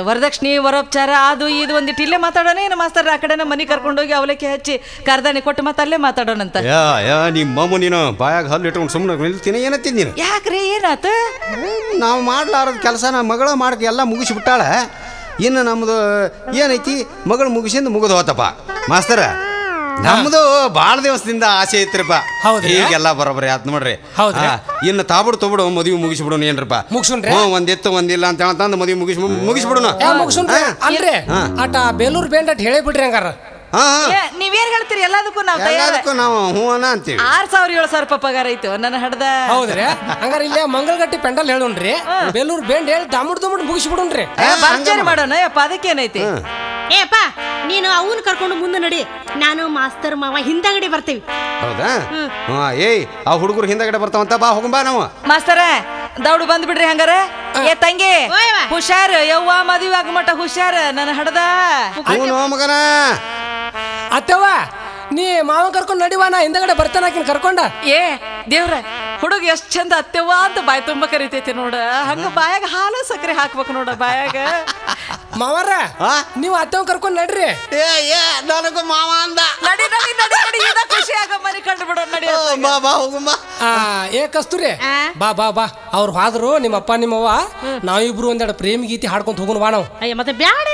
ವರದಕ್ಷಿಣೆ ವರೋಪಚಾರ ಅದು ಇದು ಒಂದಿಟ್ಟು ಇಲ್ಲೇ ಮಾತಾಡೋಣ. ಏನು ಮಾಸ್ತರ್ ಆ ಕಡೆ ಮನೆ ಕರ್ಕೊಂಡೋಗಿ ಅವಲಕ್ಕಿ ಹಚ್ಚಿ ಕರ್ದಾಣಿ ಕೊಟ್ಟು ಮತ್ತೆ ಅಲ್ಲೇ ಮಾತಾಡೋಣಂತ. ನಿಮ್ಮ ನೀನು ಬಾಯಾಗ ಹಲ್ಲು ಇಟ್ಕೊಂಡು ಸುಮ್ಮನೆ ನಿಲ್ತೀನಿ ಏನತ್ತೀನಿ ನೀನು? ಯಾಕ್ರಿ, ಏನಾತ? ನಾವು ಮಾಡ್ಲಾರದ ಕೆಲಸ ನಮ್ಮ ಮಗಳ ಮಾಡಕ್ಕೆ ಎಲ್ಲ ಮುಗಿಸ್ಬಿಟ್ಟಾಳ. ಇನ್ನು ನಮ್ದು ಏನೈತಿ, ಮಗಳು ಮುಗಿಸಿಂದ ಮುಗಿದು ಹೋತಪ್ಪ ಮಾಸ್ತರ. ನಮ್ದು ಭಾಳ ದಿವಸದಿಂದ ಆಸೆ ಐತ್ರಿಪ್ಪ. ಈಗೆಲ್ಲ ಬರೋಬರಿ ಆತ್ ನೋಡ್ರಿ. ಇನ್ನು ತಾಬಿಡು ಮದುವೆ ಮುಗಿಸ್ಬಿಡೋಣ ಏನ್ರಪ್ಪ. ಒಂದಿತ್ತು ಒಂದಿಲ್ಲ ಅಂತ ಹೇಳ್ತಂದು ಮದುವೆ ಮುಗಿಸ್ಬಿಡೋಣ. ಅಲ್ರಿ ಆಟ ಬೇಲೂರು ಬೇಂಡ್ ಅಟ್ ಹೇಳಿ ಬಿಡ್ರಿ. ಹಂಗಾರ ನೀವೇನ್ ಹೇಳ್ತೀರಿ? ಎಲ್ಲದಕ್ಕೂ ನಾವು ಹ್ಞೂ ಅಂತೀವಿ. 6,000-7,000 ರೂಪಾಯಿ ಪಗಾರ ಐತು ನನ್ನ ಹಡ್ದ. ಹೌದ್ರಿ? ಹಂಗಾರ ಇಲ್ಲೇ ಮಂಗಳಗಟ್ಟಿ ಪೆಂಡಲ್ ಹೇಳೋಣ್ರಿ, ಬೇಲೂರು ಬೇಂಡ್ ಹೇಳಿ ದಮ್ಮಡ್ ಮುಗಿಸ್ಬಿಡೋಣ್ರಿ. ಭರ್ಜರಿ ಮಾಡೋಣ. ಯಪ್ಪ, ಅದಕ್ಕೇನೈತಿ? ಏಪ್ಪ, ನೀನು ಅವನ್ ಕರ್ಕೊಂಡು ಮುಂದೆ ನಡಿ, ನಾನು ಮಾಸ್ತರ್ ಮಾವ ಹಿಂದಗಡೆ ಬರ್ತೀವಿ. ಹೌದಾ? ಏಯ್, ಆ ಹುಡುಗರು ಹಿಂದಗಡೆ ಬರ್ತಾವಂತ, ಬಾ ಹೋಗಂಬಾ ನಾವು. ಮಾಸ್ತರ ದೌಡು ಬಂದ್ ಬಿಡ್ರಿ. ಹಂಗಾರ ಏ ತಂಗಿ ಹುಷಾರ್, ಯವ್ವ ಮದುವೆ ಆಗಮಟ ಹುಷಾರ್ ನನ್ನ ಹಡ್ದ. ಮಗನ ಅತ್ತವ್ವ, ನೀ ಮಾವ ಕರ್ಕೊಂಡು ನಡಿವಾ, ನಾ ಹಿಂದಗಡೆ ಬರ್ತಾನ ಕರ್ಕೊಂಡ. ಏ ದೇವ್ರ, ಹುಡುಗ ಎಷ್ಟ್ ಚಂದ ಅತ್ತೆವ್ವ ಅಂತ ಬಾಯಿ ತುಂಬ ಕರಿತೈತಿ ನೋಡ. ಹಂಗ ಬಾಯಾಗ ಹಾಲು ಸಕ್ಕರೆ ಹಾಕ್ಬೇಕು ನೋಡ ಬಾಯಾಗ. ಮಾವಾರ, ನೀವು ಅತ್ತವ್ ಕರ್ಕೊಂಡ್ ನಡ್ರಿ. ನನಗೂ ಮಾವ ಅಂದ. ನಡಿ ನಡಿ ನಡಿ ನಡಿ, ಖುಷಿ ಆಗ ಮನೆ ಕಂಡು ಬಿಡೋ. ನಡಿ ಏ ಕಸ್ತೂರಿ, ಬಾ ಬಾ ಬಾ. ಅವ್ರು ಹೋದ್ರು ನಿಮ್ಮಪ್ಪ ನಿಮ್ಮವ್ವ, ನಾವಿಬ್ರು ಒಂದೆರಡು ಪ್ರೇಮ ಗೀತೆ ಹಾಡ್ಕೊಂತ ಹೋಗೋಣ ಬಾ ನಾವು. ಮತ್ತೆ ಬ್ಯಾಡ